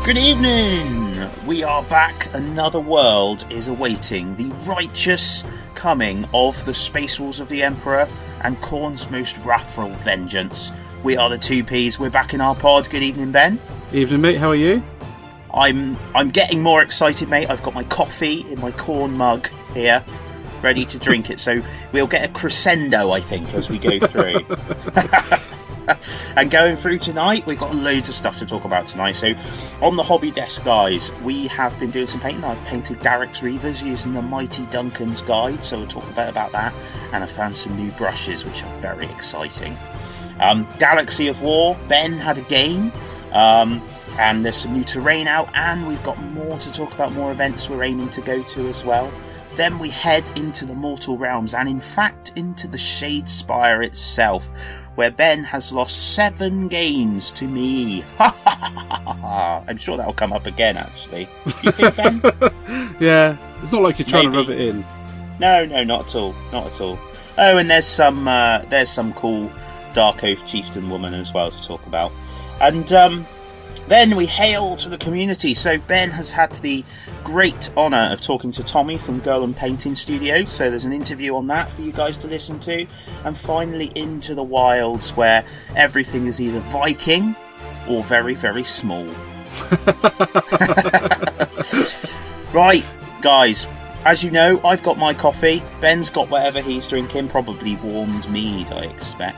Good evening! We are back. Another world is awaiting the righteous coming of the Space Wolves of the Emperor and Khorne's most wrathful vengeance. We are the 2P's. We're back in our pod. Good evening, Ben. Evening, mate. How are you? I'm getting more excited, mate. I've got my coffee in my Khorne mug here, ready to drink it. So we'll get a crescendo, I think, as we go through. And going through tonight, we've got loads of stuff to talk about tonight. So on the hobby desk, guys, we have been doing some painting. I've painted Garrick's Reavers using the Mighty Duncan's Guide, so we'll talk a bit about that. And I found some new brushes, which are very exciting. Galaxy of War, Ben had a game, and there's some new terrain out, and we've got more to talk about, more events we're aiming to go to as well. Then we head into the Mortal Realms, and in fact into the Shadespire itself, where Ben has lost 7 games to me. I'm sure that'll come up again, actually. Do you think, Ben? Yeah, it's not like you're trying to rub it in. No, not at all. Not at all. Oh, and there's some cool Darkoath Chieftain woman as well to talk about. And then we hail to the community. So Ben has had the great honour of talking to Tommie from Golem Painting Studio. So there's an interview on that for you guys to listen to. And finally into the wilds, where everything is either Viking or very, very small. Right, guys. As you know, I've got my coffee. Ben's got whatever he's drinking, probably warmed mead, I expect.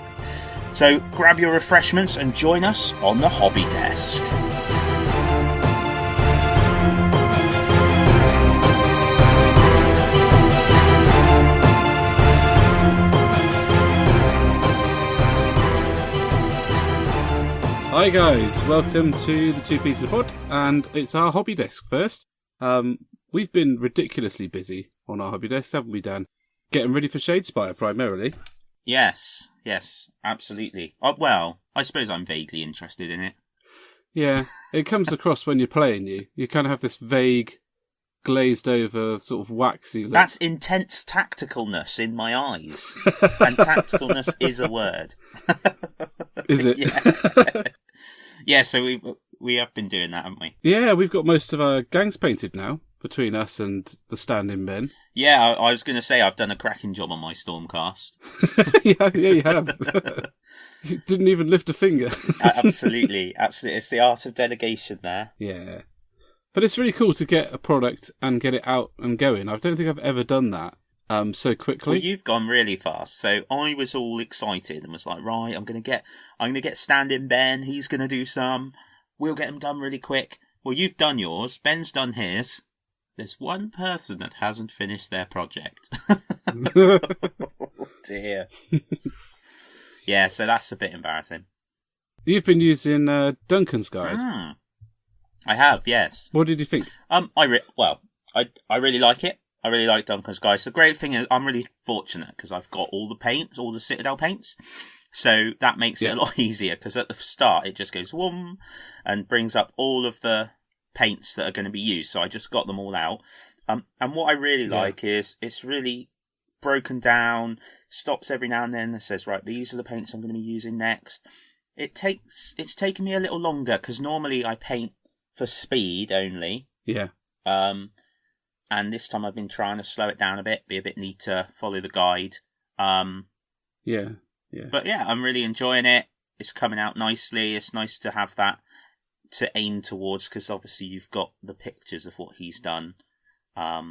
So grab your refreshments and join us on the hobby desk. Hi guys, welcome to the 2P's in the pod, and it's our hobby desk first. We've been ridiculously busy on our hobby desk, haven't we, Dan? Getting ready for Shadespire primarily. Yes, absolutely. Well, I suppose I'm vaguely interested in it. Yeah, it comes across when you're playing you kind of have this vague, glazed over, sort of waxy look. That's intense tacticalness in my eyes. And tacticalness is a word. Is it? Yeah. Yeah, so we have been doing that, haven't we? Yeah, we've got most of our gangs painted now, between us and the stand-in Ben. Yeah, I was going to say I've done a cracking job on my Stormcast. yeah, you have. You didn't even lift a finger. Absolutely. It's the art of delegation there. Yeah. But it's really cool to get a product and get it out and going. I don't think I've ever done that so quickly. Well, you've gone really fast. So I was all excited and was like, right, I'm gonna get stand-in Ben. He's gonna do some. We'll get them done really quick. Well, you've done yours. Ben's done his. There's one person that hasn't finished their project. Oh dear. Yeah, so that's a bit embarrassing. You've been using Duncan's Guide. I have, yes. What did you think? I really like it. I really like Duncan's Guide. The great thing is I'm really fortunate because I've got all the paints, all the Citadel paints. So that makes it a lot easier because at the start it just goes whoom and brings up all of the paints that are going to be used. So I just got them all out. And what I really like is it's really broken down, stops every now and then and says, right, these are the paints I'm going to be using next. It's taken me a little longer because normally I paint for speed only. Yeah. And this time I've been trying to slow it down a bit, be a bit neater, follow the guide. Yeah. But yeah, I'm really enjoying it. It's coming out nicely. It's nice to have that to aim towards because obviously you've got the pictures of what he's done all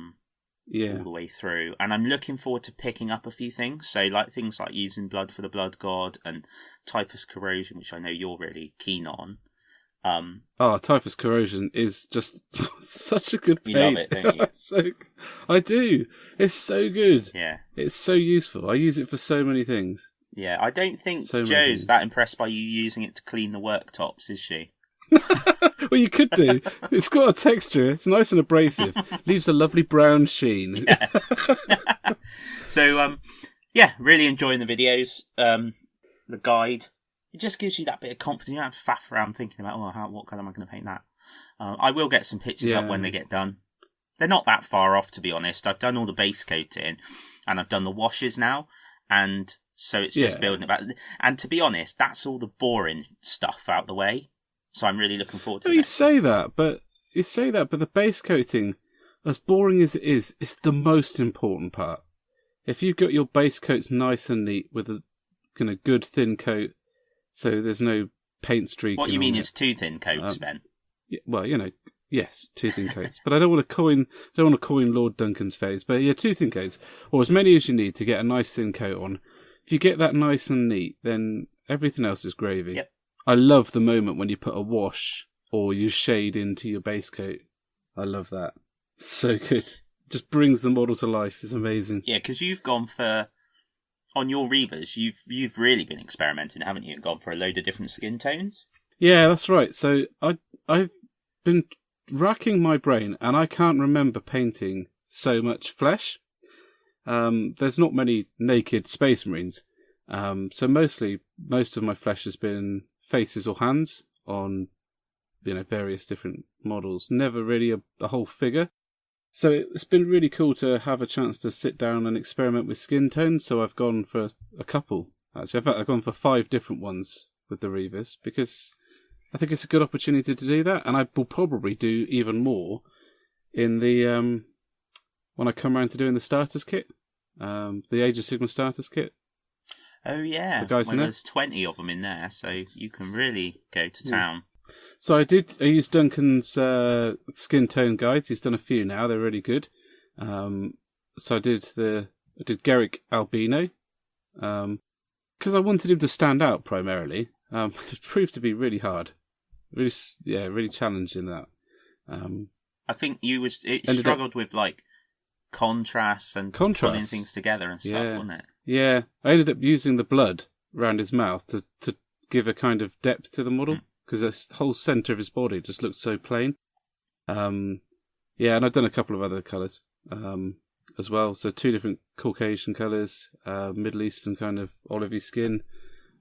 the way through. And I'm looking forward to picking up a few things. So like things like using Blood for the Blood God and Typhus Corrosion, which I know you're really keen on. Typhus Corrosion is just such a good paint. You love it, don't you? I do. It's so good. Yeah. It's so useful. I use it for so many things. Yeah, I don't think Jo's that impressed by you using it to clean the worktops, is she? Well, you could do. It's got a texture. It's nice and abrasive. Leaves a lovely brown sheen. Yeah. So, really enjoying the videos. The guide. It just gives you that bit of confidence. You don't have to faff around thinking about, what colour am I going to paint that? I will get some pictures up when they get done. They're not that far off, to be honest. I've done all the base coating, and I've done the washes now, and so it's just building it back. And to be honest, that's all the boring stuff out the way. So I'm really looking forward to it. it. You say that, but the base coating, as boring as it is the most important part. If you've got your base coats nice and neat with a kind of good thin coat, so there's no paint streak. What you mean is 2 thin coats, Ben? Well, yes, 2 thin coats. But I don't want to coin Lord Duncan's phase. But yeah, 2 thin coats, or as many as you need to get a nice thin coat on. If you get that nice and neat, then everything else is gravy. Yep. I love the moment when you put a wash or you shade into your base coat. I love that. So good. Just brings the model to life. It's amazing. Yeah, because you've gone for, on your Reavers, you've really been experimenting, haven't you? And gone for a load of different skin tones. Yeah, that's right. So I've been racking my brain, and I can't remember painting so much flesh. There's not many naked Space Marines, so most of my flesh has been faces or hands on, various different models. Never really a whole figure. So it's been really cool to have a chance to sit down and experiment with skin tones. So I've gone for a couple. Actually, in fact, I've gone for 5 different ones with the Reavers because I think it's a good opportunity to do that, and I will probably do even more in the when I come around to doing the starters kit, the Age of Sigmar starters kit. Oh yeah, the guys in there. There's 20 of them in there, so you can really go to town. So I used Duncan's skin tone guides. He's done a few now; they're really good. So I did Garrick Albino, because I wanted him to stand out primarily. It proved to be really hard. Really challenging that. I think it struggled with like contrast and pulling things together and stuff, wasn't it? Yeah, I ended up using the blood around his mouth to give a kind of depth to the model because the whole centre of his body just looked so plain. And I've done a couple of other colours as well. So 2 different Caucasian colours, Middle Eastern kind of olivey skin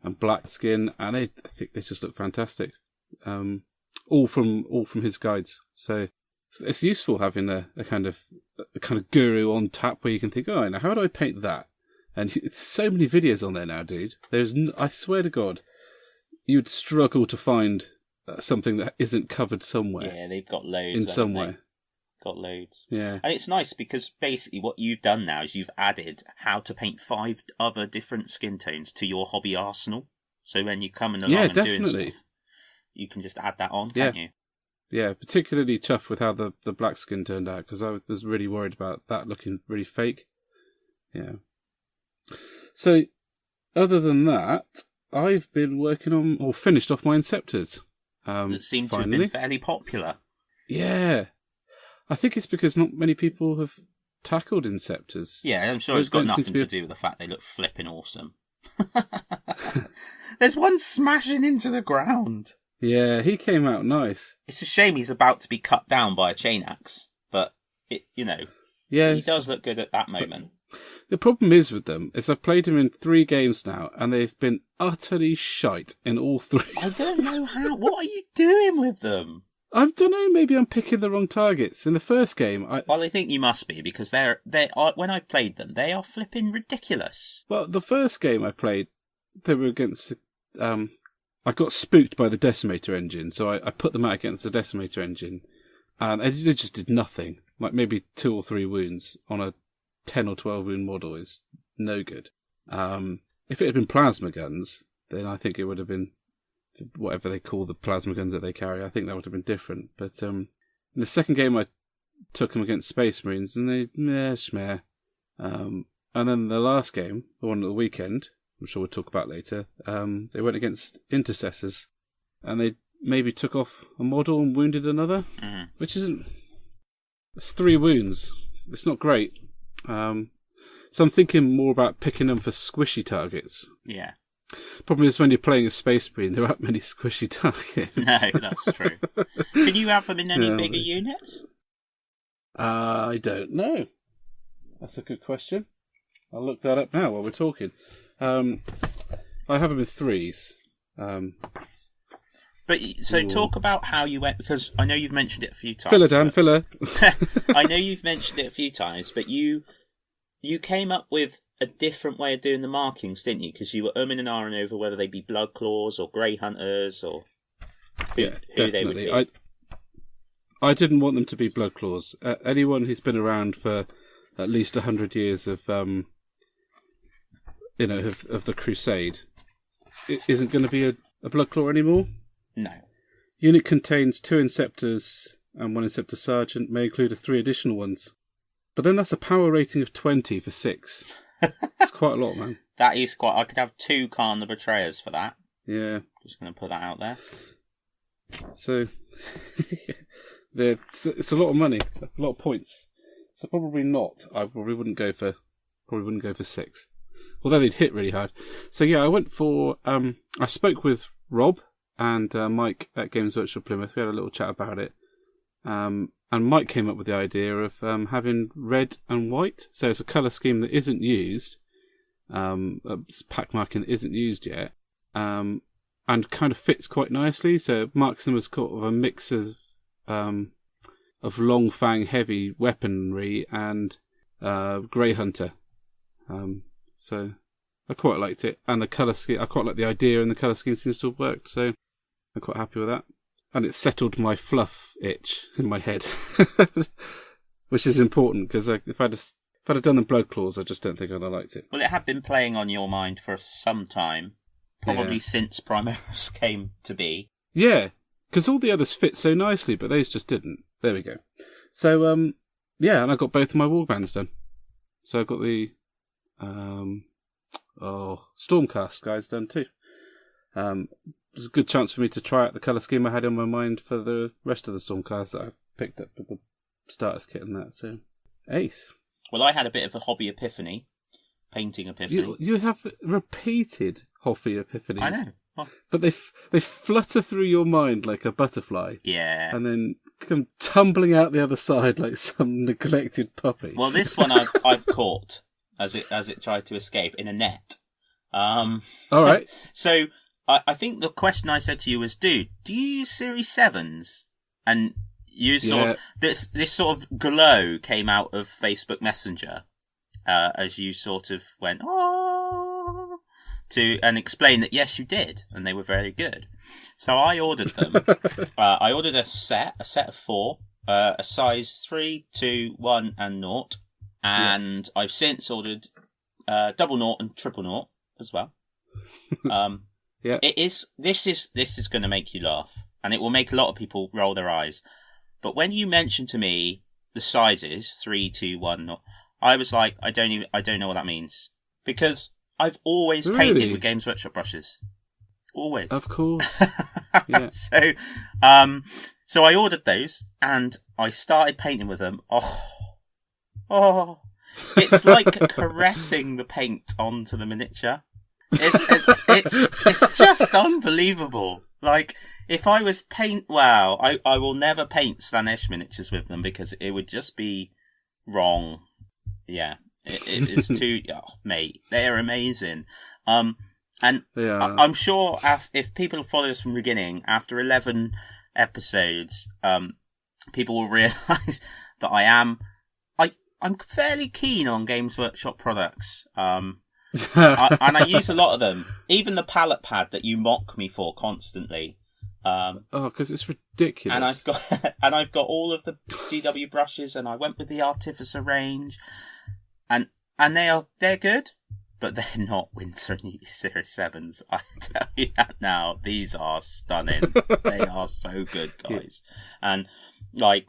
and black skin, and I think they just look fantastic. All from his guides. So it's useful having a kind of guru on tap where you can think, oh, now how do I paint that? And there's so many videos on there now, dude. I swear to God, you'd struggle to find something that isn't covered somewhere. Yeah, they've got loads in some way. Got loads. Yeah, and it's nice because basically what you've done now is you've added how to paint 5 other different skin tones to your hobby arsenal. So when you're coming along and doing stuff, you can just add that on, can't you? Yeah, particularly chuffed with how the black skin turned out because I was really worried about that looking really fake. Yeah. So, other than that, I've been working on, or finished off my inceptors. That seem to have been fairly popular. Yeah. I think it's because not many people have tackled inceptors. Yeah, I'm sure it's got nothing to do with the fact they look flipping awesome. There's one smashing into the ground. Yeah, he came out nice. It's a shame he's about to be cut down by a chain axe, but he does look good at that moment. The problem is with them is I've played him in 3 games now, and they've been utterly shite in all 3. I don't know how. What are you doing with them? I don't know. Maybe I'm picking the wrong targets. In the first game, I think you must be because they are. When I played them, they are flipping ridiculous. Well, the first game I played, they were against. I got spooked by the Decimator engine, so I put them out against the Decimator engine, and they just did nothing. Like maybe 2 or 3 wounds on a 10 or 12 wound model is no good. If it had been plasma guns, then I think it would have been whatever they call the plasma guns that they carry. I think that would have been different. But in the second game, I took them against Space Marines, and they schmeh. And then the last game, the one at the weekend, I'm sure we'll talk about later, they went against Intercessors, and they maybe took off a model and wounded another, which isn't... It's 3 wounds. It's not great. So I'm thinking more about picking them for squishy targets. Yeah. Problem is when you're playing a Space Marine, there aren't many squishy targets. No, that's true. Can you have them in any bigger units? I don't know. That's a good question. I'll look that up now while we're talking. I have them in 3s. But so talk about how you went, because I know you've mentioned it a few times. Filler, Dan, filler. I know you've mentioned it a few times, but you came up with a different way of doing the markings, didn't you? Because you were umming and ahhing over whether they be blood claws or grey hunters or. who they would be. I didn't want them to be blood claws. Anyone who's been around for at least 100 years of the Crusade isn't going to be a blood claw anymore. No. Unit contains 2 inceptors and 1 inceptor sergeant, may include 3 additional ones. But then that's a power rating of 20 for 6. It's quite a lot, man. That is quite... I could have 2 Khan the Betrayers for that. Yeah. Just going to put that out there. So, it's a lot of money, a lot of points. So probably not. I probably wouldn't go for 6. Although they'd hit really hard. So yeah, I went for... I spoke with Rob and Mike at Games Workshop Plymouth. We had a little chat about it. And Mike came up with the idea of having red and white. So it's a colour scheme that isn't used. Pack marking that isn't used yet. And kind of fits quite nicely. So it marks them as kind of a mix of long fang heavy weaponry and Grey Hunter. So I quite liked it. And the colour scheme, I quite like the idea, and the colour scheme seems to have worked. So I'm quite happy with that. And it settled my fluff itch in my head, which is important because if I'd have done the blood claws, I just don't think I'd have liked it. Well, it had been playing on your mind for some time, probably since Primaris came to be. Yeah, because all the others fit so nicely, but those just didn't. There we go. So and I got both of my warbands done. So I got the Stormcast guys done too. It was a good chance for me to try out the colour scheme I had in my mind for the rest of the Stormcast that I picked up with the starters kit and that. So, ace. Well, I had a bit of a hobby epiphany, painting epiphany. You have repeated hobby epiphanies. I know. Oh. But they flutter through your mind like a butterfly. Yeah. And then come tumbling out the other side like some neglected puppy. Well, this one I've caught as it tried to escape in a net. All right. So I think the question I said to you was, dude, do you use Series 7s? And you sort of this sort of glow came out of Facebook Messenger as you sort of went and explained that yes, you did, and they were very good. So I ordered them. I ordered a set of 4, a size 3, 2, 1, and 0, and I've since ordered double 0 and triple 0 as well. This is going to make you laugh, and it will make a lot of people roll their eyes. But when you mentioned to me the sizes 3, 2, 1, 0, I was like, I don't know what that means, because I've always painted with Games Workshop brushes, always. Of course. Yeah. So I ordered those and I started painting with them. Oh, it's like caressing the paint onto the miniature. It's just unbelievable. Like, if I was I will never paint Slanesh miniatures with them because it would just be wrong. Yeah, it is too... Oh, mate, they're amazing. And I'm sure if people follow us from the beginning, after 11 episodes, people will realise that I'm fairly keen on Games Workshop products. And I use a lot of them. Even the palette pad that you mock me for constantly. Because it's ridiculous. And I've got all of the GW brushes, and I went with the Artificer range, and they're good, but they're not Windsor and Ely Series 7s. I tell you that now. These are stunning. They are so good, guys. And like,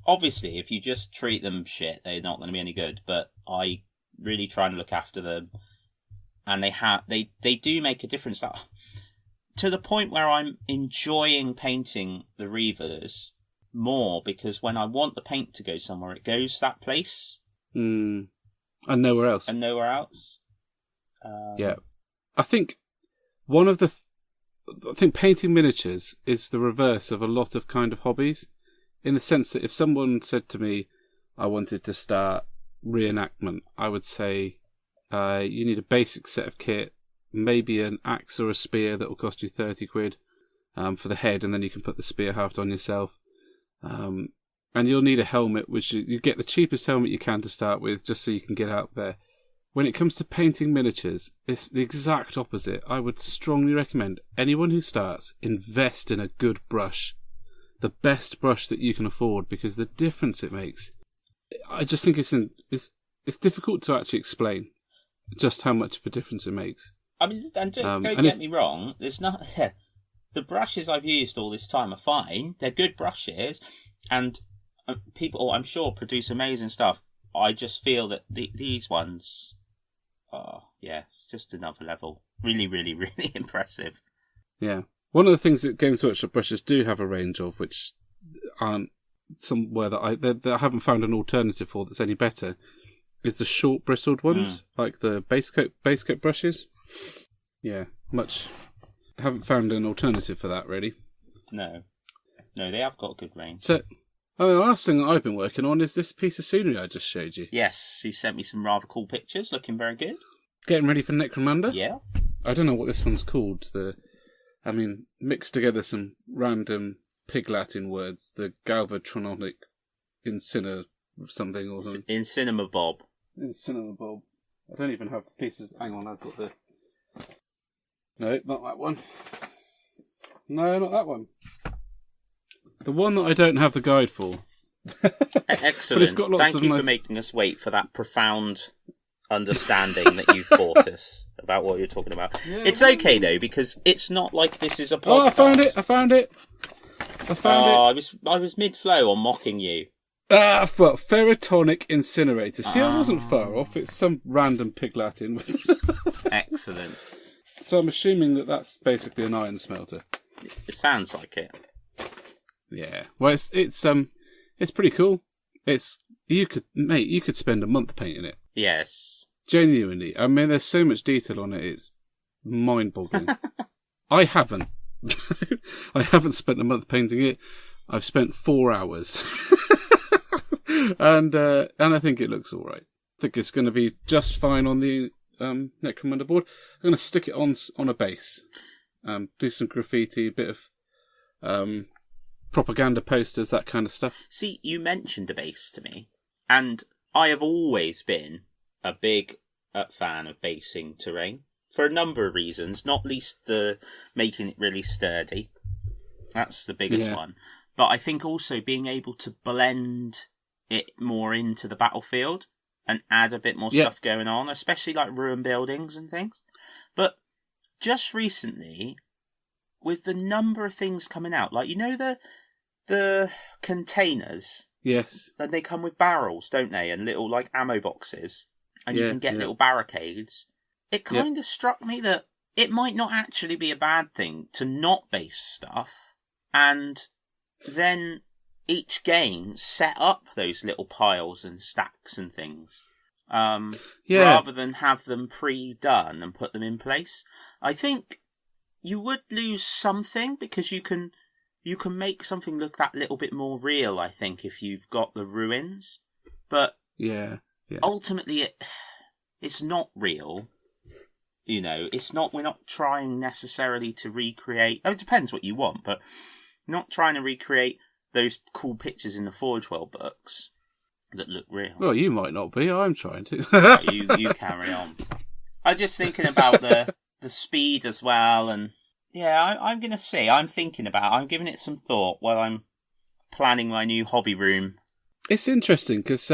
obviously, if you just treat them shit, they're not going to be any good. But I really try and look after them, and they do make a difference. To the point where I'm enjoying painting the Reavers more, because when I want the paint to go somewhere, it goes to that place. And nowhere else. Yeah. I think I think painting miniatures is the reverse of a lot of kind of hobbies, in the sense that if someone said to me, I wanted to start reenactment, I would say, you need a basic set of kit, maybe an axe or a spear that will cost you 30 quid for the head, and then you can put the spear haft on yourself. And you'll need a helmet, which you get the cheapest helmet you can to start with, just so you can get out there. when it comes to painting miniatures, it's the exact opposite. I would strongly recommend anyone who starts, invest in a good brush. The best brush that you can afford, because the difference it makes, I just think it's difficult to actually explain just how much of a difference it makes. I mean, and don't get me wrong, there's not... The brushes I've used all this time are fine. They're good brushes, and people, I'm sure, produce amazing stuff. I just feel that these ones... it's just another level. Really, really, really impressive. Yeah. One of the things that Games Workshop brushes do have a range of, which aren't somewhere that I haven't found an alternative for that's any better, is the short bristled ones, like the base coat brushes. Yeah, haven't found an alternative for that, really. No, they have got good range. So, the last thing that I've been working on is this piece of scenery I just showed you. Yes, you sent me some rather cool pictures, looking very good. Getting ready for Necromunda? Yes. I don't know what this one's called. Mixed together some random Pig Latin words. The Galvatronic something or something. Incinemabob. Incinemabob. I don't even have the pieces. Hang on, I've got the... No, not that one. No, not that one. The one that I don't have the guide for. Excellent. It's got lots Thank you for making us wait for that profound understanding that you've brought us about what you're talking about. Yeah, it's okay though, because it's not like this is a podcast. Oh, I found it. I was mid-flow on mocking you. Ferrotonic incinerator. See, I wasn't far off. It's some random Pig Latin. Excellent. So I'm assuming that that's basically an iron smelter. It sounds like it. Yeah. Well, it's pretty cool. You could spend a month painting it. Yes. Genuinely. I mean, there's so much detail on it. It's mind-boggling. I haven't. I haven't spent a month painting it. I've spent 4 hours. and I think it looks all right. I think it's going to be just fine on the Necromunda board. I'm going to stick it on a base. Do some graffiti, a bit of propaganda posters, that kind of stuff. See, you mentioned a base to me, and I have always been a big fan of basing terrain for a number of reasons, not least the making it really sturdy. That's the biggest one. But I think also being able to blend it more into the battlefield and add a bit more stuff going on, especially like ruined buildings and things. But just recently, with the number of things coming out, like, you know, the containers? Yes. Then they come with barrels, don't they? And little, like, ammo boxes. And you can get little barricades. It kind of struck me that it might not actually be a bad thing to not base stuff, and then each game set up those little piles and stacks and things, rather than have them pre-done and put them in place. I think you would lose something, because you can make something look that little bit more real, I think, if you've got the ruins. But ultimately it's not real. You know, it's not. We're not trying necessarily to recreate. Oh, it depends what you want, but not trying to recreate those cool pictures in the Forge World books that look real. Well, you might not be. I'm trying to. you carry on. I'm just thinking about the speed as well, and I'm going to see. I'm giving it some thought while I'm planning my new hobby room. It's interesting because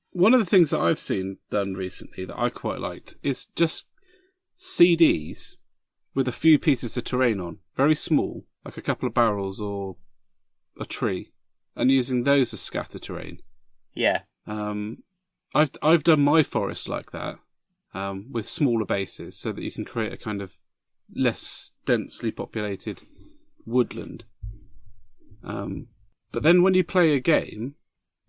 one of the things that I've seen done recently that I quite liked is just CDs with a few pieces of terrain on, very small, like a couple of barrels or a tree, and using those as scatter terrain. Yeah. I've done my forest like that, with smaller bases, so that you can create a kind of less densely populated woodland. But then when you play a game,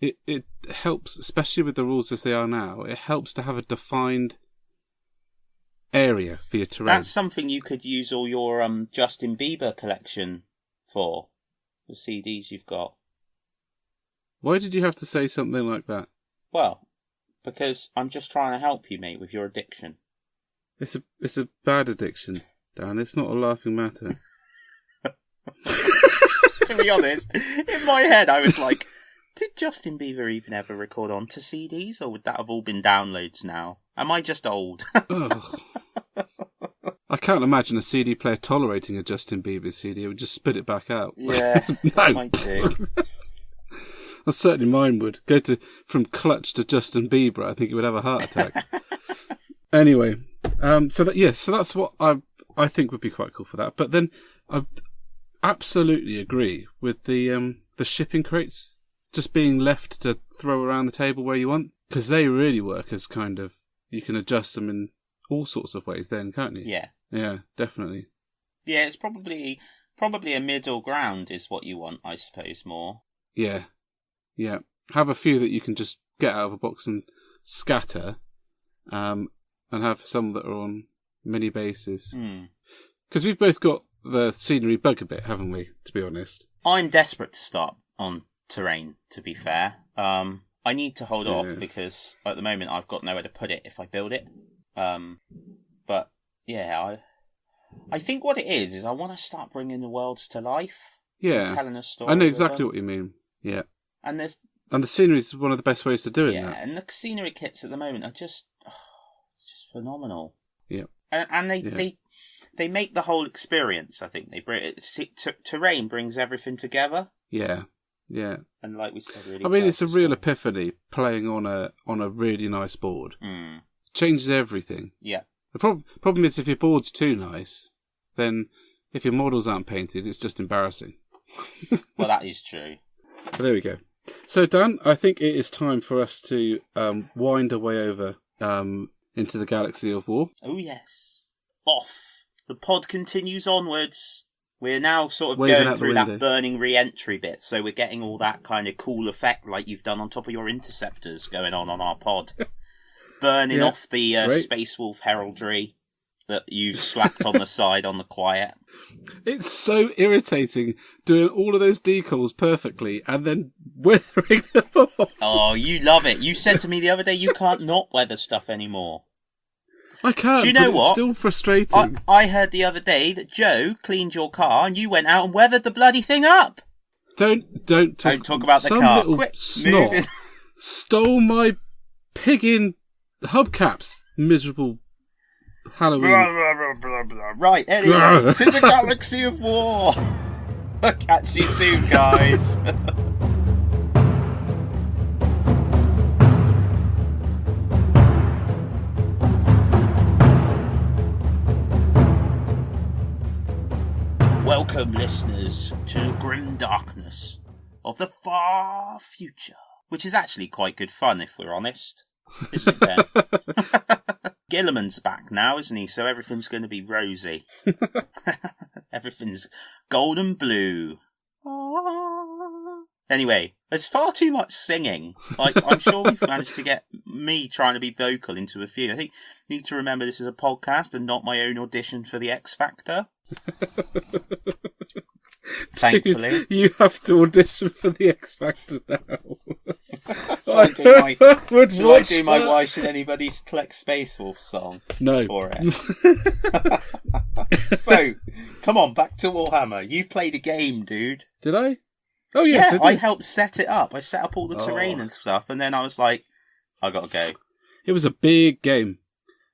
it helps, especially with the rules as they are now, it helps to have a defined area for your terrain. That's something you could use all your Justin Bieber collection for, the CDs you've got. Why did you have to say something like that? Well, because I'm just trying to help you, mate, with your addiction. It's a bad addiction, Dan. It's not a laughing matter. To be honest, in my head I was like, did Justin Bieber even ever record onto CDs, or would that have all been downloads now? Am I just old? Ugh. I can't imagine a CD player tolerating a Justin Bieber CD. It would just spit it back out. Yeah, no. might do. Well, certainly mine would. Go from Clutch to Justin Bieber, I think it would have a heart attack. Anyway, so that's what I think would be quite cool for that. But then I absolutely agree with the shipping crates just being left to throw around the table where you want, because they really work as kind of, you can adjust them in all sorts of ways then, can't you? Yeah. Yeah, definitely. Yeah, it's probably a middle ground is what you want, I suppose, more. Yeah. Yeah. Have a few that you can just get out of a box and scatter, and have some that are on mini bases. Because we've both got the scenery bug a bit, haven't we, to be honest? I'm desperate to start on terrain, to be fair. I need to hold off because at the moment I've got nowhere to put it if I build it. But yeah, I think what it is I want to start bringing the worlds to life. Yeah, telling a story. I know exactly what you mean. Yeah, and the scenery is one of the best ways to do it. Yeah, and the scenery kits at the moment are just phenomenal. Yeah, and they make the whole experience. I think they bring terrain brings everything together. Yeah. Yeah, and like we said, really. I mean, it's a real epiphany playing on a really nice board. Changes everything. Yeah. The problem is if your board's too nice, then if your models aren't painted, it's just embarrassing. Well, that is true. But there we go. So, Dan, I think it is time for us to wind our way over into the galaxy of war. Oh yes, off the pod continues onwards. We're now sort of Waving going through that that burning re-entry bit, so we're getting all that kind of cool effect like you've done on top of your interceptors going on our pod. Burning off the Space Wolf heraldry that you've slapped on the side on the quiet. It's so irritating doing all of those decals perfectly and then weathering them off. Oh, you love it. You said to me the other day you can't not weather stuff anymore. I can't. Do you know what? It's still frustrating. I heard the other day that Joe cleaned your car and you went out and weathered the bloody thing up. Don't talk about the some car. Little Quit snot moving. Stole my piggin hubcaps. Miserable Halloween. Right, anyway, to the galaxy of war. Catch you soon, guys. Welcome, listeners, to the grim darkness of the far future, which is actually quite good fun, if we're honest. Isn't there? Gilliman's back now, isn't he? So everything's going to be rosy. Everything's golden blue. Anyway, there's far too much singing. I'm sure we've managed to get me trying to be vocal into a few. I think you need to remember this is a podcast and not my own audition for the X Factor. Thankfully. Dude, you have to audition for the X Factor now. Shall I do my Why Should Anybody Collect Space Wolf song? No. For it? So, come on, back to Warhammer. You played a game, dude. Did I? Oh, yes, I helped set it up. I set up all the terrain and stuff, and then I was like, I gotta go. It was a big game.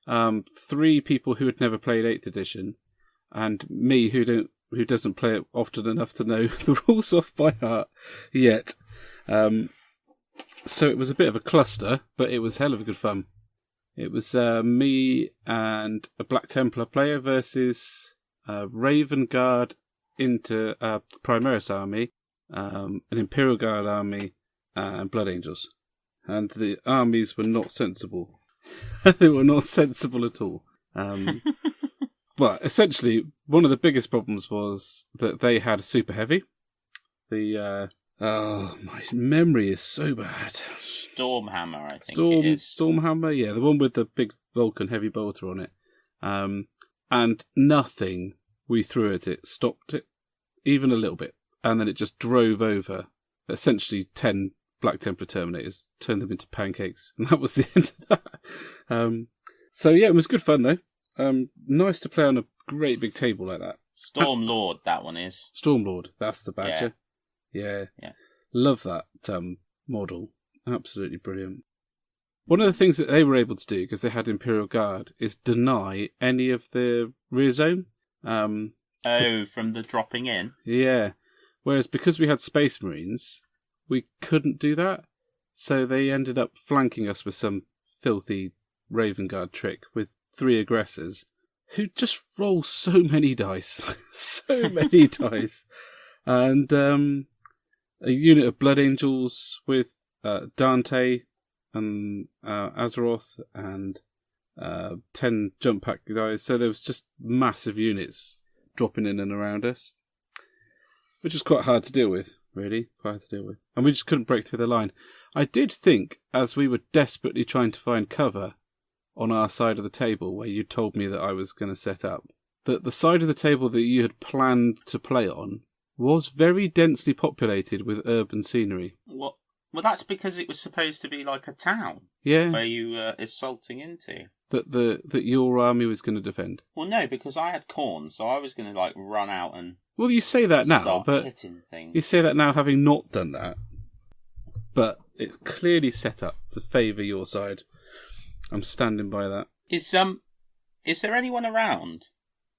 3 people who had never played 8th edition, and me who doesn't play it often enough to know the rules off by heart yet. So it was a bit of a cluster, but it was hell of a good fun. It was me and a Black Templar player versus Raven Guard into Primaris army, an Imperial Guard army, and Blood Angels. And the armies were not sensible. They were not sensible at all. But essentially, one of the biggest problems was that they had super heavy. My memory is so bad. Stormhammer, I think it is. Stormhammer, yeah, the one with the big Vulcan heavy bolter on it. And nothing we threw at it stopped it, even a little bit. And then it just drove over, essentially 10 Black Templar Terminators, turned them into pancakes, and that was the end of that. So yeah, it was good fun though. Nice to play on a great big table like that. Stormlord, that one is. Stormlord, that's the badger. Yeah. Love that model. Absolutely brilliant. One of the things that they were able to do, because they had Imperial Guard, is deny any of the rear zone. From the dropping in? Yeah. Whereas because we had Space Marines, we couldn't do that. So they ended up flanking us with some filthy Raven Guard trick with 3 aggressors who just roll so many dice. So many dice. And a unit of Blood Angels with Dante and Azeroth and 10 jump pack guys. So there was just massive units dropping in and around us, which was quite hard to deal with, really. Quite hard to deal with. And we just couldn't break through the line. I did think, as we were desperately trying to find cover on our side of the table, where you told me that I was going to set up, that the side of the table that you had planned to play on was very densely populated with urban scenery. What? Well, that's because it was supposed to be like a town. Yeah. Where you were assaulting into. That your army was going to defend. Well, no, because I had corn, so I was going to run out and. Well, you say that now, start but hitting things. You say that now, having not done that. But it's clearly set up to favour your side. I'm standing by that. Is there anyone around?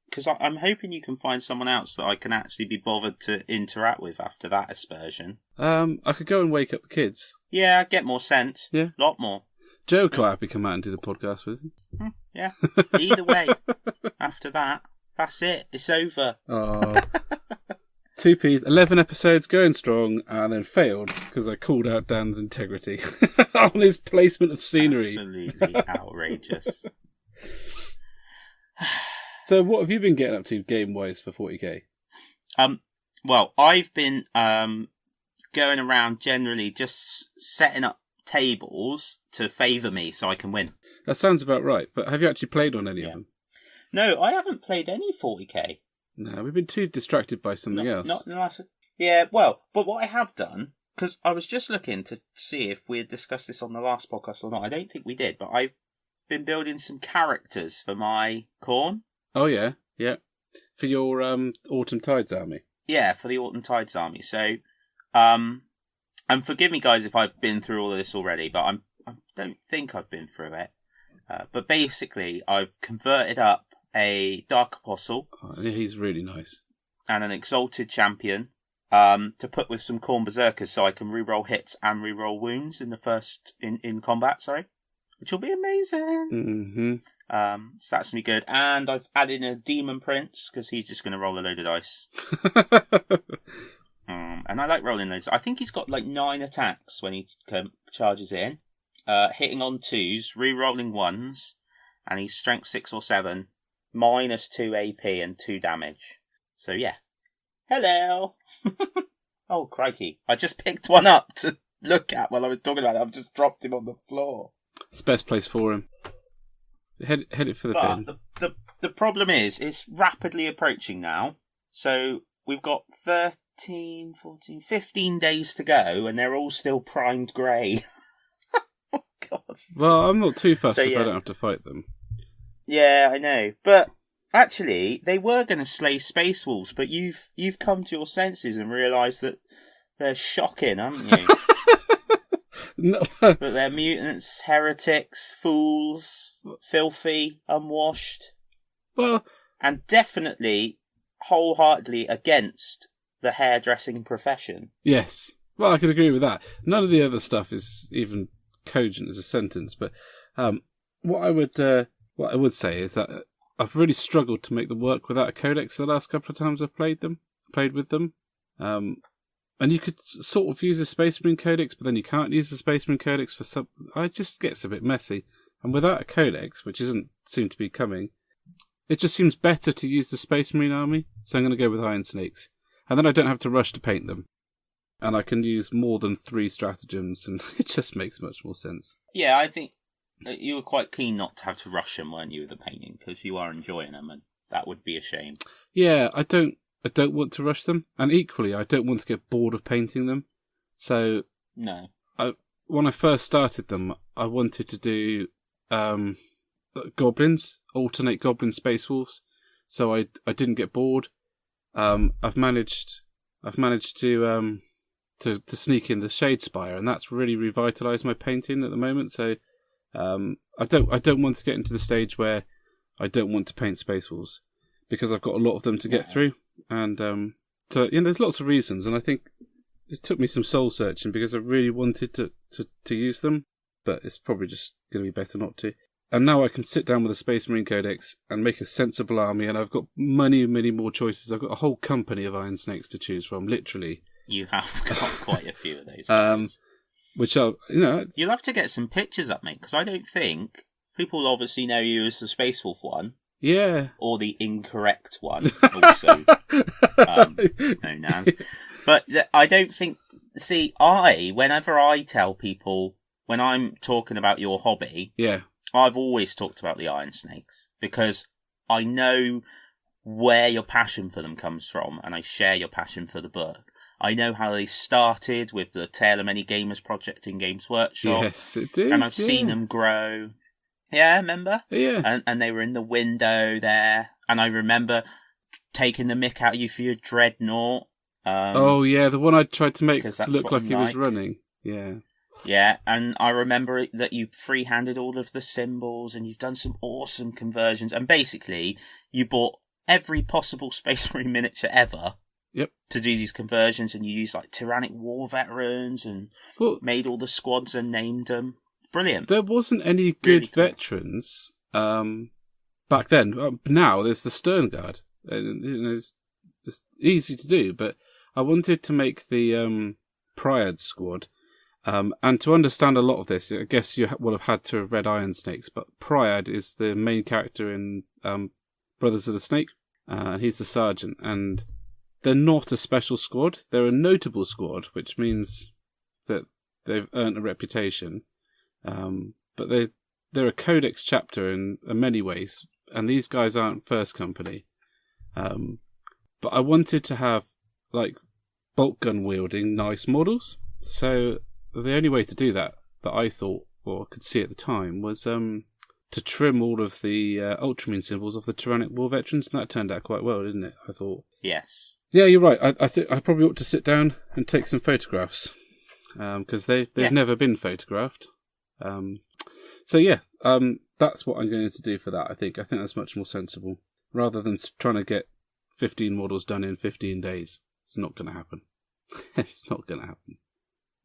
Because I'm hoping you can find someone else that I can actually be bothered to interact with after that aspersion. I could go and wake up the kids. Yeah, get more sense. Yeah. A lot more. Joe would quite happy to come out and do the podcast with him. Yeah. Either way, after that, that's it. It's over. Oh. 2P's, 11 episodes going strong, and then failed because I called out Dan's integrity on his placement of scenery. Absolutely outrageous. So what have you been getting up to game-wise for 40k? Well, I've been going around generally just setting up tables to favour me so I can win. That sounds about right, but have you actually played on any of them? No, I haven't played any 40k. No, we've been too distracted by something else. Not in the last... Yeah, well, but what I have done, because I was just looking to see if we had discussed this on the last podcast or not. I don't think we did, but I've been building some characters for my Khorne. Oh, yeah. For your Autumn Tides army. Yeah, for the Autumn Tides army. So, and forgive me, guys, if I've been through all of this already, but I don't think I've been through it. But basically, I've converted up a Dark Apostle. Oh, he's really nice. And an Exalted Champion to put with some Khorne Berserkers so I can reroll hits and reroll wounds in the first in combat, which will be amazing. Mm-hmm. So that's going to be good. And I've added a Demon Prince because he's just going to roll a load of dice. And I like rolling loads. I think he's got 9 attacks when he charges in. Hitting on 2s, re-rolling 1s, and he's strength 6 or 7, -2 AP and 2 damage. So yeah. Hello! Oh, crikey. I just picked one up to look at while I was talking about it. I've just dropped him on the floor. It's the best place for him. Head it for the bin. The problem is, it's rapidly approaching now. So we've got 13, 14, 15 days to go, and they're all still primed grey. Oh, God. Well, I'm not too fussed if I don't have to fight them. Yeah, I know. But actually, they were going to slay Space Wolves, but you've come to your senses and realised that they're shocking, haven't you? No. That they're mutants, heretics, fools, filthy, unwashed. Well, and definitely wholeheartedly against the hairdressing profession. Yes. Well, I could agree with that. None of the other stuff is even cogent as a sentence, but what I would say is that I've really struggled to make them work without a codex the last couple of times I've played with them. And you could sort of use a Space Marine codex, but then you can't use the Space Marine codex for some. It just gets a bit messy. And without a codex, which isn't soon to be coming, it just seems better to use the Space Marine army. So I'm going to go with Iron Snakes. And then I don't have to rush to paint them. And I can use more than 3 stratagems, and it just makes much more sense. Yeah, I think you were quite keen not to have to rush them, weren't you, with the painting? Because you are enjoying them, and that would be a shame. Yeah, I don't want to rush them, and equally, I don't want to get bored of painting them. So, no. When I first started them, I wanted to do goblins, alternate goblin space wolves, so I didn't get bored. I've managed to sneak in the Shadespire, and that's really revitalised my painting at the moment. So I don't want to get into the stage where I don't want to paint Space Wolves, because I've got a lot of them to get through, and so there's lots of reasons, and I think it took me some soul searching because I really wanted to use them, but it's probably just going to be better not to. And now I can sit down with a Space Marine Codex and make a sensible army, and I've got many, many more choices. I've got a whole company of Iron Snakes to choose from, literally. You have got quite a few of those. Which are, You'll have to get some pictures up, mate, because I don't think people obviously know you as the Space Wolf one. Yeah. Or the incorrect one, also known as. But I don't think... See, whenever I tell people, when I'm talking about your hobby, I've always talked about the Iron Snakes, because I know where your passion for them comes from, and I share your passion for the book. I know how they started with the Tale of Many Gamers project in Games Workshop. Yes, it did. And I've seen them grow. Yeah, remember? Yeah. And they were in the window there. And I remember taking the mick out of you for your Dreadnought. The one I tried to make look like he was running. Yeah. Yeah, and I remember that you free-handed all of the symbols, and you've done some awesome conversions. And basically, you bought every possible Space Marine miniature ever. Yep. To do these conversions, and you used like Tyrannic War veterans and made all the squads and named them. Brilliant. There wasn't any good really veterans back then. Now there's the Stern Guard. It's easy to do, but I wanted to make the Pryad squad. And to understand a lot of this, I guess you will have had to have read Iron Snakes, but Pryad is the main character in Brothers of the Snake. He's the sergeant, and they're not a special squad. They're a notable squad, which means that they've earned a reputation. But they're a Codex chapter in many ways, and these guys aren't first company. But I wanted to have like bolt gun wielding nice models. So the only way to do that I thought, or could see at the time, was to trim all of the Ultramarine symbols of the Tyrannic War veterans, and that turned out quite well, didn't it? I thought. Yes. Yeah, you're right. I think I probably ought to sit down and take some photographs, because they've never been photographed. That's what I'm going to do for that. I think that's much more sensible, rather than trying to get 15 models done in 15 days. It's not going to happen. It's not going to happen.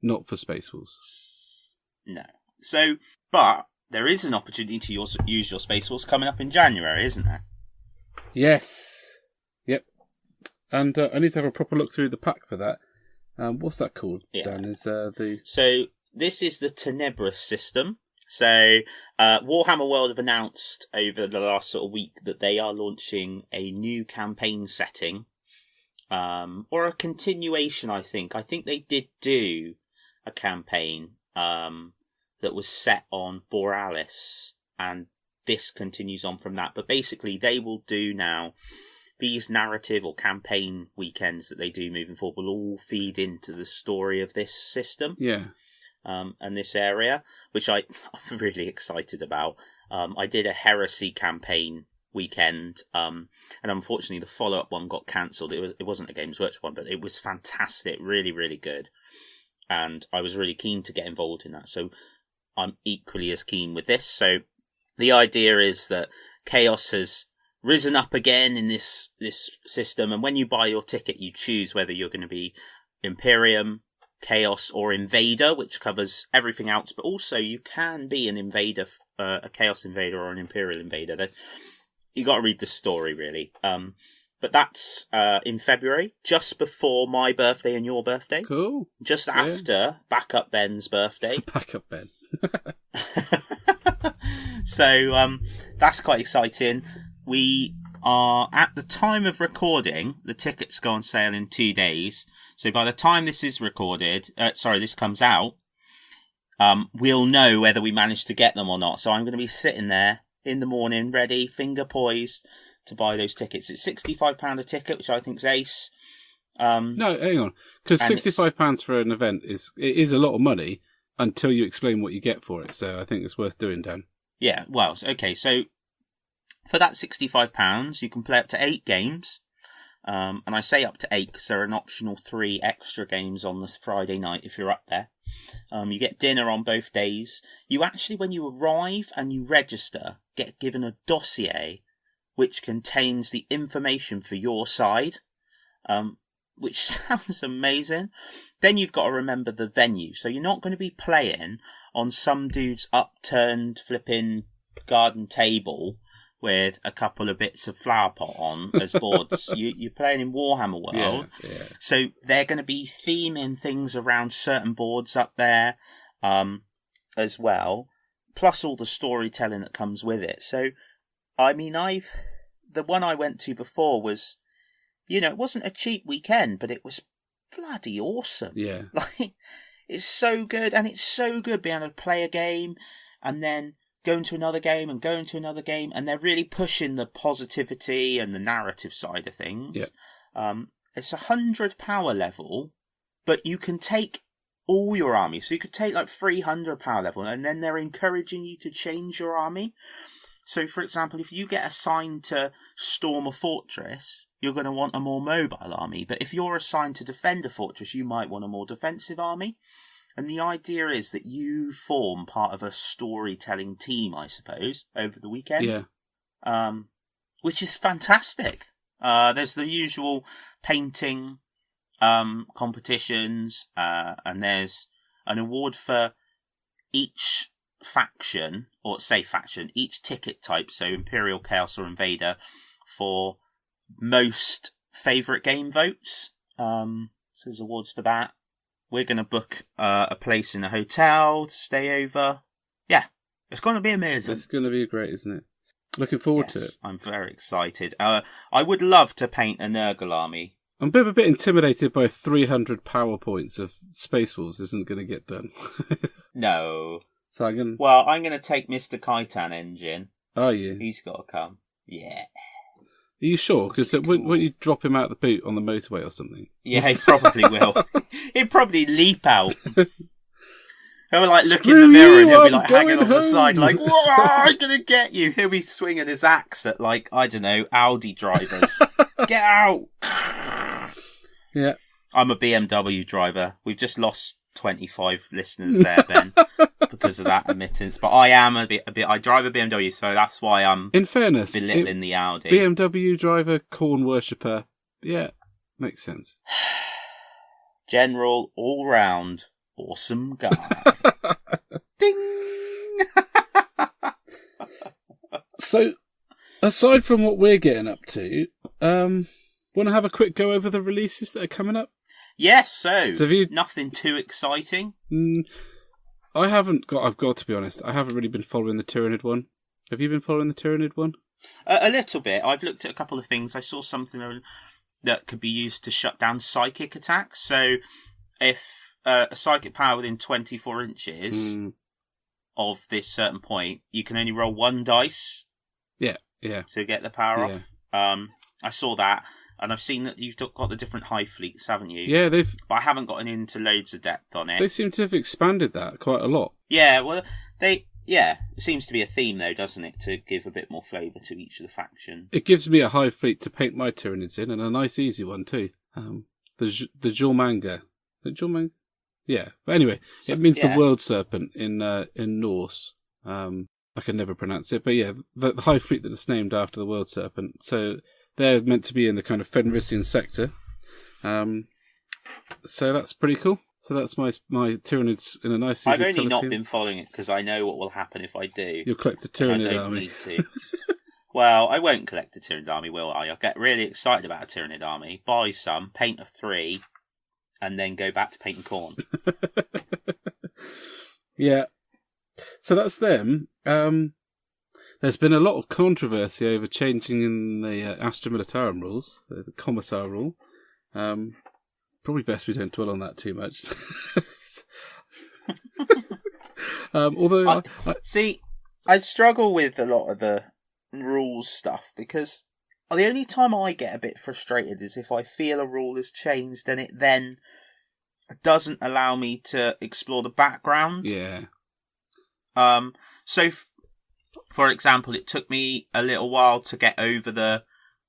Not for Space Wolves. No. So, but there is an opportunity to use your Space Wolves coming up in January, isn't there? Yes. Yep. And I need to have a proper look through the pack for that. What's that called, Dan? So this is the Tenebris system. So Warhammer World have announced over the last sort of week that they are launching a new campaign setting, or a continuation. I think they did do a campaign that was set on Borealis, and this continues on from that. But basically, they will do now. These narrative or campaign weekends that they do moving forward will all feed into the story of this system. Yeah. And this area, which I'm really excited about. I did a Heresy campaign weekend, and unfortunately the follow-up one got cancelled. It wasn't a Games Workshop one, but it was fantastic, really, really good. And I was really keen to get involved in that. So I'm equally as keen with this. So the idea is that Chaos has risen up again in this system, and when you buy your ticket, you choose whether you're going to be Imperium, Chaos, or Invader, which covers everything else. But also, you can be an Invader, a Chaos Invader, or an Imperial Invader. You got to read the story, really. But that's in February, just before my birthday and your birthday. Cool. Just after Backup Ben's birthday. Backup Ben. So that's quite exciting. We are, at the time of recording, the tickets go on sale in 2 days. So by the time this is recorded, this comes out, we'll know whether we managed to get them or not. So I'm going to be sitting there in the morning, ready, finger poised, to buy those tickets. It's £65 a ticket, which I think is ace. No, hang on. Because £65 for an event is a lot of money until you explain what you get for it. So I think it's worth doing, Dan. Yeah, well, okay, so for that £65, you can play up to 8 games. And I say up to 8 because there are an optional 3 extra games on this Friday night if you're up there. You get dinner on both days. You actually, when you arrive and you register, get given a dossier which contains the information for your side, which sounds amazing. Then you've got to remember the venue. So you're not going to be playing on some dude's upturned flipping garden table with a couple of bits of flower pot on as boards. You're playing in Warhammer World. Yeah. So they're going to be theming things around certain boards up there as well, plus all the storytelling that comes with it. So, I mean, the one I went to before was, it wasn't a cheap weekend, but it was bloody awesome. Yeah. Like, it's so good, and it's so good being able to play a game and then going to another game and going to another game, and they're really pushing the positivity and the narrative side of things. Yeah. It's 100 power level, but you can take all your army. So you could take like 300 power level, and then they're encouraging you to change your army. So, for example, if you get assigned to storm a fortress, you're going to want a more mobile army. But if you're assigned to defend a fortress, you might want a more defensive army. And the idea is that you form part of a storytelling team, I suppose, over the weekend. Yeah. Which is fantastic. There's the usual painting competitions, and there's an award for each faction, each ticket type, so Imperial, Chaos or Invader, for most favourite game votes. So there's awards for that. We're going to book a place in a hotel to stay over. Yeah, it's going to be amazing. It's going to be great, isn't it? Looking forward to it. I'm very excited. I would love to paint a Nurgle army. I'm a bit intimidated by 300 PowerPoints of Space Wolves isn't going to get done. No. So I'm going to take Mr. Kaitan engine. Are you? He's got to come. Yeah. Are you sure? Because wouldn't you drop him out the boot on the motorway or something? Yeah, he probably will. He'd probably leap out. He'll be like, look in Screw the mirror, and you, he'll be I'm like hanging on going the side, home. like, whoa, I'm going to get you. He'll be swinging his axe at, like, I don't know, Audi drivers. Get out. Yeah. I'm a BMW driver. We've just lost 25 listeners there, Ben, because of that admittance. But I am a bit. I drive a BMW, so that's why I'm. In fairness, belittling the Audi. BMW driver, corn worshipper. Yeah, makes sense. General, all round, awesome guy. Ding. So, aside from what we're getting up to, want to have a quick go over the releases that are coming up? Yes, so have nothing too exciting. I've got to be honest, I haven't really been following the Tyranid one. Have you been following the Tyranid one? A little bit. I've looked at a couple of things. I saw something that could be used to shut down psychic attacks. So if a psychic power within 24 inches of this certain point, you can only roll 1 dice. Yeah. To get the power off. I saw that. And I've seen that you've got the different hive fleets, haven't you? Yeah, but I haven't gotten into loads of depth on it. They seem to have expanded that quite a lot. Yeah, well, it seems to be a theme though, doesn't it, to give a bit more flavour to each of the factions. It gives me a hive fleet to paint my Tyranids in, and a nice easy one too. The Jormungandr. Is it Jormungandr? Yeah, but anyway, it means the world serpent in Norse. I can never pronounce it, but yeah, the hive fleet that is named after the world serpent. So they're meant to be in the kind of Fenrisian sector. So that's pretty cool. So that's my Tyranids in a nice easy I've only not scheme. been following it because I know what will happen if I do. You'll collect a Tyranid I don't army. need to. Well, I won't collect a Tyranid army, will I? I'll get really excited about a Tyranid army, buy some, paint a 3, and then go back to painting corn. Yeah. So that's them. There's been a lot of controversy over changing in the Astra Militarum rules, the Commissar rule. Probably best we don't dwell on that too much. Although I struggle with a lot of the rules stuff because the only time I get a bit frustrated is if I feel a rule has changed and it then doesn't allow me to explore the background. Yeah. So, for example, it took me a little while to get over the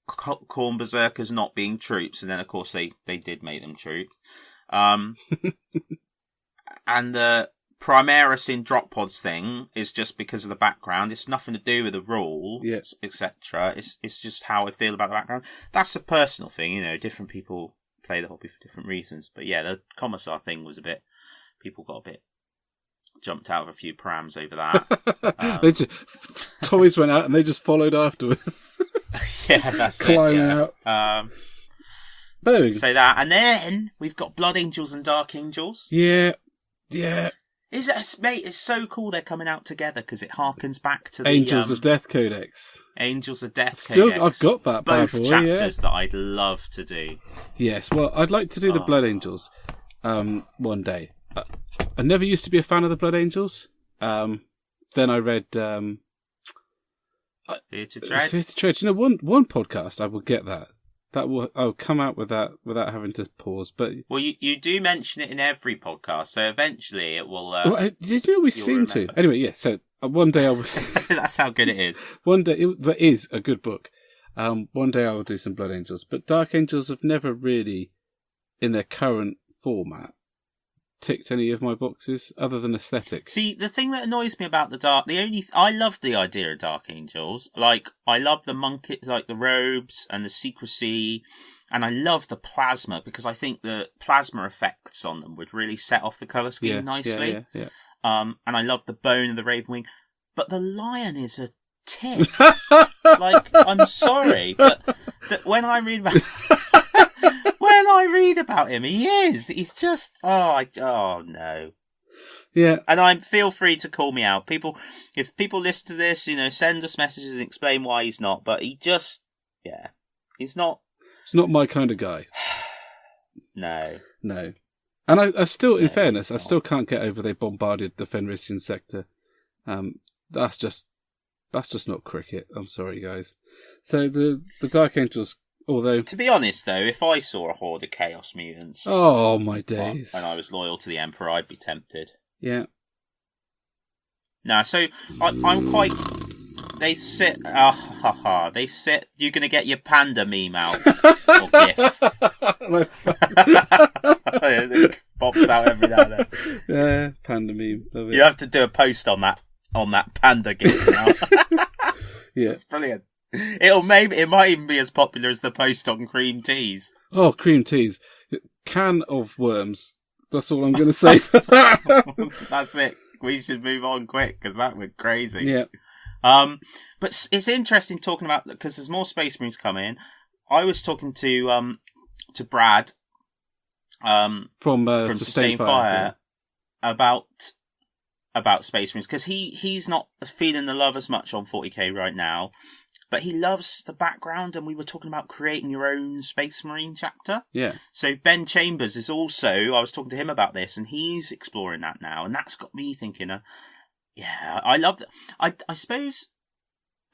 Khorne Berserkers not being troops, and then of course they did make them troops. And the Primaris in drop pods thing is just because of the background. It's nothing to do with the rules, etc. It's just how I feel about the background. That's a personal thing, you know. Different people play the hobby for different reasons. But yeah, the Commissar thing was people got a bit jumped out of a few prams over that. Toys went out and they just followed afterwards. Yeah, that's climbing it. Yeah. out. Boom. So that, and then we've got Blood Angels and Dark Angels. Yeah. Mate, it's so cool they're coming out together because it harkens back to the Angels of Death Codex. Angels of Death Still, Codex. I've got that both bad boy, chapters that I'd love to do. Yes, well, I'd like to do the Blood Angels one day. I never used to be a fan of the Blood Angels. Then I read Fear to Tread. Fear to Tread. You know, one podcast I will get that. I'll come out with that without having to pause. But well, you do mention it in every podcast, so eventually it will. Did you know we seem remember. to? Anyway, yeah. So one day I will. That's how good it is. One day that is a good book. One day I will do some Blood Angels, but Dark Angels have never really, in their current format, ticked any of my boxes other than aesthetics. See, the thing that annoys me about I love the idea of Dark Angels. Like, I love the monkey, like the robes and the secrecy, and I love the plasma because I think the plasma effects on them would really set off the colour scheme nicely. Yeah. And I love the bone of the Raven Wing, but the lion is a tit. Like, I'm sorry, but when I read about him, he's just, oh no. Yeah. And feel free to call me out. If people listen to this, you know, send us messages and explain why he's not, but he's not. It's not my kind of guy. No. And I still, in fairness, I still can't get over they bombarded the Fenrisian sector. That's just not cricket. I'm sorry, guys. So the Dark Angels, although... To be honest, though, if I saw a horde of Chaos Mutants... Oh, my days. And I was loyal to the Emperor, I'd be tempted. Yeah. No, so I'm quite... They sit... They sit... You're going to get your panda meme out. Or GIF. It pops out every now and then. Yeah, panda meme. Love it. You have to do a post on that panda GIF now. Yeah. It's brilliant. It might even be as popular as the post on cream teas. Oh, cream teas. Can of worms. That's all I'm going to say for that. That's it. We should move on quick because that went crazy. Yeah. But it's interesting talking about, because there's more Space Marines coming. I was talking to Brad from Sustained Fire about Space Marines, because he's not feeling the love as much on 40k right now, but he loves the background, and we were talking about creating your own Space Marine chapter. Yeah. So Ben Chambers is also, I was talking to him about this, and he's exploring that now, and that's got me thinking, yeah, I love that. I suppose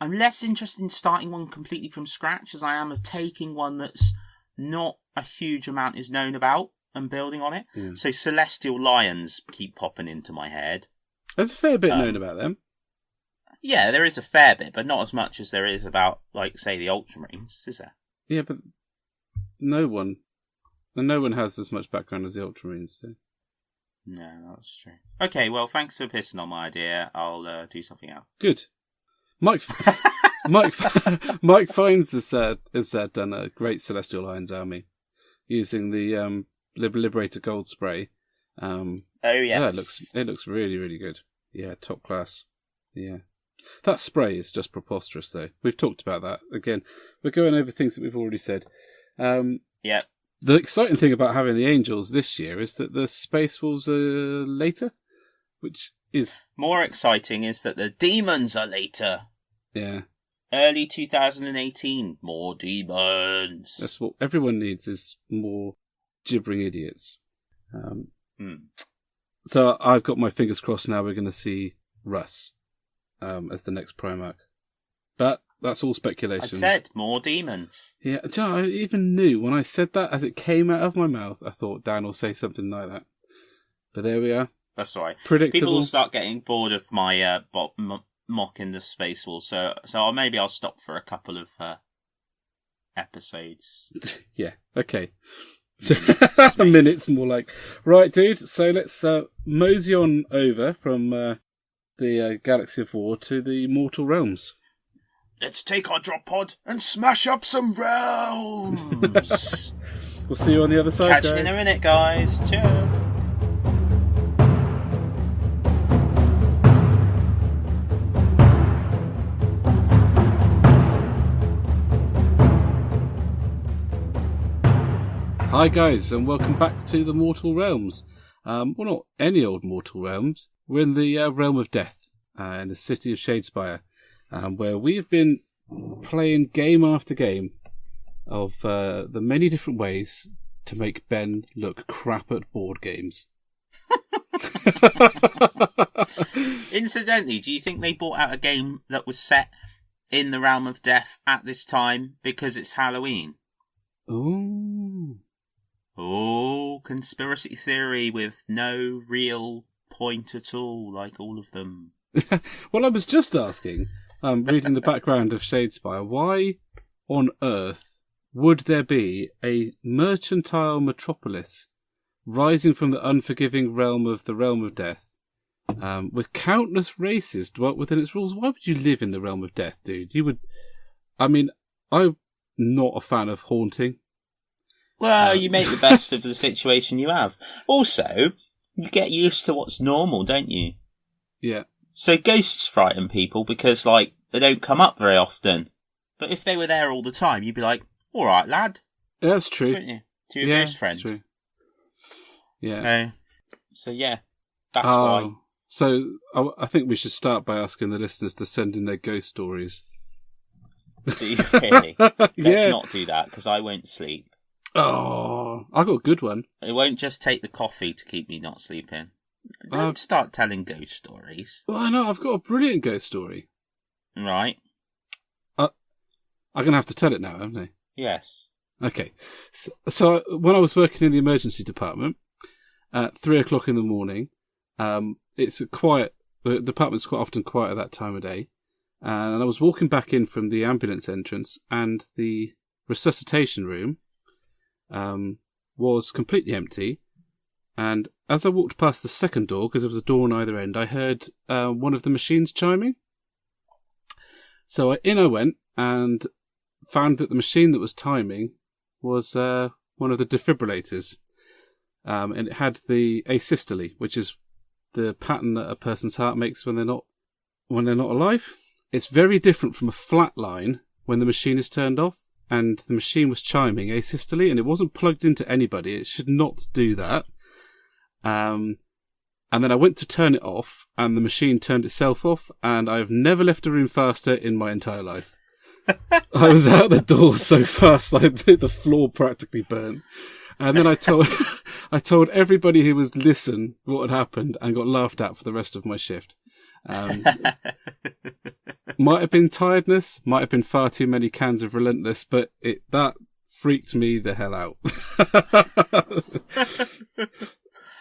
I'm less interested in starting one completely from scratch as I am of taking one that's not a huge amount is known about and building on it. Yeah. So Celestial Lions keep popping into my head. There's a fair bit known about them. Yeah, there is a fair bit, but not as much as there is about, like, say, the Ultramarines, is there? Yeah, but no one has as much background as the Ultramarines. So. No, that's true. Okay, well, thanks for pissing on my idea. I'll do something else. Good. Mike Fiennes has done a great Celestial Lions army using the Liberator Gold spray. Oh yes, yeah, it looks really, really good. Yeah, top class. Yeah, that spray is just preposterous, though. We've talked about that again. We're going over things that we've already said. Yeah. The exciting thing about having the Angels this year is that the Space Wolves are later, which is more exciting. Is that the Demons are later? Yeah. Early 2018, more demons. That's what everyone needs, is more gibbering idiots. So I've got my fingers crossed now we're going to see Russ as the next Primarch. But that's all speculation. I said more demons. Yeah, I even knew when I said that, as it came out of my mouth, I thought Dan will say something like that. But there we are. That's all right. Predictable. People will start getting bored of my mocking the Space Wolves, so maybe I'll stop for a couple of episodes. Yeah, okay. Minutes more like. Right, dude, so let's mosey on over from the Galaxy of War to the Mortal Realms. Let's take our drop pod and smash up some realms. We'll see you on the other side, Catch guys. you in a minute, guys. Cheers. Hi guys, and welcome back to the Mortal Realms. Well, not any old Mortal Realms. We're in the Realm of Death, in the city of Shadespire, where we have been playing game after game of the many different ways to make Ben look crap at board games. Incidentally, do you think they brought out a game that was set in the Realm of Death at this time because it's Halloween? Ooh. Oh, conspiracy theory with no real point at all, like all of them. Well, I was just asking, reading the background of Shadespire, why on earth would there be a mercantile metropolis rising from the unforgiving realm of the Realm of Death, with countless races dwelt within its rules? Why would you live in the Realm of Death, dude? You would... I mean, I'm not a fan of haunting. Well, you make the best of the situation you have. Also, you get used to what's normal, don't you? Yeah. So ghosts frighten people because, like, they don't come up very often. But if they were there all the time, you'd be like, all right, lad. Yeah, that's true. Wouldn't you? To your ghost friend. That's true. Yeah. So yeah, that's why. So I think we should start by asking the listeners to send in their ghost stories. Do you really? Let's Yeah. not do that, because I won't sleep. Oh, I got a good one. It won't just take the coffee to keep me not sleeping. Don't start telling ghost stories. Well, I know, I've got a brilliant ghost story. Right. I'm going to have to tell it now, haven't I? Yes. Okay. So when I was working in the emergency department at 3:00 in the morning, it's quiet. The department's quite often quiet at that time of day. And I was walking back in from the ambulance entrance, and the resuscitation room was completely empty. And as I walked past the second door, because there was a door on either end, I heard one of the machines chiming. So in I went and found that the machine that was timing was one of the defibrillators. And it had the asystole, which is the pattern that a person's heart makes when they're not alive. It's very different from a flat line when the machine is turned off. And the machine was chiming asystole, and it wasn't plugged into anybody. It should not do that. And then I went to turn it off, and the machine turned itself off, and I've never left a room faster in my entire life. I was out the door so fast, the floor practically burnt. And then I told everybody who was listen what had happened, and got laughed at for the rest of my shift. Might have been tiredness, might have been far too many cans of Relentless, but that freaked me the hell out.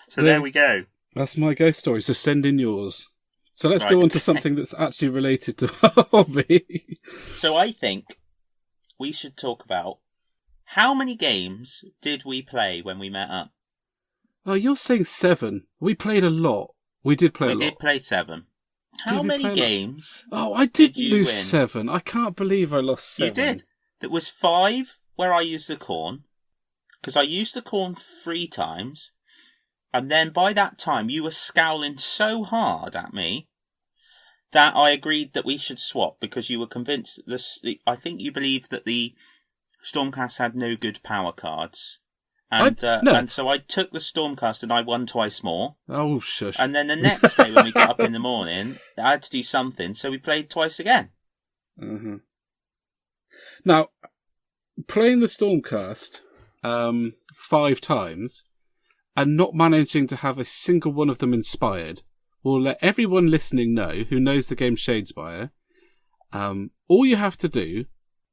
So there we go. That's my ghost story, so send in yours. So let's go on to something that's actually related to our hobby. So I think we should talk about how many games did we play when we met up? Oh, you're saying 7. We played a lot. We did play a lot. We did play 7. How many games? Oh, I did you lose win? 7. I can't believe I lost 7. You did. There was 5 where I used the corn, because I used the corn 3 times, and then by that time you were scowling so hard at me that I agreed that we should swap, because you were convinced that I think you believed that the Stormcast had no good power cards. And so I took the Stormcast and I won twice more. Oh, shush. And then the next day when we got up in the morning, I had to do something, so we played twice again. Mm-hmm. Now, playing the Stormcast 5 times and not managing to have a single one of them inspired will let everyone listening know who knows the game Shadespire. All you have to do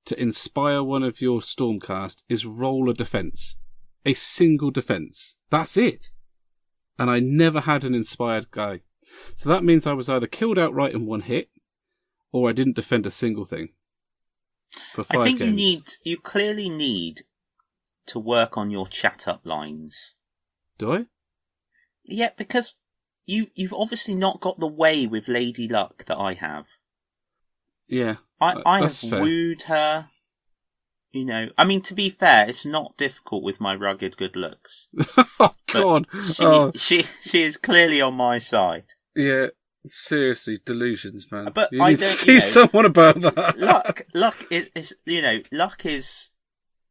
to inspire one of your Stormcast is roll a defense. A single defense. That's it. And I never had an inspired guy. So that means I was either killed outright in one hit, or I didn't defend a single thing. for 5 I think games. you clearly need to work on your chat up lines. Do I? Yeah, because you've obviously not got the way with Lady Luck that I have. Yeah, I have fair. wooed her. You know, I mean, to be fair, it's not difficult with my rugged good looks. Oh God! She is clearly on my side. Yeah, seriously, delusions, man. But you need to see someone about that. Luck is luck is.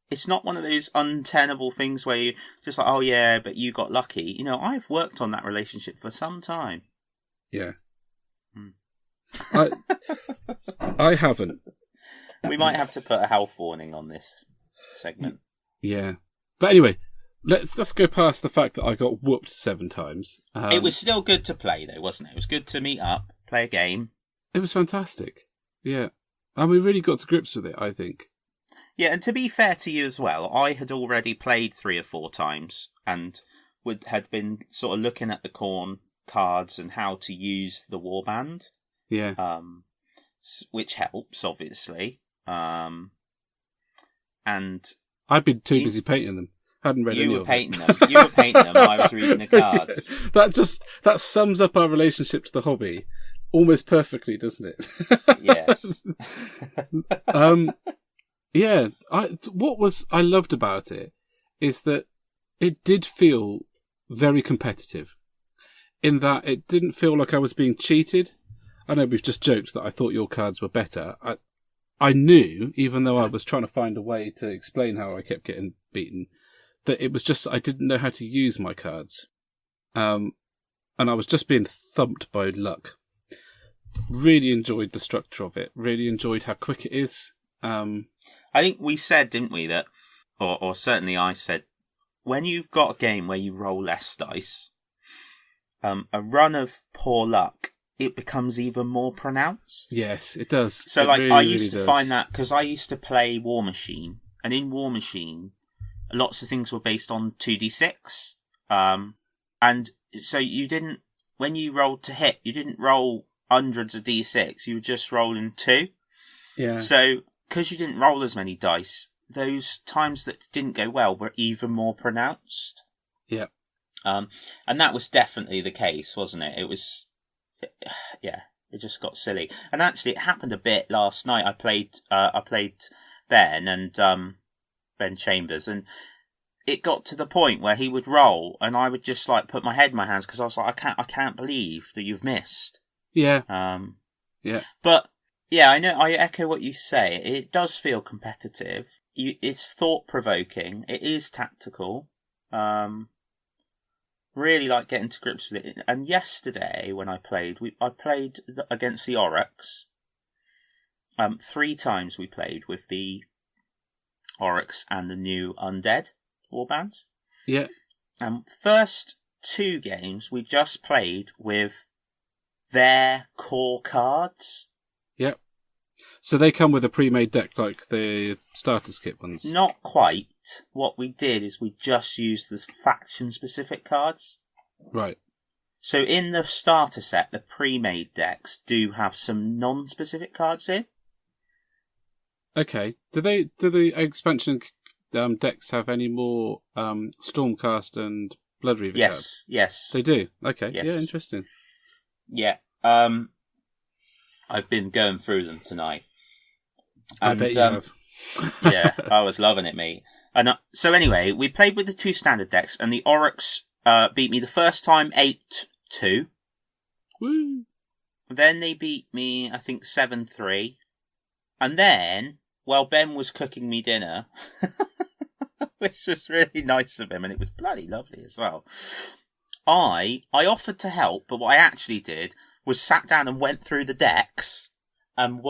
It's not one of those untenable things where you just like, oh yeah, but you got lucky. You know, I've worked on that relationship for some time. Yeah. I haven't. We might have to put a health warning on this segment. Yeah. But anyway, let's go past the fact that I got whooped 7 times. It was still good to play, though, wasn't it? It was good to meet up, play a game. It was fantastic. Yeah. And we really got to grips with it, I think. Yeah, and to be fair to you as well, I had already played 3 or 4 times and had been sort of looking at the corn cards and how to use the warband. Yeah. Which helps, obviously. And I'd been too busy painting them. Hadn't read any of them. You were painting them. I was reading the cards. That sums up our relationship to the hobby almost perfectly, doesn't it? Yes. Yeah. What I loved about it is that it did feel very competitive. In that it didn't feel like I was being cheated. I know we've just joked that I thought your cards were better. I knew, even though I was trying to find a way to explain how I kept getting beaten, that it was just I didn't know how to use my cards. And I was just being thumped by luck. Really enjoyed the structure of it. Really enjoyed how quick it is. I think we said, didn't we, that, or certainly I said, when you've got a game where you roll less dice, a run of poor luck, it becomes even more pronounced. Yes, it does. So, I used to find that, because I used to play War Machine, and in War Machine, lots of things were based on 2d6. And so when you rolled to hit, you didn't roll hundreds of d6, you were just rolling 2. Yeah. So, because you didn't roll as many dice, those times that didn't go well were even more pronounced. Yeah. And that was definitely the case, wasn't it? It was... Yeah, it just got silly. And actually, it happened a bit last night. I played Ben and Ben Chambers, and it got to the point where he would roll, and I would just like put my head in my hands because I was like, I can't believe that you've missed. Yeah. Yeah. But yeah, I know. I echo what you say. It does feel competitive. It's thought provoking. It is tactical. Really like getting to grips with it. And yesterday when I played, I played against the Oryx. 3 times we played with the Oryx and the new Undead warbands. Yeah. First 2 games we just played with their core cards. Yep. So they come with a pre-made deck like the starters kit ones? Not quite. What we did is we just used the faction-specific cards. Right. So in the starter set, the pre-made decks do have some non-specific cards in. Okay. Do the expansion decks have any more Stormcast and Blood Reaver cards? Yes. They do? Okay. Yes. Yeah, interesting. Yeah. I've been going through them tonight. I bet you have. Yeah, I was loving it, mate. And so anyway, we played with the 2 standard decks, and the Oryx beat me the first time 8-2. Woo! Then they beat me, I think, 7-3. And then, while Ben was cooking me dinner, which was really nice of him, and it was bloody lovely as well, I offered to help, but what I actually did was sat down and went through the decks and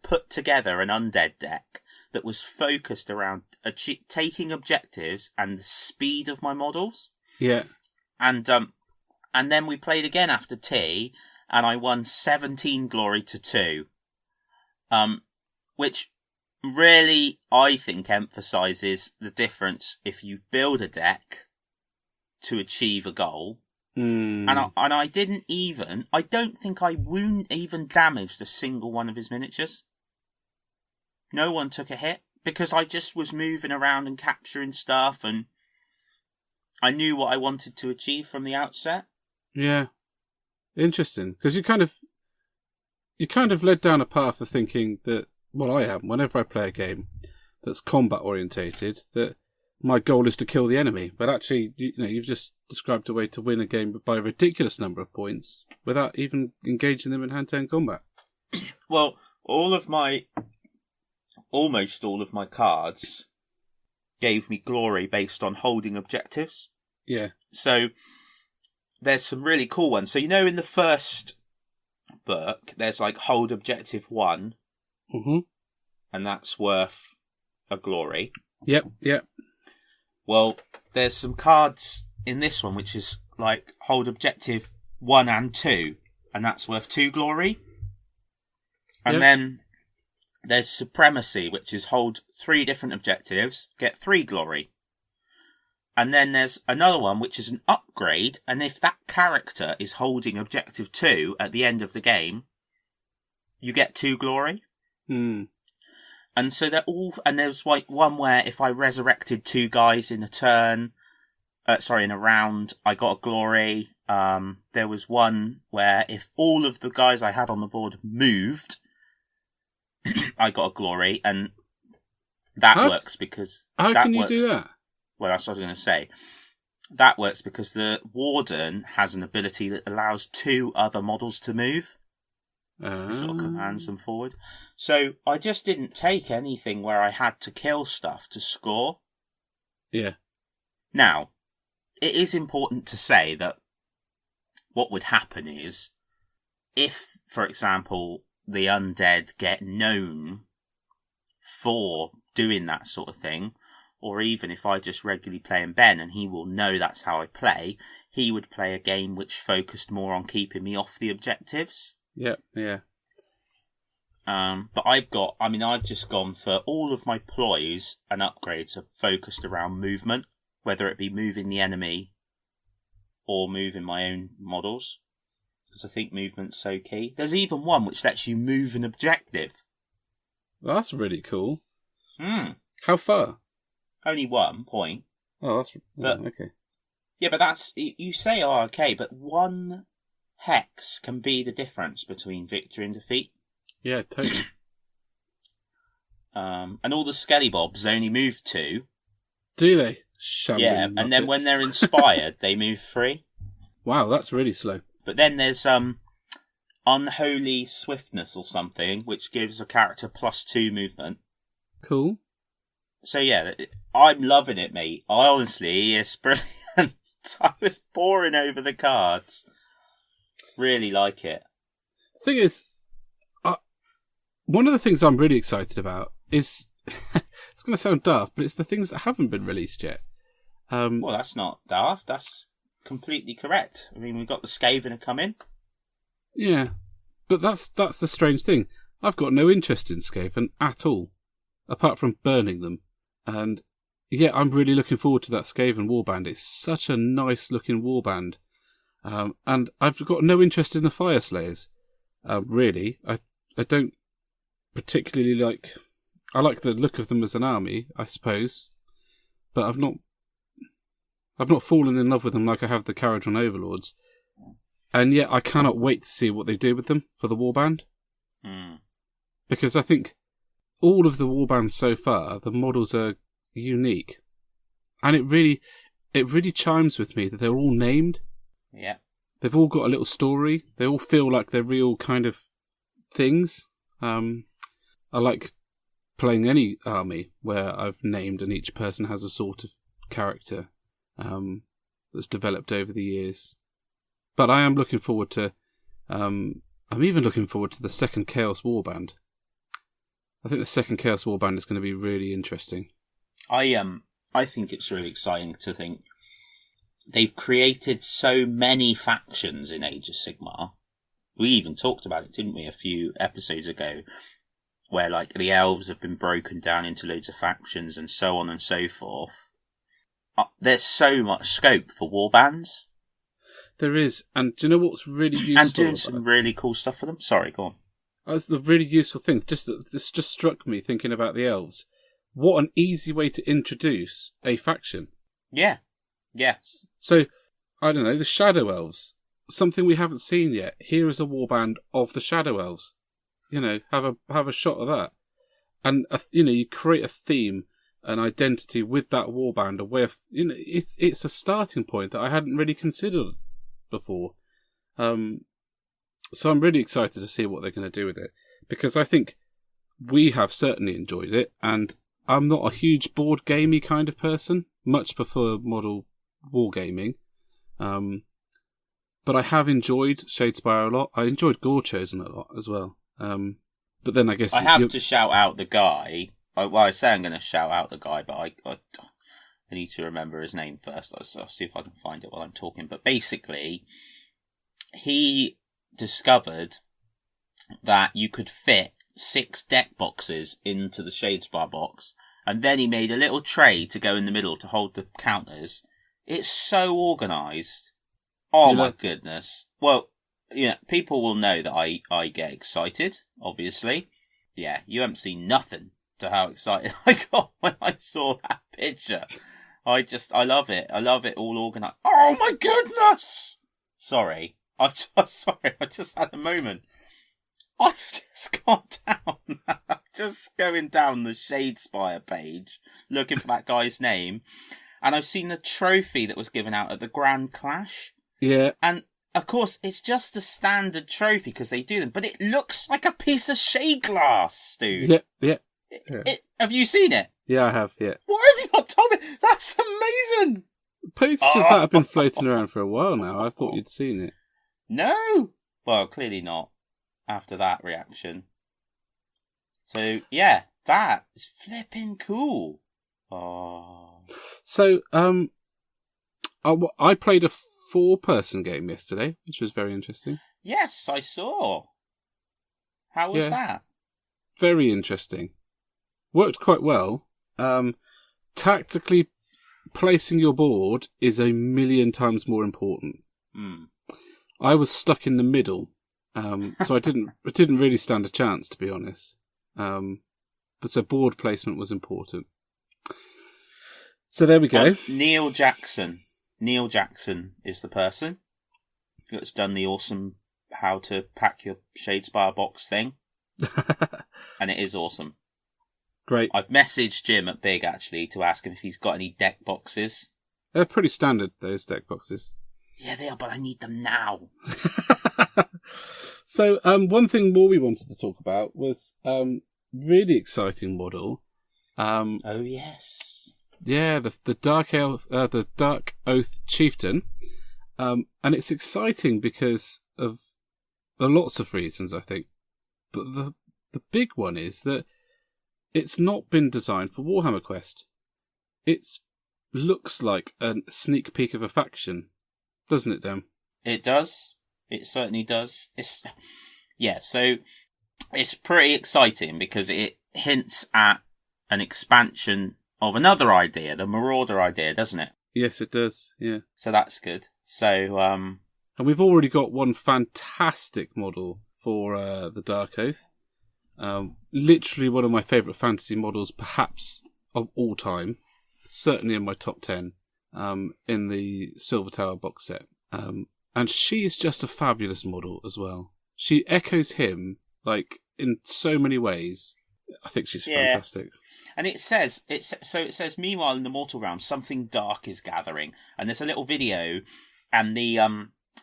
put together an undead deck that was focused around taking objectives and the speed of my models. Yeah. And then we played again after tea, and I won 17 glory to 2. Which really, I think, emphasises the difference if you build a deck to achieve a goal. And I don't think I even damaged a single one of his miniatures. No one took a hit because I just was moving around and capturing stuff, and I knew what I wanted to achieve from the outset. Yeah. Interesting. Because you kind of led down a path of thinking that, well, I am, whenever I play a game that's combat orientated, that my goal is to kill the enemy. But actually, you've just described a way to win a game by a ridiculous number of points without even engaging them in hand-to-hand combat. Well, almost all of my cards gave me glory based on holding objectives. Yeah. So there's some really cool ones. So, in the first book, there's like hold objective 1. Mm-hmm. And that's worth a glory. Yep. Well, there's some cards in this one which is like hold objective 1 and 2, and that's worth 2 glory. And then there's supremacy, which is hold 3 different objectives, get 3 glory. And then there's another one which is an upgrade, and if that character is holding objective 2 at the end of the game, you get 2 glory. Hmm. And so they're all, and there's like one where if I resurrected 2 guys in a round, I got a glory. There was one where if all of the guys I had on the board moved, I got a glory, and that works because... How can you do that? Well, that's what I was going to say. That works because the Warden has an ability that allows 2 other models to move. Sort of commands them forward. So I just didn't take anything where I had to kill stuff to score. Yeah. Now, it is important to say that what would happen is if, for example, the undead get known for doing that sort of thing, or even if I just regularly play in Ben and he will know that's how I play, he would play a game which focused more on keeping me off the objectives. Yeah. But I've just gone for all of my ploys and upgrades are focused around movement, whether it be moving the enemy or moving my own models, because I think movement's so key. There's even one which lets you move an objective. Well, that's really cool. How far? Only 1 point. Oh, okay. Yeah, but that's, you say, okay, but 1 hex can be the difference between victory and defeat. Yeah, totally. And all the Skellybobs only move 2. Do they? And then when they're inspired, they move 3. Wow, that's really slow. But then there's Unholy Swiftness or something, which gives a character +2 movement. Cool. So yeah, I'm loving it, mate. Honestly, it's brilliant. I was poring over the cards. Really like it. The thing is, one of the things I'm really excited about is, it's going to sound daft, but it's the things that haven't been released yet. Well, that's not daft. That's completely correct. I mean, we've got the Skaven come in. Yeah, but that's the strange thing. I've got no interest in Skaven at all, apart from burning them. And yeah, I'm really looking forward to that Skaven warband. It's such a nice looking warband. And I've got no interest in the Fire Slayers. Really, I don't particularly like. I like the look of them as an army, I suppose, but I've not fallen in love with them like I have the Caradron Overlords. And yet, I cannot wait to see what they do with them for the warband, because I think all of the warbands so far, the models are unique, and it really chimes with me that they're all named. Yeah. They've all got a little story. They all feel like they're real kind of things. I like playing any army where I've named and each person has a sort of character that's developed over the years. But I am looking forward to... I'm even looking forward to the second Chaos Warband. I think the second Chaos Warband is going to be really interesting. I think it's really exciting to think they've created so many factions in Age of Sigmar. We even talked about it, didn't we, a few episodes ago, where like the elves have been broken down into loads of factions and so on and so forth. There's so much scope for warbands. There is, and do you know what's really useful? And doing some really cool stuff for them. Sorry, go on. That's the really useful thing. This just struck me thinking about the elves. What an easy way to introduce a faction. Yeah. Yeah. So, I don't know, the Shadow Elves. Something we haven't seen yet. Here is a warband of the Shadow Elves. Have a shot of that. And, you create a theme, an identity with that warband, a way of, it's a starting point that I hadn't really considered before. So I'm really excited to see what they're going to do with it, because I think we have certainly enjoyed it, and I'm not a huge board gamey kind of person, much prefer model wargaming. But I have enjoyed Shadespire a lot. I enjoyed Gore Chosen a lot as well. But then I guess I have to shout out the guy. I say I'm going to shout out the guy, but I need to remember his name first. I'll see if I can find it while I'm talking. But basically, he discovered that you could fit 6 deck boxes into the Shadespire box, and then he made a little tray to go in the middle to hold the counters. It's so organised. Oh my goodness. Well, people will know that I get excited, obviously. Yeah, you haven't seen nothing to how excited I got when I saw that picture. I love it. I love it all organised. Oh my goodness! Sorry. I just had a moment. I've just gone down. Just going down the Shadespire page, looking for that guy's name, and I've seen the trophy that was given out at the Grand Clash. Yeah. And, of course, it's just a standard trophy, because they do them, but it looks like a piece of shade glass, dude. Yeah. Have you seen it? Yeah, I have, yeah. Why have you got Tommie? That's amazing! Posters of that have been floating around for a while now. I thought you'd seen it. No! Well, clearly not, after that reaction. So, yeah, that is flipping cool. Oh. So, I played a 4-person game yesterday, which was very interesting. Yes, I saw. How was that? Very interesting. Worked quite well. Tactically placing your board is a million times more important. I was stuck in the middle, so I didn't really stand a chance, to be honest. But so board placement was important. So there we go. Neil Jackson. Neil Jackson is the person that's done the awesome how to pack your Shadespire box thing. And it is awesome. Great. I've messaged Jim at Big, actually, to ask him if he's got any deck boxes. They're pretty standard, those deck boxes. Yeah, they are, but I need them now. So, one thing more we wanted to talk about was really exciting model. Oh yes, yeah, the Darkoath Chieftain, and it's exciting because of lots of reasons, I think. But the big one is that it's not been designed for Warhammer Quest. It looks like a sneak peek of a faction, doesn't it, Dan? It does. It certainly does. So it's pretty exciting because it hints at an expansion of another idea, the Marauder idea, doesn't it? Yes, it does, yeah. So that's good. So, and we've already got one fantastic model for the Darkoath. Literally one of my favourite fantasy models, perhaps, of all time. Certainly in my top 10, in the Silver Tower box set. And she's just a fabulous model as well. She echoes him, like, in so many ways. I think she's fantastic. And it says, meanwhile in the mortal realm, something dark is gathering. And there's a little video, and the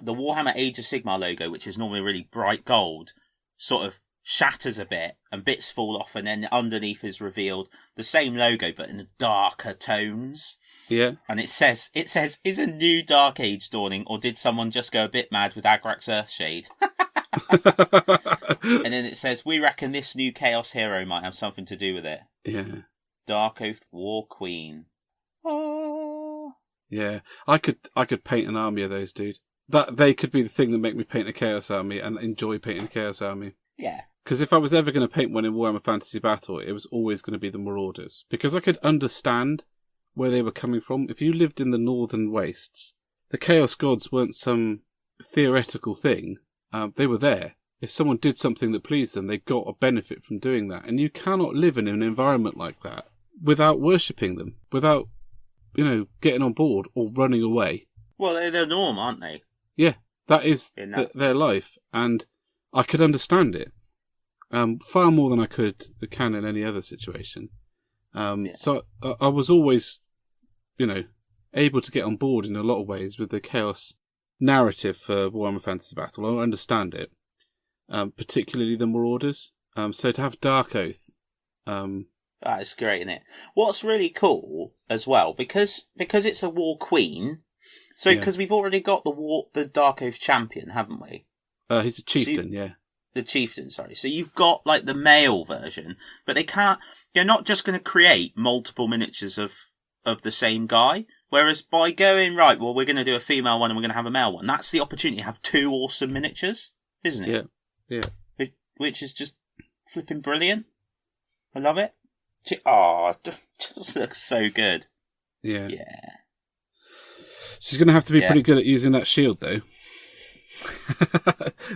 Warhammer Age of Sigmar logo, which is normally really bright gold, sort of shatters a bit, and bits fall off, and then underneath is revealed the same logo, but in darker tones. Yeah. And it says, is a new Dark Age dawning, or did someone just go a bit mad with Agrax Earthshade? And then it says, we reckon this new Chaos hero might have something to do with it. Yeah. Darkoath War Queen. Oh. Yeah. I could paint an army of those, dude. They could be the thing that make me paint a Chaos army and enjoy painting a Chaos army. Yeah. Because if I was ever going to paint one in Warhammer Fantasy Battle, it was always going to be the Marauders. Because I could understand where they were coming from. If you lived in the Northern Wastes, the Chaos Gods weren't some theoretical thing. They were there. if someone did something that pleased them, they got a benefit from doing that. And you cannot live in an environment like that without worshipping them, without, getting on board or running away. Well, they're the norm, aren't they? Yeah, that is their life, and I could understand it far more than I can in any other situation. So I was always, able to get on board in a lot of ways with the Chaos narrative for Warhammer Fantasy Battle. I understand it, particularly the Marauders. So to have Darkoath... that is great, isn't it? What's really cool as well, because it's a War Queen, because we've already got the Darkoath champion, haven't we? He's a chieftain, The chieftain, sorry. So you've got, like, the male version, but you're not just going to create multiple miniatures of the same guy. Whereas by going, right, well, we're going to do a female one and we're going to have a male one, that's the opportunity to have 2 awesome miniatures, isn't it? Yeah. Which is just flipping brilliant. I love it. It just looks so good. Yeah. Yeah. She's going to have to be pretty good at using that shield, though.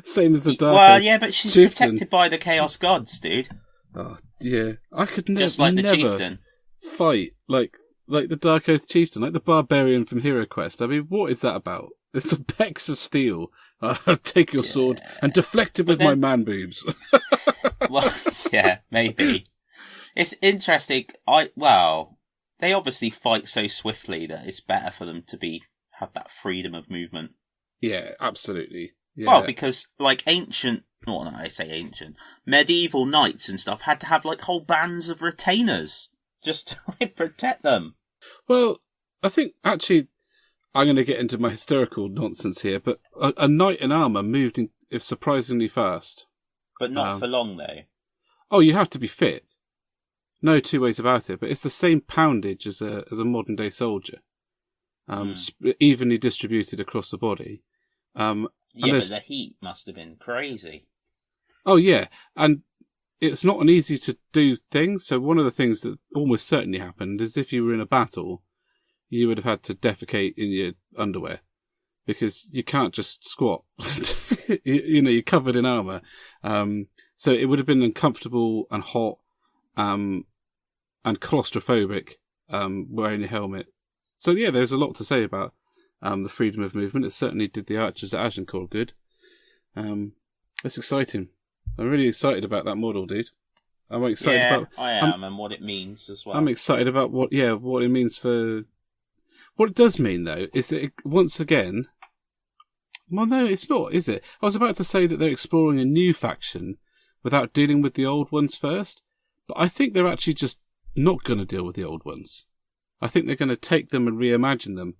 Same as the Dark. Well, yeah, but she's chieftain. protected by the Chaos Gods, dude. Oh, yeah. I could just like the never chieftain. Fight like the Darkoath chieftain, like the barbarian from Hero Quest. I mean, what is that about? It's a pecs of steel. I'll take your sword and deflect it with my man boobs. Well, yeah, maybe. It's interesting. They obviously fight so swiftly that it's better for them to have that freedom of movement. Yeah, absolutely. Yeah. Well, because medieval knights and stuff had to have like whole bands of retainers just to like, protect them. Well, I think actually I'm going to get into my historical nonsense here, but a knight in armour moved surprisingly fast. But not for long, though. Oh, you have to be fit. No two ways about it, but it's the same poundage as a modern-day soldier. Evenly distributed across the body. But the heat must have been crazy. Oh, yeah. And it's not an easy to do thing. So one of the things that almost certainly happened is if you were in a battle, you would have had to defecate in your underwear because you can't just squat. You're covered in armour. So it would have been uncomfortable and hot and claustrophobic wearing a helmet. So, yeah, there's a lot to say about the freedom of movement. It certainly did the archers at Agincourt good. It's exciting. I'm really excited about that model, dude. I'm excited about. I am, and what it means as well. I'm excited about what it means for. What it does mean, though, is that once again. Well, no, it's not, is it? I was about to say that they're exploring a new faction without dealing with the old ones first, but I think they're actually just not going to deal with the old ones. I think they're going to take them and reimagine them.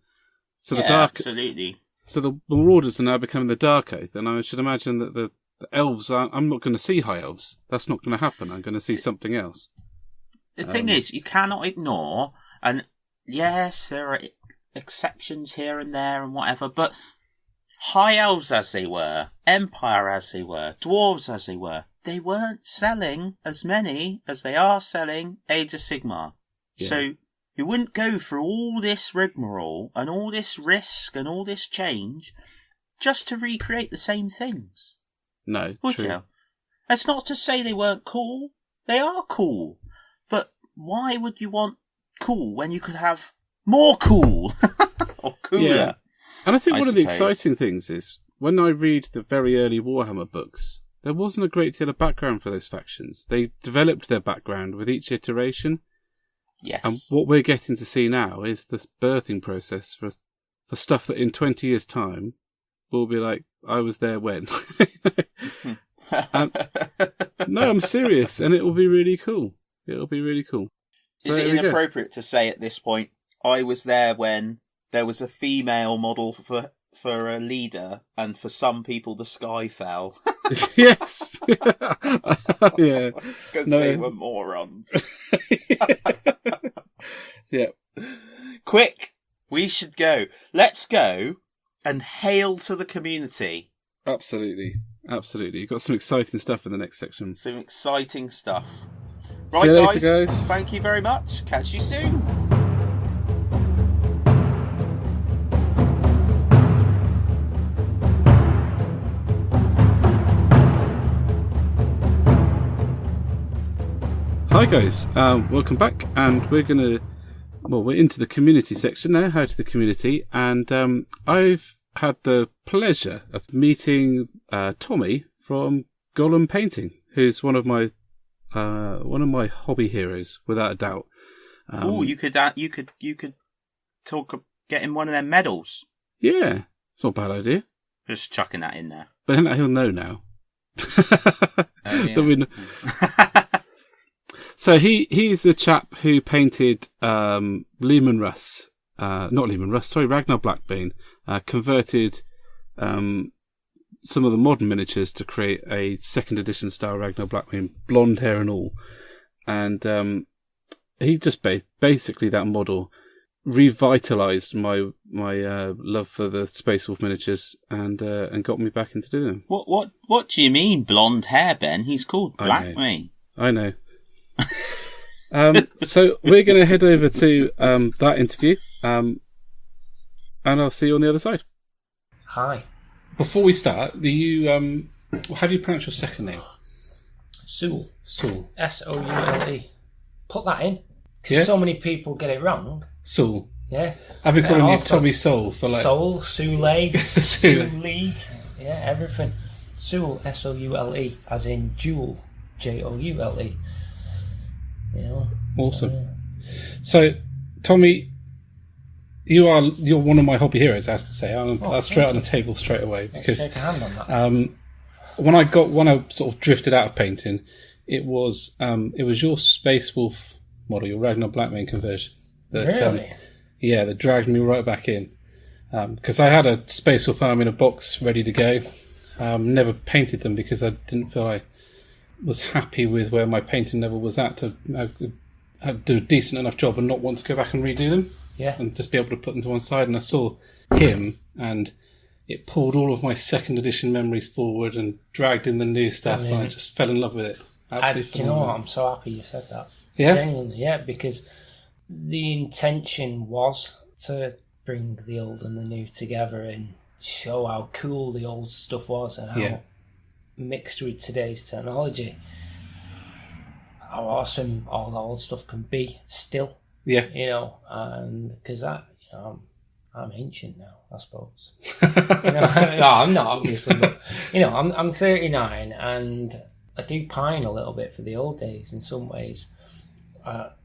So absolutely. So the Marauders are now becoming the Darkoath, and I should imagine that the elves I'm not going to see high elves. That's not going to happen. I'm going to see something else. The thing is, you cannot ignore, and yes, there are exceptions here and there and whatever, but high elves as they were, Empire as they were, dwarves as they weren't selling as many as they are selling Age of Sigmar. Yeah. So you wouldn't go through all this rigmarole and all this risk and all this change just to recreate the same things. No, would true. You? That's not to say they weren't cool. They are cool. But why would you want cool when you could have more cool? Or cooler? Yeah. And I think one of the exciting things is, when I read the very early Warhammer books, there wasn't a great deal of background for those factions. They developed their background with each iteration. Yes. And what we're getting to see now is this birthing process for stuff that in 20 years' time will be like, I was there when. No, I'm serious, and it will be really cool. It'll be really cool. So is it inappropriate to say at this point, I was there when there was a female model for a leader, and for some people the sky fell? Yes. Yeah. Because they were morons. Yeah. Quick, we should go. Let's go and hail to the community. Absolutely. Absolutely. You've got some exciting stuff in the next section. Some exciting stuff. Right, See you later, guys. Thank you very much. Catch you soon. guys, welcome back, and we're into the community section now, how to the community, and I've had the pleasure of meeting Tommie from Golem Painting, who's one of my hobby heroes, without a doubt. You could talk of getting one of their medals. Yeah, it's not a bad idea. Just chucking that in there. But then he'll know now. So he's the chap who painted Ragnar Blackbane, converted some of the modern miniatures to create a second edition style Ragnar Blackbane, blonde hair and all. And he just basically, that model revitalised my love for the Space Wolf miniatures and got me back into doing them. What do you mean blonde hair, Ben? He's called Blackbane. I know. So we're going to head over to that interview, and I'll see you on the other side. Hi. Before we start, how do you pronounce your second name? Soule. Soule. Soule. Put that in, because so many people get it wrong. Soule. Yeah. I've been calling you Tommie Soule for Soule, Soule, Soule. Yeah, everything. Soule, Soule, as in jewel, Joule. You know. Awesome. So, Tommie, you're one of my hobby heroes, I have to say. That's straight on the table straight away, because shake a hand on that. when I sort of drifted out of painting, it was your Space Wolf model, your Ragnar Blackbane conversion. Really? That dragged me right back in. Because I had a Space Wolf arm in a box ready to go. Never painted them because I didn't feel I was happy with where my painting level was at to do a decent enough job and not want to go back and redo them. Yeah. And just be able to put them to one side. And I saw him, and it pulled all of my second edition memories forward and dragged in the new stuff, and I just fell in love with it. Absolutely. You know what? I'm so happy you said that. Yeah? Genuinely, yeah, because the intention was to bring the old and the new together and show how cool the old stuff was and how mixed with today's technology, how awesome all the old stuff can be still. Yeah. You know, and because I'm ancient now, I suppose. No, I'm not, obviously, but I'm 39, and I do pine a little bit for the old days in some ways,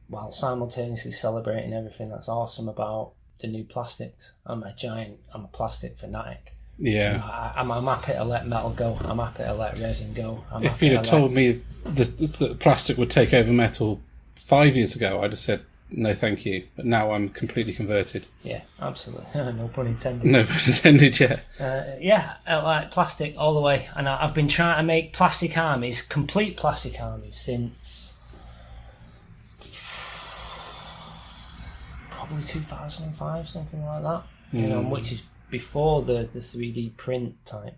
while simultaneously celebrating everything that's awesome about the new plastics. I'm a plastic fanatic. Yeah. I'm happy to let metal go. I'm happy to let resin go. If you'd have told me that plastic would take over metal 5 years ago, I'd have said, no, thank you. But now I'm completely converted. Yeah, absolutely. No pun intended. No pun intended, yeah. I like plastic all the way. And I've been trying to make plastic armies, complete plastic armies, since probably 2005, something like that. You know, which is before the 3D print type,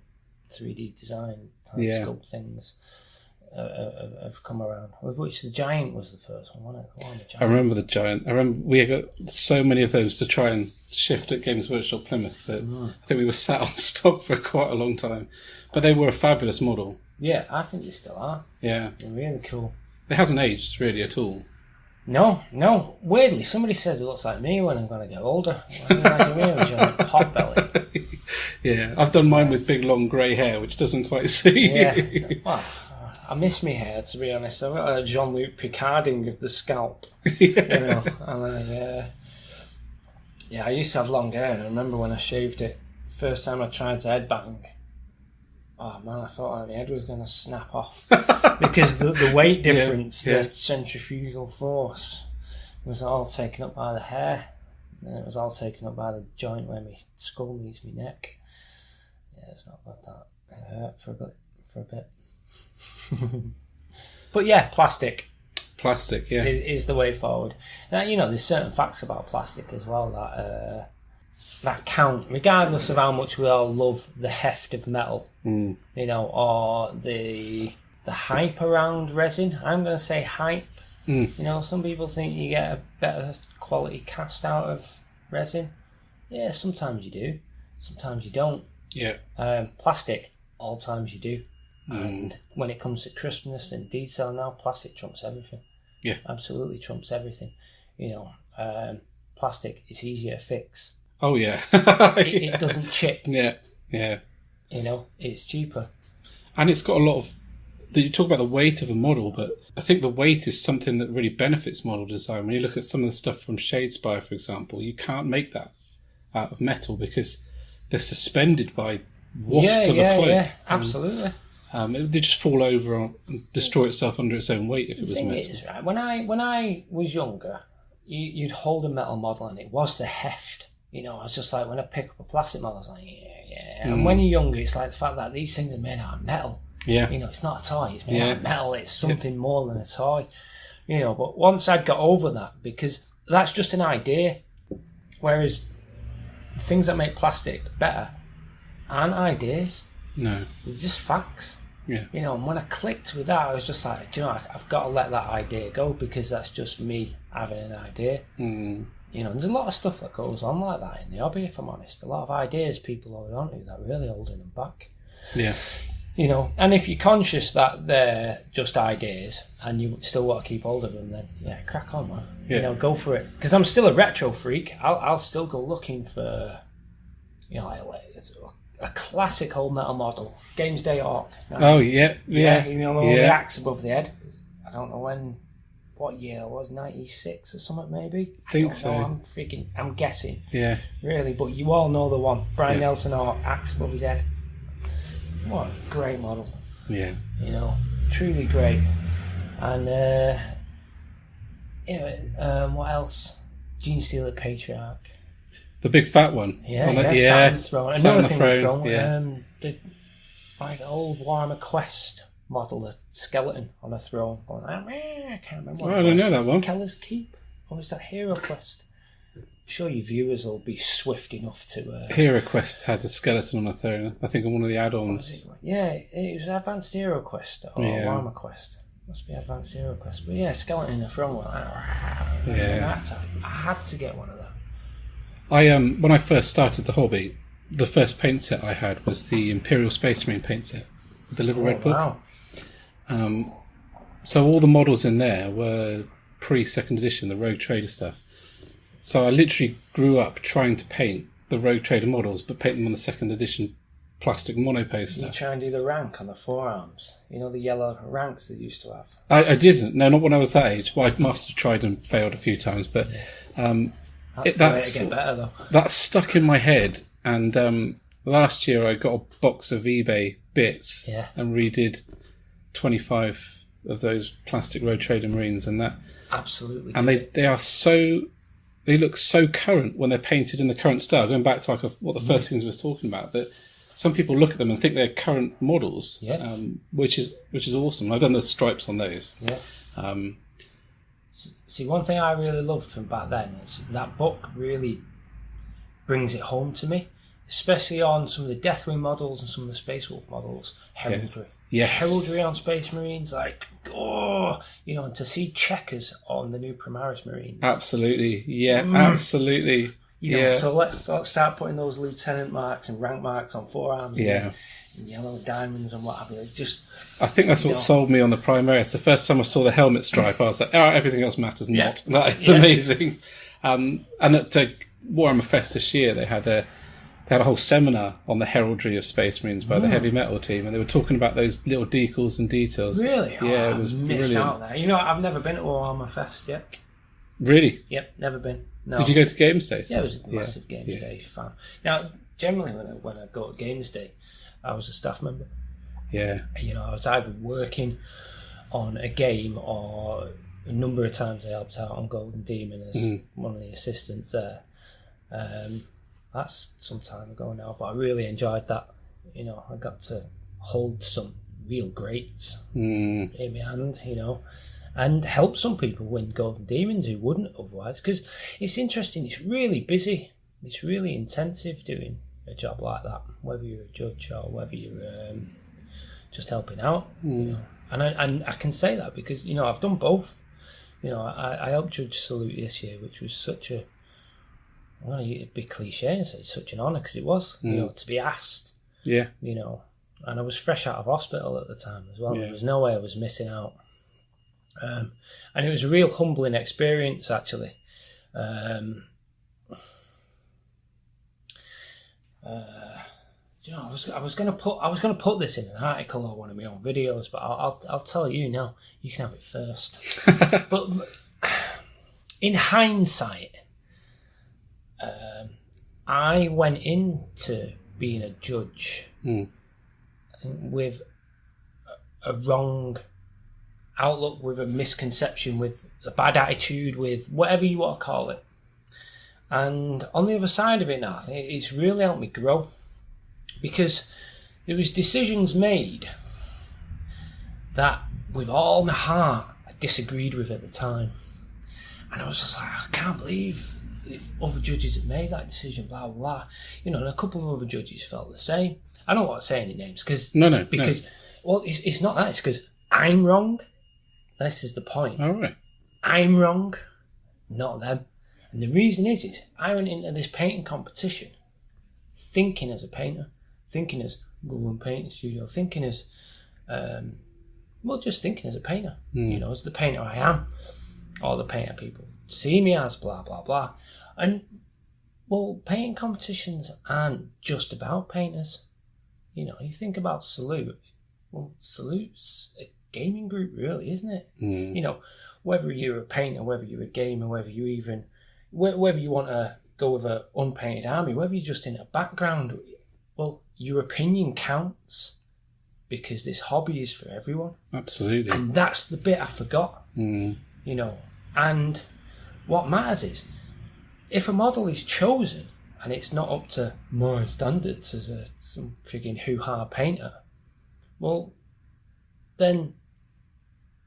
3D design type sculpt things have come around, of which the Giant was the first one, wasn't it? I remember the Giant. I remember we got so many of those to try and shift at Games Workshop Plymouth that I think we were sat on stock for quite a long time. But they were a fabulous model. Yeah, I think they still are. Yeah. They're really cool. It hasn't aged really at all. No. Weirdly, somebody says it looks like me when I'm going to get older. I imagine me with your pot belly. Yeah, I've done mine with big long grey hair, which doesn't quite suit you. Yeah. Well, I miss me hair, to be honest. I've got a Jean-Luc Picarding of the scalp. You know, and I used to have long hair, and I remember when I shaved it, first time I tried to headbang, oh man, I felt like my head was going to snap off. Because the weight difference, the centrifugal force, was all taken up by the hair, and it was all taken up by the joint where my skull meets my neck. Yeah, it's not about that. It hurt for a bit. But yeah, plastic. Plastic, yeah. Is the way forward. Now, there's certain facts about plastic as well that count, regardless of how much we all love the heft of metal, or the hype around resin. I'm going to say hype. Some people think you get a better quality cast out of resin. Yeah, sometimes you do. Sometimes you don't. Yeah. Plastic, all times you do. And when it comes to crispness and detail now, plastic trumps everything. Yeah. Absolutely trumps everything. You know, plastic, it's easier to fix. Oh, yeah. It doesn't chip. Yeah, yeah. You know, it's cheaper. And it's got a lot of... You talk about the weight of a model, but I think the weight is something that really benefits model design. When you look at some of the stuff from Shadespire, for example, you can't make that out of metal because they're suspended by wafts of a cloak. Yeah, absolutely. They just fall over and destroy itself under its own weight if it was metal. The thing is, right, when I was younger, you'd hold a metal model and it was the heft. You know, I was just like, when I pick up a plastic model, I was like, yeah. And when you're younger, it's like the fact that these things are made out of metal. Yeah. You know, it's not a toy, it's made out of metal, it's something more than a toy. You know, but once I'd got over that, because that's just an idea, whereas things that make plastic better aren't ideas. No. They're just facts. Yeah. You know, and when I clicked with that, I was just like, do you know, I've got to let that idea go because that's just me having an idea. Mm. You know, there's a lot of stuff that goes on like that in the hobby, if I'm honest. A lot of ideas people hold on to that are really holding them back. Yeah. You know, and if you're conscious that they're just ideas and you still want to keep hold of them, then yeah, crack on, man. Yeah. You know, go for it. Because I'm still a retro freak. I'll still go looking for, you know, like a classic old metal model, Games Day Orc. Right? Oh yeah. You know, the axe above the head. I don't know what year it was, 96 or something maybe. I think so. I'm guessing. Yeah. Really, but you all know the one. Brian Yeah. Nelson Orc, axe above his head. What a great model. Yeah. You know, truly great. And, what else? Gene Steeler Patriarch. The big fat one. Yeah, yeah. Sat on the throne. Sat on Another the thing throne. with Yeah. the like old Warhammer Quest model, a skeleton on a throne. Going, I can't remember. Oh, I don't know that one. Keller's Keep? Or is that Hero Quest? I'm sure your viewers will be swift enough to... Hero Quest had a skeleton on a throne. I think on one of the add-ons. Yeah, it was Advanced Hero Quest or Warhammer Quest. Must be Advanced Hero Quest. But yeah, skeleton in the throne. Yeah. I had to get one of that. When I first started the hobby, the first paint set I had was the Imperial Space Marine paint set, the little red book. Wow. So all the models in there were pre-second edition, the Rogue Trader stuff. So I literally grew up trying to paint the Rogue Trader models, but paint them on the second edition plastic monopost You stuff. try and do the rank on the forearms. You know the yellow ranks they used to have? I didn't. No, not when I was that age. Well, I must have tried and failed a few times, but That's the way to get better, though. That's stuck in my head. And last year I got a box of eBay bits and redid 25 of those plastic Road Trader Marines, and that absolutely. And they are so. They look so current when they're painted in the current style. Going back to what the first things we were talking about, that some people look at them and think they're current models, which is awesome. I've done the stripes on those. Yeah. See, one thing I really loved from back then is that book really brings it home to me, especially on some of the Deathwing models and some of the Space Wolf models. Heraldry. Yes. Heraldry on Space Marines, and to see checkers on the new Primaris Marines. Absolutely. Yeah, absolutely. So let's start putting those lieutenant marks and rank marks on forearms. Yeah. And yellow diamonds and what have you. I think that's what sold me on the Primaris. The first time I saw the helmet stripe, I was like, everything else matters not. That is amazing. And at Warhammer Fest this year, they had a whole seminar on the heraldry of Space Marines by the heavy metal team, and they were talking about those little decals and details. Really? Yeah, it was brilliant. Out there. You know, I've never been to Warhammer Fest yet. Really? Yep, never been. No. Did you go to Games Day? Yeah, it was a massive Games Day fan. Now, generally when I go to Games Day, I was a staff member. Yeah. You know, I was either working on a game, or a number of times I helped out on Golden Demon as one of the assistants there. That's some time ago now, but I really enjoyed that. You know, I got to hold some real greats in my hand, you know, and help some people win Golden Demons who wouldn't otherwise. Because it's interesting, it's really busy, it's really intensive doing a job like that, whether you're a judge or whether you're just helping out. You know? And I can say that because, you know, I've done both. You know, I helped judge Salute this year, which was such a, well, it'd be cliche and say it's such an honour, because it was, you know, to be asked. Yeah. You know, and I was fresh out of hospital at the time as well. Yeah. There was no way I was missing out And it was a real humbling experience, actually. You know, I was going to put this in an article or one of my own videos, but I'll tell you now. You can have it first. But in hindsight, I went into being a judge with a wrong outlook, with a misconception, with a bad attitude, with whatever you want to call it. And on the other side of it now, I think it's really helped me grow, because there was decisions made that with all my heart I disagreed with at the time. And I was just like, I can't believe the other judges had made that decision, blah, blah, blah. You know, and a couple of other judges felt the same. I don't want to say any names, because well, it's not that, it's because I'm wrong. This is the point. All right. I'm wrong, not them. And the reason is I went into this painting competition thinking as a painter, thinking as Golem Painting Studio, thinking as, just thinking as a painter, you know, as the painter I am, or the painter people see me as, blah, blah, blah. And, well, painting competitions aren't just about painters. You know, you think about Salute. Well, Salute's a gaming group, really, isn't it? You know, whether you're a painter, whether you're a gamer, whether you want to go with an unpainted army, whether you're just in a background, well, your opinion counts, because this hobby is for everyone. Absolutely. And that's the bit I forgot, you know. And what matters is, if a model is chosen and it's not up to my standards as some frigging hoo-ha painter, well, then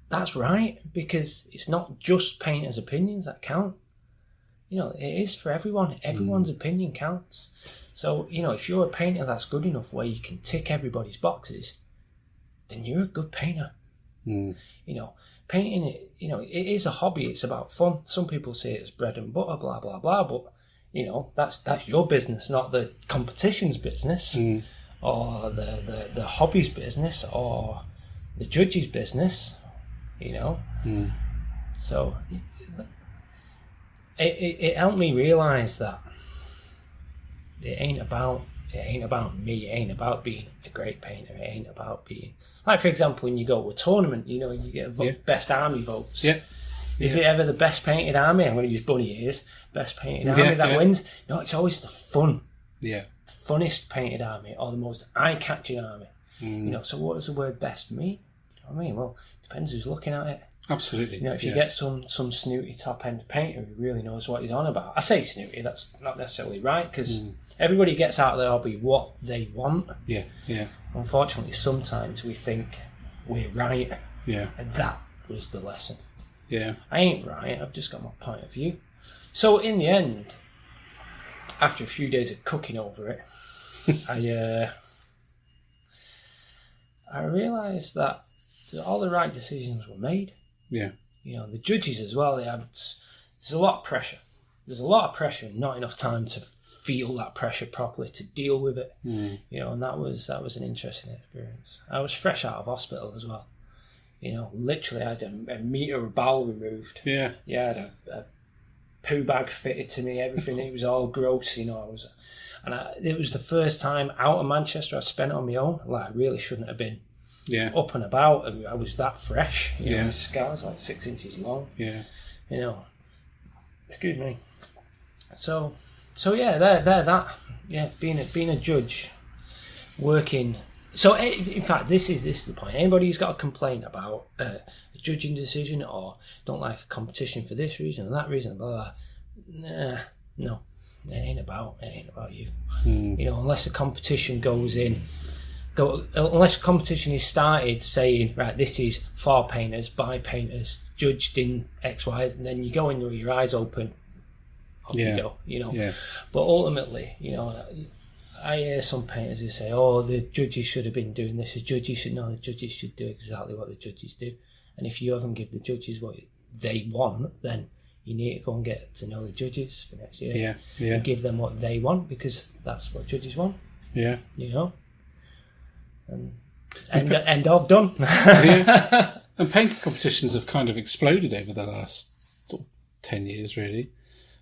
that's right, because it's not just painters' opinions that count. You know, it is for everyone. Everyone's opinion counts. So, you know, if you're a painter that's good enough where you can tick everybody's boxes, then you're a good painter. You know, painting, you know, it is a hobby. It's about fun. Some people say it's bread and butter, blah, blah, blah. But, you know, that's your business, not the competition's business, or the hobby's business, or the judge's business, you know. So it helped me realise that it ain't about me. It ain't about being a great painter. It ain't about being, like, for example, when you go to a tournament, you know, you get best army votes. Is it ever the best painted army? I'm going to use bunny ears. Best painted army that wins? No, it's always the fun. The funnest painted army, or the most eye-catching army. You know, so what does the word best mean? You know what I mean? Well, it depends who's looking at it. Absolutely. You know, if you get some snooty top-end painter who really knows what he's on about. I say snooty, that's not necessarily right, because everybody gets out of their hobby what they want. Unfortunately, sometimes we think we're right. And that was the lesson. I ain't right, I've just got my point of view. So in the end, after a few days of cooking over it, I realised that all the right decisions were made. You know, the judges as well, there's a lot of pressure. There's a lot of pressure and not enough time to feel that pressure properly, to deal with it. You know, and that was an interesting experience. I was fresh out of hospital as well. You know, literally I had a metre of bowel removed. I had a poo bag fitted to me, everything. It was all gross, you know. It was the first time out of Manchester I spent on my own. Like, I really shouldn't have been up and about, and I was that fresh. You know, the scar's like 6 inches long. You know, excuse me. So yeah, being a judge, working. So in fact, this is the point. Anybody who's got a complaint about a judging decision, or don't like a competition for this reason or that reason, blah, blah, no, it ain't about you. You know, unless a competition unless a competition is started saying, right, this is for painters, by painters, judged in X, Y, and then you go in with your eyes open, off you go, you know. But ultimately, you know, I hear some painters who say, oh, the judges should have been doing this, the judges should do exactly what the judges do. And if you haven't given the judges what they want, then you need to go and get to know the judges for next year. And give them what they want, because that's what judges want. You know? And End of, done. Yeah. And painting competitions have kind of exploded over the last sort of 10 years, really.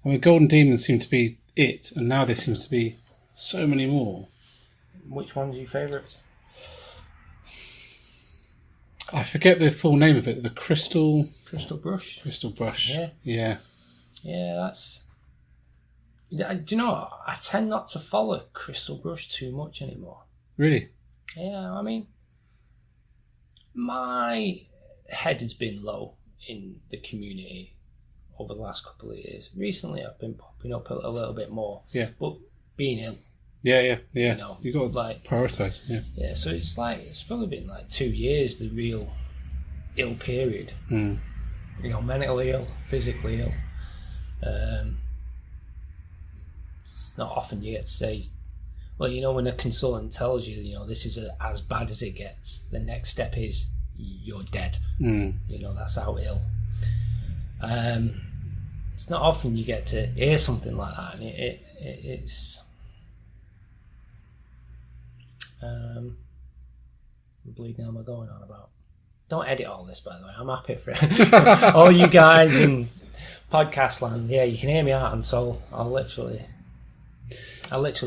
I mean, Golden Demons seemed to be it, and now there seems to be so many more. Which one's your favourite? I forget the full name of it. The Crystal Brush. Crystal Brush. Yeah. Yeah, that's... Do you know what? I tend not to follow Crystal Brush too much anymore. Really? Yeah, I mean, my head has been low in the community over the last couple of years. Recently, I've been popping up a little bit more. Yeah. But being ill. Yeah. You know, you've got to like, prioritise. Yeah. Yeah, so it's probably been like 2 years, the real ill period. You know, mentally ill, physically ill. It's not often you get to say, well, you know, when a consultant tells you, you know, this is as bad as it gets, the next step is you're dead. You know, that's how ill. It's not often you get to hear something like that, and it's what bleeding am I going on about? Don't edit all this, by the way. I'm happy for it. All you guys in podcast land, yeah, you can hear me out and soul. I literally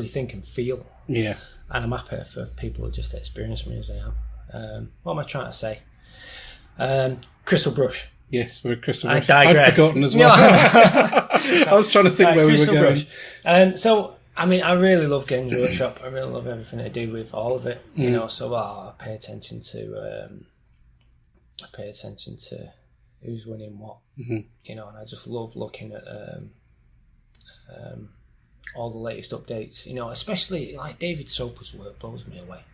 think and feel. Yeah. And I'm happy for people who just experience me as I am. What am I trying to say? Crystal Brush. Yes, we're Crystal Brush. I digress. I'd forgotten as well. I was trying to think where we were going. So, I mean, I really love Games Workshop. I really love everything to do with all of it. You know, so I pay attention to who's winning what. You know, and I just love looking at all the latest updates. You know, especially like David Soper's work blows me away.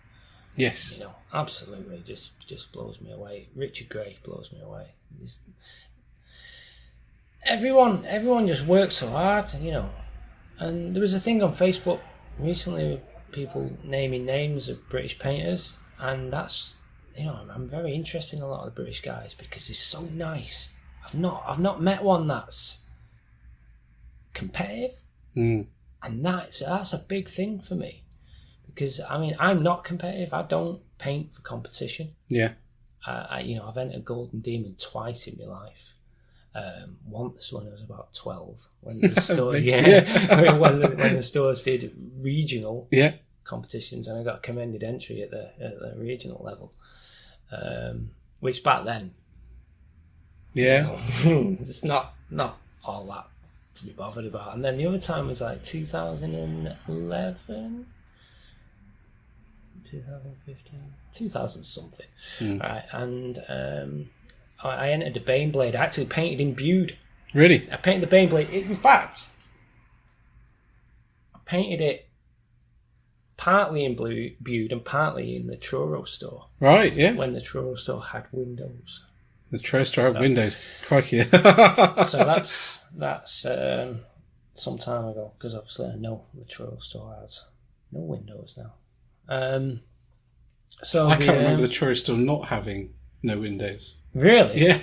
Yes. You know, absolutely, just blows me away. Richard Gray blows me away. Everyone just works so hard, you know. And there was a thing on Facebook recently with people naming names of British painters, and that's, you know, I'm very interested in a lot of the British guys because they're so nice. I've not met one that's competitive, and that's a big thing for me. Because, I mean, I'm not competitive. I don't paint for competition. Yeah. I've entered Golden Demon twice in my life. Once when I was about 12. When the store, when the stores did regional competitions, and I got a commended entry at the regional level. Which back then, it's not all that to be bothered about. And then the other time was like 2011. 2015, 2000 something, right? And I entered the Baneblade. I actually painted imbued. Really? I painted the Baneblade. In fact, I painted it partly in imbued and partly in the Truro store. Right? Yeah. When the Truro store had windows. The Truro store had windows. Crikey. So that's some time ago, because obviously I know the Truro store has no windows now. So I can't remember the Truro store not having no windows. Really? Yeah.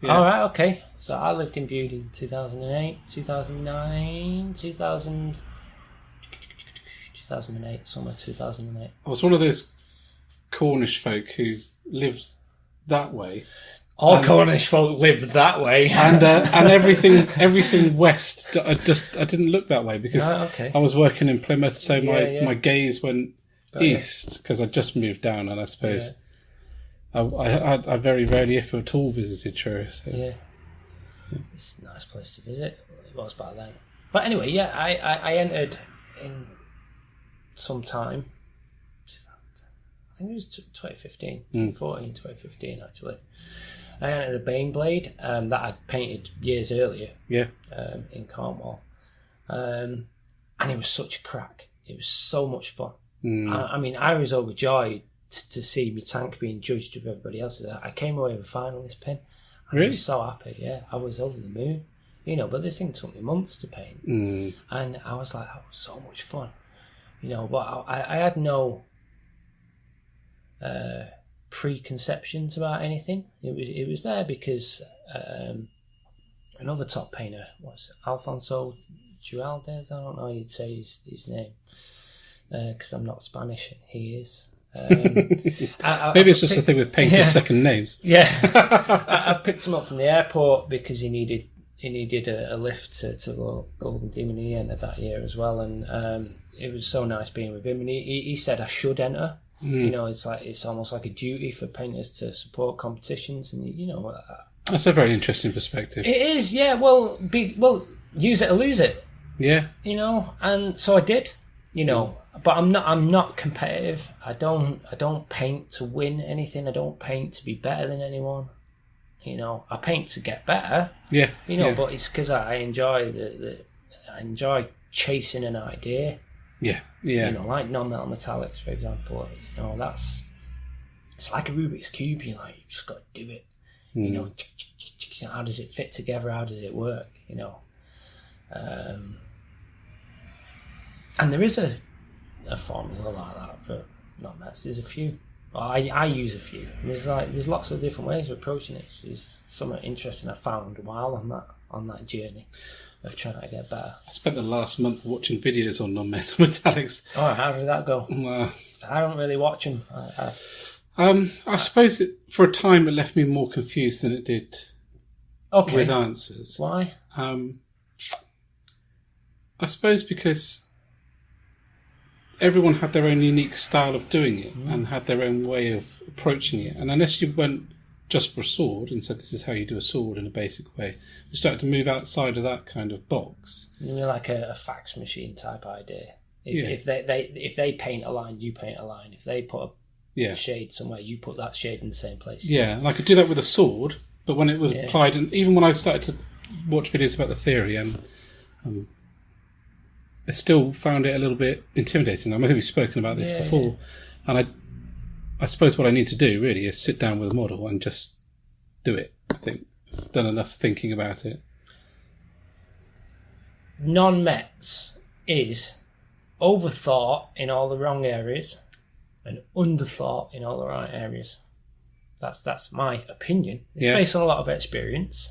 All right, okay. So I lived in Bude in 2008, 2009, 2008, somewhere 2008. I was one of those Cornish folk who lived that way. All Cornish folk lived that way, and everything west. I didn't look that way because I was working in Plymouth, so my gaze went east because I just moved down, and I suppose I very rarely, if at all, visited Truro. So. Yeah, it's a nice place to visit. It was back then, but anyway, I entered in some time. I think it was 2015, 2015 actually. I entered a Baneblade that I'd painted years earlier. Yeah. In Cornwall, and it was such a crack. It was so much fun. I mean, I was overjoyed to see my tank being judged with everybody else's. I came away with a finalist pin. Really? I was so happy. Yeah, I was over the moon. You know, but this thing took me months to paint, and I was like, that was so much fun. You know, but I had no preconceptions about anything. It was there because another top painter was Alfonso Dualdes. I don't know how you'd say his name because I'm not Spanish. He is. Maybe it's just a thing with painters' second names. Yeah, I picked him up from the airport because he needed a lift to Golden Demon. He entered that year as well, and it was so nice being with him. And he said I should enter. You know, it's almost like a duty for painters to support competitions, and you know. That's a very interesting perspective. It is, yeah. Well, use it or lose it. Yeah. You know, and so I did. You know, but I'm not competitive. I don't paint to win anything. I don't paint to be better than anyone. You know, I paint to get better. Yeah. You know, but it's because I enjoy I enjoy chasing an idea. Yeah. Yeah. You know, like non-metal metallics, for example. You know, it's like a Rubik's Cube. You just got to do it. You know, how does it fit together? How does it work? You know, and there is a formula like that for non-mets. There's a few. I use a few. There's lots of different ways of approaching it. It's something interesting I found while on that journey of trying to get better. I spent the last month watching videos on non-metal metallics. Oh, how did that go? I don't really watch them. I suppose for a time it left me more confused than it did with answers. Why? I suppose because everyone had their own unique style of doing it and had their own way of approaching it. And unless you went just for a sword and said this is how you do a sword in a basic way, you started to move outside of that kind of box. You're like a fax machine type idea. If they paint a line, you paint a line. If they put a shade somewhere, you put that shade in the same place. Yeah, and I could do that with a sword, but when it was applied, and even when I started to watch videos about the theory, I still found it a little bit intimidating. I think we've spoken about this before, and I suppose what I need to do really is sit down with a model and just do it. I think I've done enough thinking about it. Non-mets is overthought in all the wrong areas and underthought in all the right areas. That's my opinion. It's based on a lot of experience.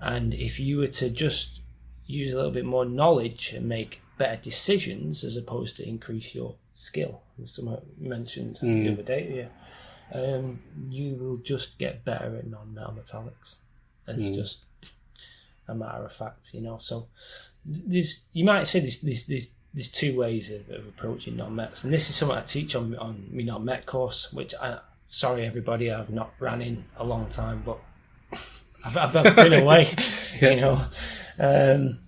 And if you were to just use a little bit more knowledge and make better decisions as opposed to increase your skill, as someone mentioned the other day, you will just get better at non-metal metallics. It's just a matter of fact, you know. So you might say there's two ways of approaching non-mets, and this is something I teach on my non-met course, which sorry everybody, I've not ran in a long time, but I've been away, you know. The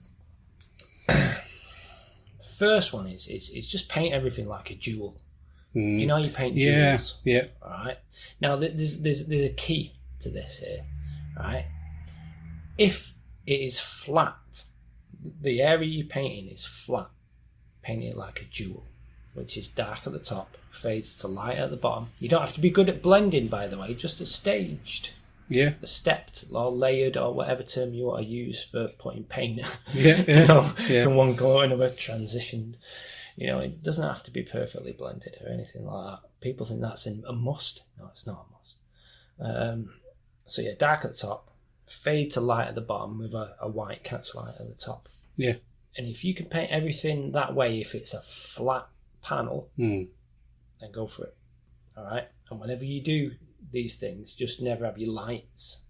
first one is just paint everything like a jewel. Do you know how you paint jewels? Yeah. All right. Now there's a key to this here. Right. If it is flat, the area you're painting is flat. Paint it like a jewel, which is dark at the top, fades to light at the bottom. You don't have to be good at blending, by the way. Just a staged. Yeah. A stepped or layered or whatever term you want to use for putting paint. You know, from one color to another, transitioned. You know, it doesn't have to be perfectly blended or anything like that. People think that's a must. No, it's not a must. So yeah, dark at the top, fade to light at the bottom with a white catch light at the top. Yeah. And if you can paint everything that way, if it's a flat panel, then go for it. All right. And whenever you do these things, just never have your lights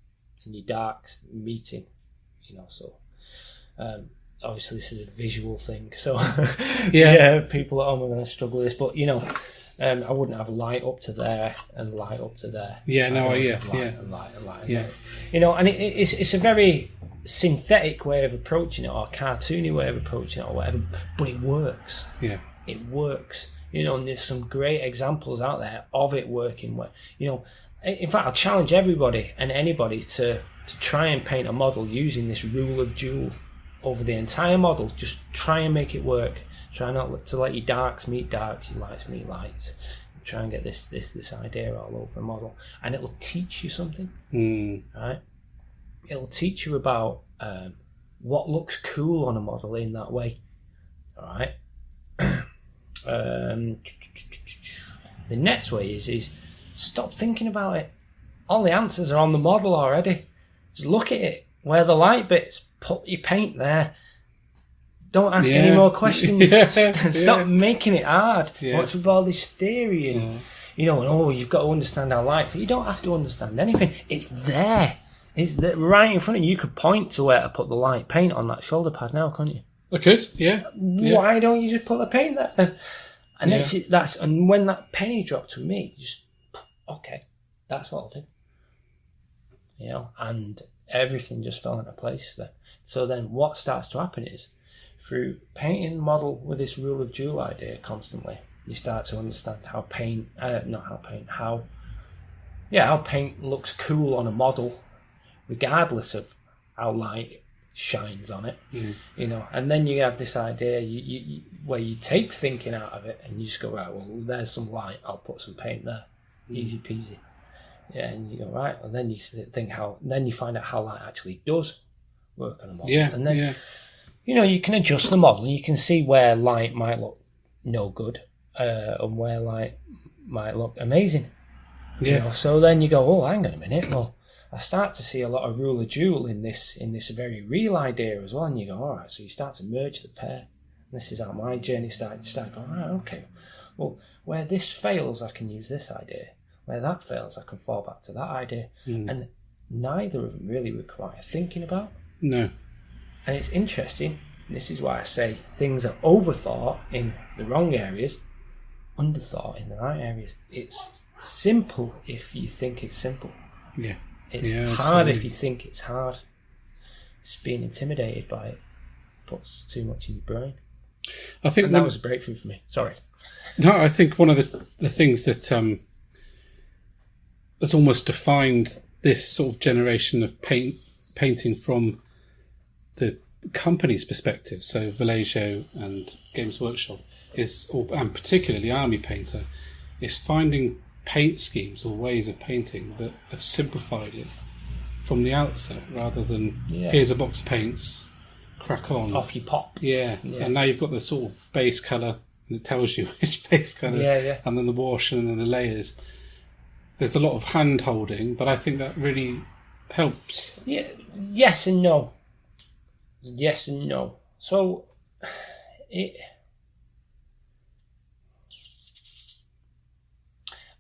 and your darks meeting, you know. So obviously this is a visual thing, so people at home are going to struggle with this, but you know, I wouldn't have light up to there and light up to there. And light, you know. And it's a very synthetic way of approaching it, or cartoony way of approaching it, or whatever, but it works. It works, you know. And there's some great examples out there of it working. Where, you know, in fact, I'll challenge everybody and anybody to try and paint a model using this rule of jewel over the entire model. Just try and make it work. Try not to let your darks meet darks, your lights meet lights. Try and get this idea all over a model, and it will teach you something. Right? It will teach you about what looks cool on a model in that way. All right. The next way is stop thinking about it. All the answers are on the model already. Just look at it. Where the light bits, put your paint there. Don't ask any more questions. Yeah. Stop making it hard. Yeah. What's with all this theory and you've got to understand how light. You don't have to understand anything. It's there. It's there, right in front of you. You could point to where to put the light paint on that shoulder pad now, can't you? I could, yeah. Why don't you just put the paint there? And and when that penny dropped to me, just okay, that's what I'll do. And everything just fell into place there. So then what starts to happen is, through painting the model with this rule of jewel idea constantly, you start to understand how paint looks cool on a model, regardless of how light shines on it. And then you have this idea you where you take thinking out of it and you just go, right, well, there's some light, I'll put some paint there, easy peasy. And you go, right, and then you think then you find out how light actually does work on a model. And then you can adjust the model, you can see where light might look no good, and where light might look amazing. So then you go, oh, hang on a minute, well, I start to see a lot of rule of jewel in this very real idea as well, and you go, all right, so you start to merge the pair. And this is how my journey started. You start going, all right, okay, well, where this fails, I can use this idea. Where that fails, I can fall back to that idea. And neither of them really require thinking about. No. And it's interesting. This is why I say things are overthought in the wrong areas, underthought in the right areas. It's simple if you think it's simple. Yeah. It's hard if you think it's hard. It's being intimidated by it puts too much in your brain. I think that was a breakthrough for me. Sorry. No, I think one of the things that has almost defined this sort of generation of painting from the company's perspective, so Vallejo and Games Workshop, and particularly Army Painter, is finding paint schemes or ways of painting that have simplified it from the outset, rather than here's a box of paints, crack on, off you pop. And now you've got the sort of base colour, and it tells you which base colour, and then the wash and then the layers. There's a lot of hand holding, but I think that really helps. Yes and no. So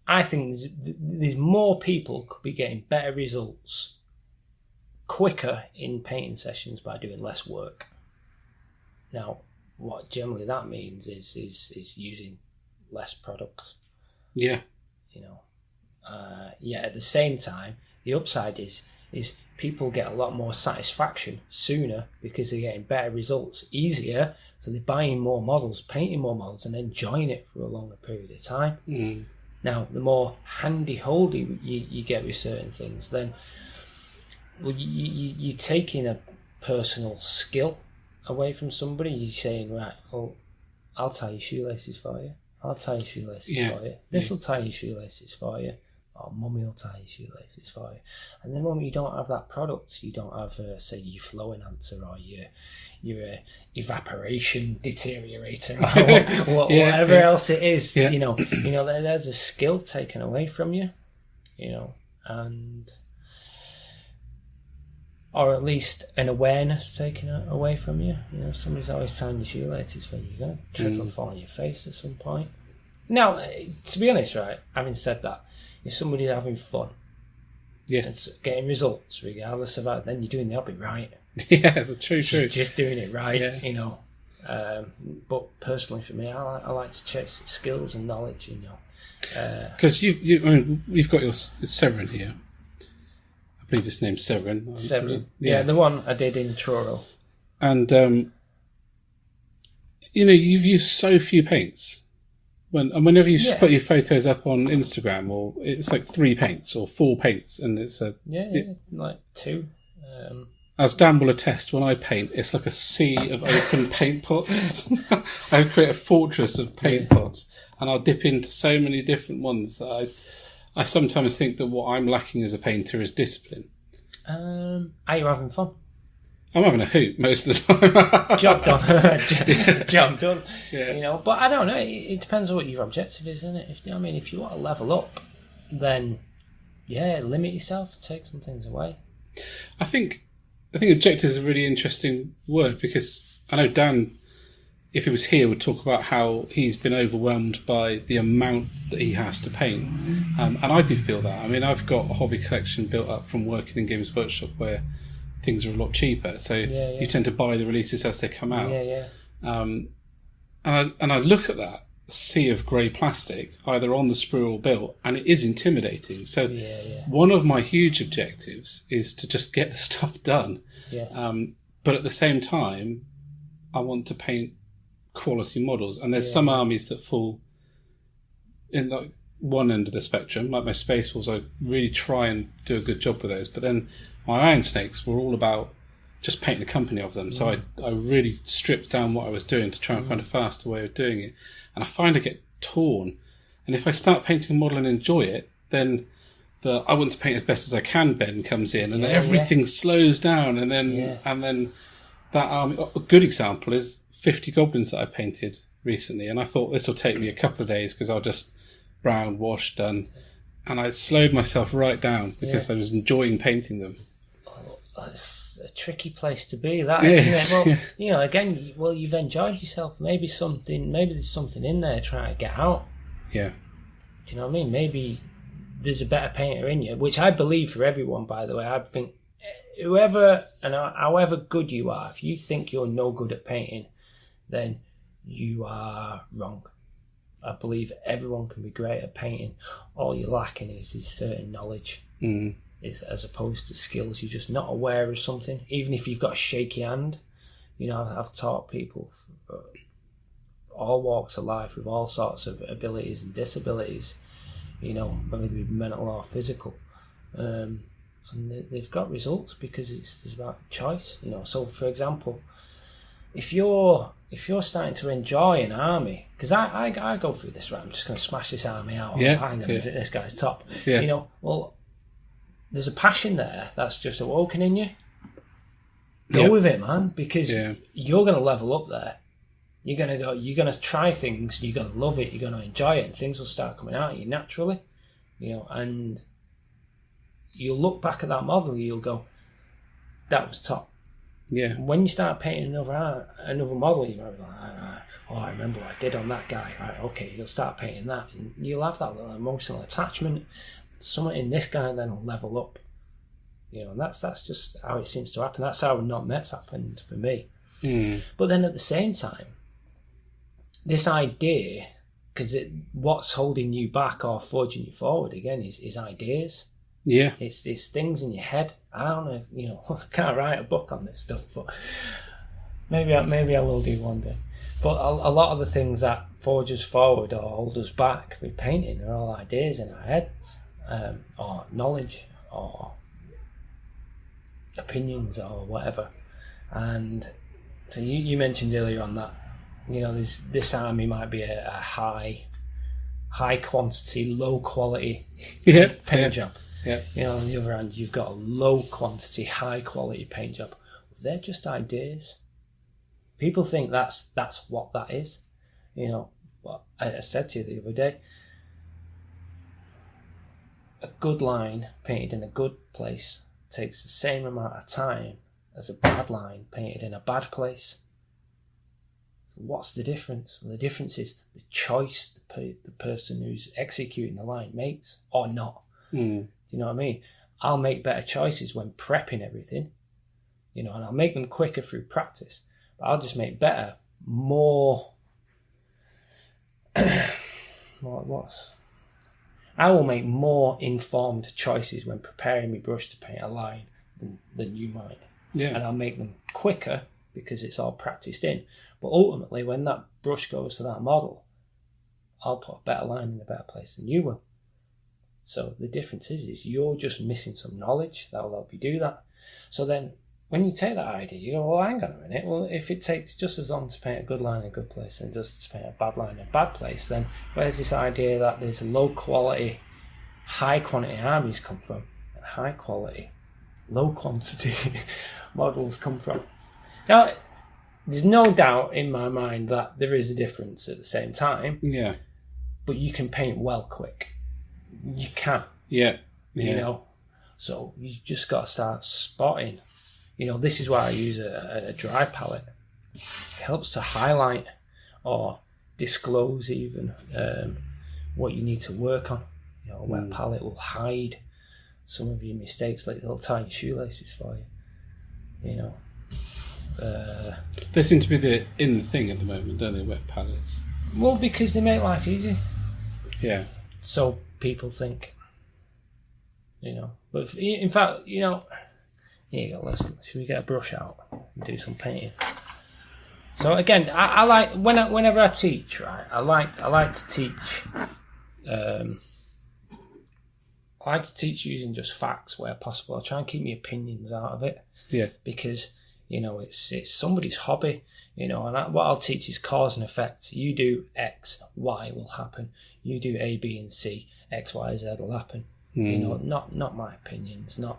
I think there's more people could be getting better results quicker in painting sessions by doing less work. Now, what generally that means is using less products. Yeah. At the same time, the upside is people get a lot more satisfaction sooner because they're getting better results easier. So they're buying more models, painting more models, and enjoying it for a longer period of time. Now, the more handy-holdy you get with certain things, then you're taking a personal skill away from somebody. You're saying, right, well, I'll tie your shoelaces for you. I'll tie your shoelaces for you. This will tie your shoelaces for you. Or Mummy will tie your shoelaces for you. And then when you don't have that product, you don't have, say, your flow enhancer or your evaporation deteriorator or whatever else it is. There's a skill taken away from you, and or at least an awareness taken away from you. Somebody's always tying your shoelaces for you. You're going to trip and fall on your face at some point. Now, to be honest, right, having said that, if somebody's having fun and getting results, regardless of that, then you're doing the hobby right. The true. Just doing it right, But personally, for me, I like to chase skills and knowledge, Because you've got your Severin here. I believe his name's Severin. Severin, the one I did in Truro. And you've used so few paints. Whenever you put your photos up on Instagram, or it's like 3 paints or 4 paints, and it's like 2. As Dan will attest, when I paint, it's like a sea of open paint pots. I create a fortress of paint pots, and I'll dip into so many different ones that I sometimes think that what I'm lacking as a painter is discipline. Are you having fun? I'm having a hoot most of the time. Job done. Job done. Yeah. But I don't know. It depends on what your objective is, isn't it? If you want to level up, then limit yourself. Take some things away. I think objective is a really interesting word, because I know Dan, if he was here, would talk about how he's been overwhelmed by the amount that he has to paint. And I do feel that. I mean, I've got a hobby collection built up from working in Games Workshop where things are a lot cheaper. So you tend to buy the releases as they come out. And I look at that sea of grey plastic, either on the sprue or built, and it is intimidating. So one of my huge objectives is to just get the stuff done. But at the same time, I want to paint quality models, and there's some armies that fall in like one end of the spectrum, like my Space Wolves. I really try and do a good job with those, but then my Iron Snakes were all about just painting a company of them. So I really stripped down what I was doing to try and find a faster way of doing it, and I find I get torn. And if I start painting a model and enjoy it, then the I want to paint as best as I can Ben comes in, and everything slows down, and then that army. A good example is 50 goblins that I painted recently, and I thought this will take me a couple of days because I'll just brown, wash, done. And I slowed myself right down because I was enjoying painting them. Oh, that's a tricky place to be, that, isn't it? Well, again, you've enjoyed yourself. Maybe there's something in there trying to get out. Yeah. Do you know what I mean? Maybe there's a better painter in you, which I believe for everyone, by the way. I think whoever and however good you are, if you think you're no good at painting, then you are wrong. I believe everyone can be great at painting. All you're lacking is certain knowledge, as opposed to skills. You're just not aware of something. Even if you've got a shaky hand, I've taught people all walks of life with all sorts of abilities and disabilities, whether they be mental or physical, and they've got results because it's about choice. So for example, if you're starting to enjoy an army, because I go through this, right, I'm just going to smash this army out. Hang on a minute, this guy's top. Well, there's a passion there that's just awoken in you. Go with it, man, because you're going to level up there. You're going to try things, you're going to love it, you're going to enjoy it, and things will start coming out of you naturally, and you'll look back at that model, you'll go, that was top. Yeah. When you start painting another model, you might be like, I remember what I did on that guy. Right, okay, you'll start painting that, and you'll have that little emotional attachment. Something in this guy then will level up. And that's just how it seems to happen. That's how not Mets happened for me. But then at the same time, this idea, because what's holding you back or forging you forward again is ideas. Yeah, it's things in your head. I don't know if, I can't write a book on this stuff, but maybe I will do one day. But a lot of the things that forge us forward or hold us back with painting are all ideas in our heads, or knowledge, or opinions, or whatever. And so you mentioned earlier on that, this army might be a high quantity, low quality paint job. Yeah. On the other hand, you've got a low quantity, high quality paint job. They're just ideas. People think that's what that is. What I said to you the other day, a good line painted in a good place takes the same amount of time as a bad line painted in a bad place. So what's the difference? Well, the difference is the choice the person who's executing the line makes or not. Do you know what I mean? I'll make better choices when prepping everything, and I'll make them quicker through practice. But I'll just make better, more. I will make more informed choices when preparing my brush to paint a line than you might. Yeah. And I'll make them quicker because it's all practiced in. But ultimately, when that brush goes to that model, I'll put a better line in a better place than you will. So the difference is you're just missing some knowledge that will help you do that. So then when you take that idea, you go, well, hang on a minute. Well, if it takes just as long to paint a good line in a good place and just to paint a bad line in a bad place, then where's this idea that there's low quality, high quantity armies come from, and high quality, low quantity models come from? Now, there's no doubt in my mind that there is a difference at the same time. Yeah. But you can paint well quick. You can. Yeah. So you just got to start spotting. This is why I use a dry palette. helps to highlight or disclose even what you need to work on. You know, a wet palette will hide some of your mistakes, like they'll tie your shoelaces for you. You know, they seem to be the in thing at the moment, don't they? Wet palettes. Well, because they make life easy. Yeah. So people think. You know, but in fact, you know, here you go. Should we get a brush out and do some painting? So again, I like whenever I teach, right? I like to teach. I like to teach using just facts where possible. I try and keep my opinions out of it. Yeah. Because you know it's somebody's hobby. You know, and what I'll teach is cause and effect. You do X, Y will happen. You do A, B, and C. X, Y, Z will happen. You know, not my opinions, not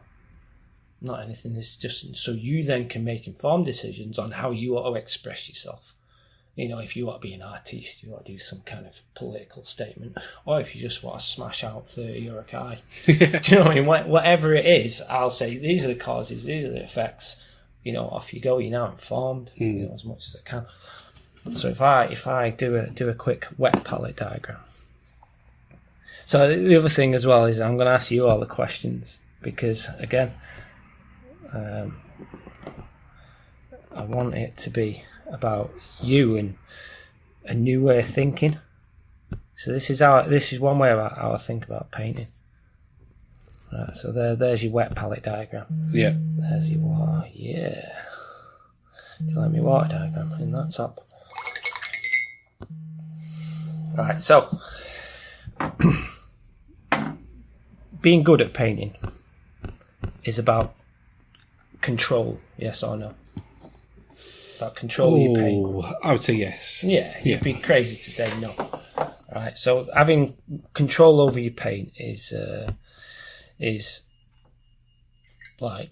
anything. It's just so you then can make informed decisions on how you ought to express yourself. You know, if you want to be an artist, you want to do some kind of political statement, or if you just want to smash out 30 euro guy. Do you know what I mean? Whatever it is, I'll say these are the causes, these are the effects. You know, off you go. You're now informed. You know, as much as I can. So if I do a quick wet palette diagram. So the other thing as well is I'm going to ask you all the questions because, again, I want it to be about you and a new way of thinking. So this is one way about how I think about painting. Right, so there's your wet palette diagram. Yeah. There's your water. Yeah. Do you like my water diagram in that top? Right, so being good at painting is about control, yes or no? About control of your paint. I would say yes. Yeah, you'd be crazy to say no. Right, so having control over your paint is like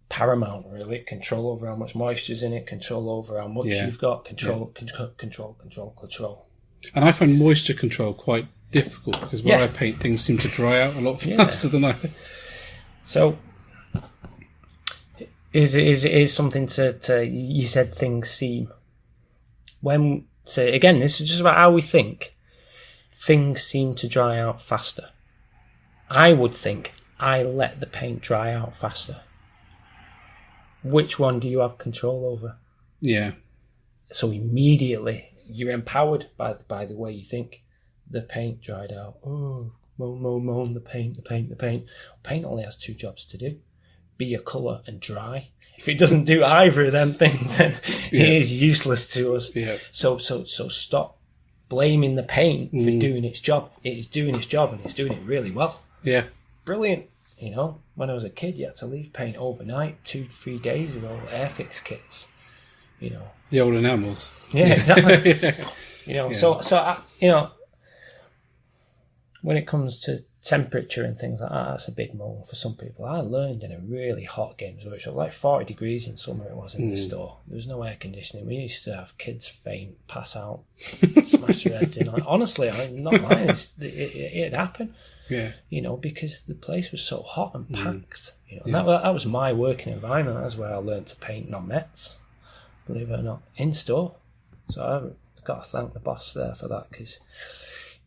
paramount, really. Control over how much moisture's in it, control over how much you've got, control. And I find moisture control quite difficult because when I paint, things seem to dry out a lot faster than I think. So, is something to you said things seem. So again, this is just about how we think. Things seem to dry out faster. I would think I let the paint dry out faster. Which one do you have control over? Yeah. So immediately you're empowered by the way you think. The paint dried out. Oh, moan, the paint. Paint only has two jobs to do. Be a colour and dry. If it doesn't do either of them things, then it is useless to us. Yeah. So stop blaming the paint for doing its job. It is doing its job and it's doing it really well. Yeah. Brilliant. You know, when I was a kid, you had to leave paint overnight, 2-3 days ago, Airfix kits. You know. The old enamels. Yeah, exactly. You know, so when it comes to temperature and things like that, that's a big moan for some people. I learned in a really hot Games Workshop, like 40 degrees in summer it was in the store. There was no air conditioning. We used to have kids faint, pass out, smash their heads in. Honestly, I'm not lying. It happened. Yeah. You know, because the place was so hot and packed. You know, and that was my working environment. That's where I learned to paint on Mets, believe it or not, in store. So I've got to thank the boss there for that because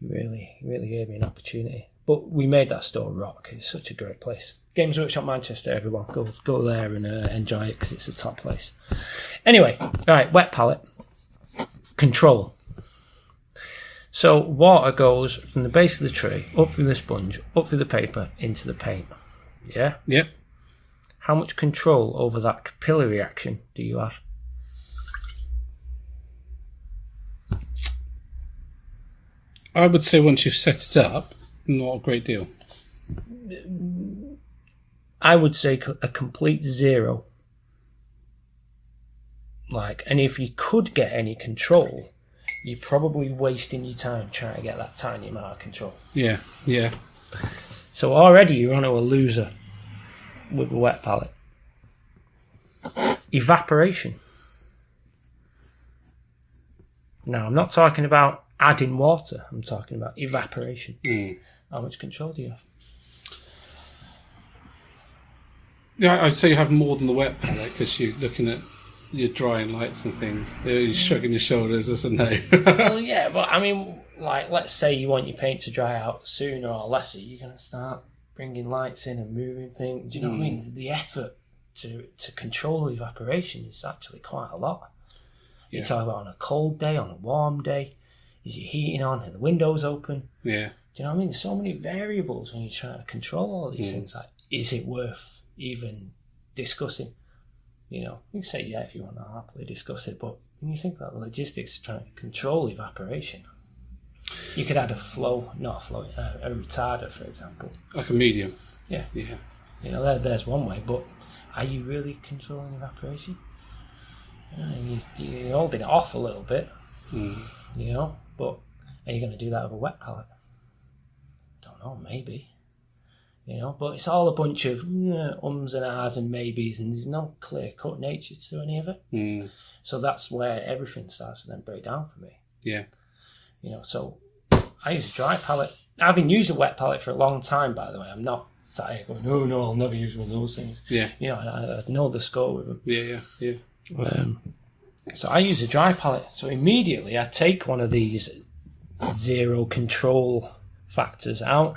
he really gave me an opportunity. But we made that store rock. It's such a great place. Games Workshop Manchester, everyone. Go there and enjoy it because it's a top place. Anyway, right, wet palette. Control. So water goes from the base of the tree, up through the sponge, up through the paper, into the paint. Yeah? Yep. How much control over that capillary action do you have? I would say once you've set it up, not a great deal. I would say a complete zero. And if you could get any control, you're probably wasting your time trying to get that tiny amount of control. Yeah. So already you're onto a loser with a wet palette. Evaporation. Now, I'm not talking about adding water. I'm talking about evaporation. How much control do you have? Yeah, I'd say you have more than the wet palette because you're looking at your drying lights and things. You're shrugging your shoulders as a no. Well, yeah, but I mean, like, let's say you want your paint to dry out sooner or lesser, you're going to start bringing lights in and moving things. Do you know what I mean? The effort to control the evaporation is actually quite a lot. Yeah. You talk about on a cold day, on a warm day, is your heating on and the windows open? Yeah. Do you know what I mean? There's so many variables when you're trying to control all these things. Like, is it worth even discussing? You know, you can say, yeah, if you want to happily discuss it, but when you think about the logistics of trying to control evaporation, you could add a retarder, for example. Like a medium. Yeah. Yeah. You know, there's one way, but are you really controlling evaporation? You're holding it off a little bit, you know, but are you going to do that with a wet palette? Don't know, maybe. You know, but it's all a bunch of ums and ahs and maybes, and there's no clear-cut nature to any of it. So that's where everything starts to then break down for me. Yeah. You know, so I use a dry palette. I haven't used a wet palette for a long time, by the way. I'm not sat here going, oh, no, I'll never use one of those things. Yeah. You know, I know the score with them. Yeah. So I use a dry palette. So immediately I take one of these zero control factors out.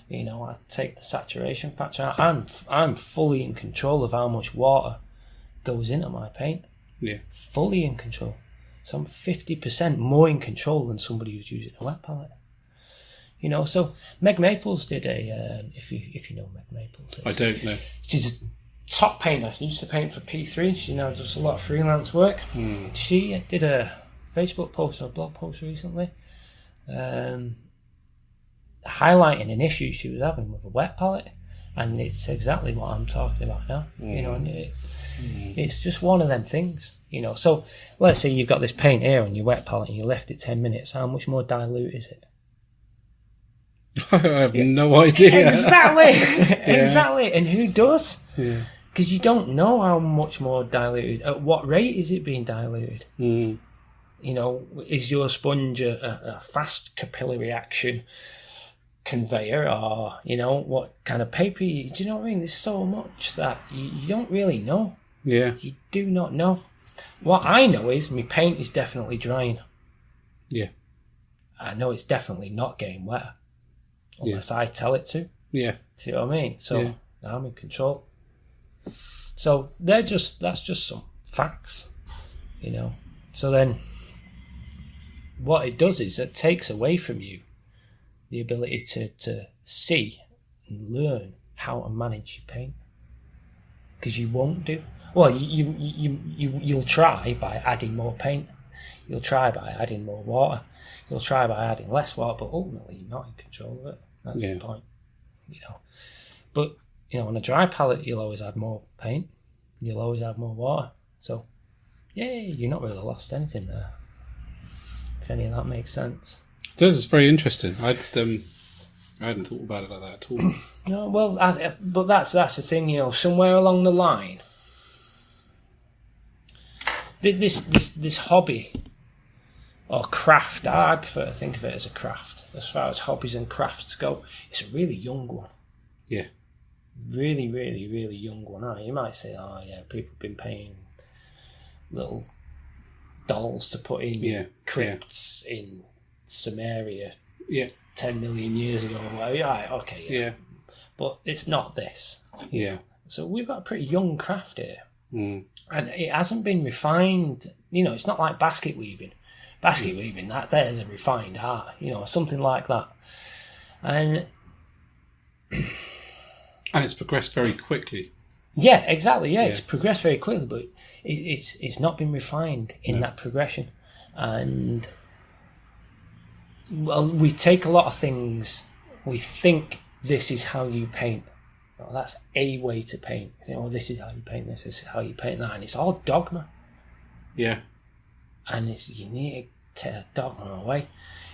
You know, I take the saturation factor out. I'm fully in control of how much water goes into my paint. Yeah. Fully in control. So I'm 50% more in control than somebody who's using a wet palette. You know, so Meg Maples did if you know Meg Maples. I don't know. She's a top painter. She used to paint for P3. She now does a lot of freelance work. She did a Facebook post or a blog post recently highlighting an issue she was having with a wet palette, and it's exactly what I'm talking about now. You know, and it's just one of them things. You know, so let's say you've got this paint here on your wet palette and you left it 10 minutes. How much more dilute is it? I have no idea. Exactly. Exactly. And who does? Yeah. Because you don't know how much more diluted. At what rate is it being diluted? You know, is your sponge a fast capillary action conveyor, or, you know, what kind of paper do you know what I mean? There's so much that you don't really know. Yeah. You do not know. What I know is my paint is definitely drying. Yeah. I know it's definitely not getting wetter. Unless I tell it to. Yeah. See what I mean? So I'm in control. So that's just some facts, you know. So then what it does is it takes away from you the ability to see and learn how to manage your paint. Because you won't do. Well, you'll try by adding more paint. You'll try by adding more water. You'll try by adding less water, but ultimately you're not in control of it. That's the point, you know. But, you know, on a dry palette, you'll always add more paint. You'll always add more water. So, you're not really lost anything there. If any of that makes sense. It does. It's very interesting. I hadn't thought about it like that at all. No, well, but that's the thing, you know. Somewhere along the line, this hobby or craft, I prefer to think of it as a craft. As far as hobbies and crafts go, it's a really young one. Yeah. Really, really, really young one. Oh, you might say, oh yeah, people have been paying little dolls to put in crypts in Sumeria 10 million years ago. Well, yeah. But it's not this. Yeah. So we've got a pretty young craft here. And it hasn't been refined. You know, it's not like basket weaving. Basket weaving, that there's a refined art, you know, something like that. And it's progressed very quickly. Yeah, exactly. Yeah, it's progressed very quickly, but it's not been refined in that progression. And well, we take a lot of things. We think this is how you paint. Well, that's a way to paint. You think, this is how you paint this. This is how you paint that, and it's all dogma. Yeah. And you need to take that dogma away.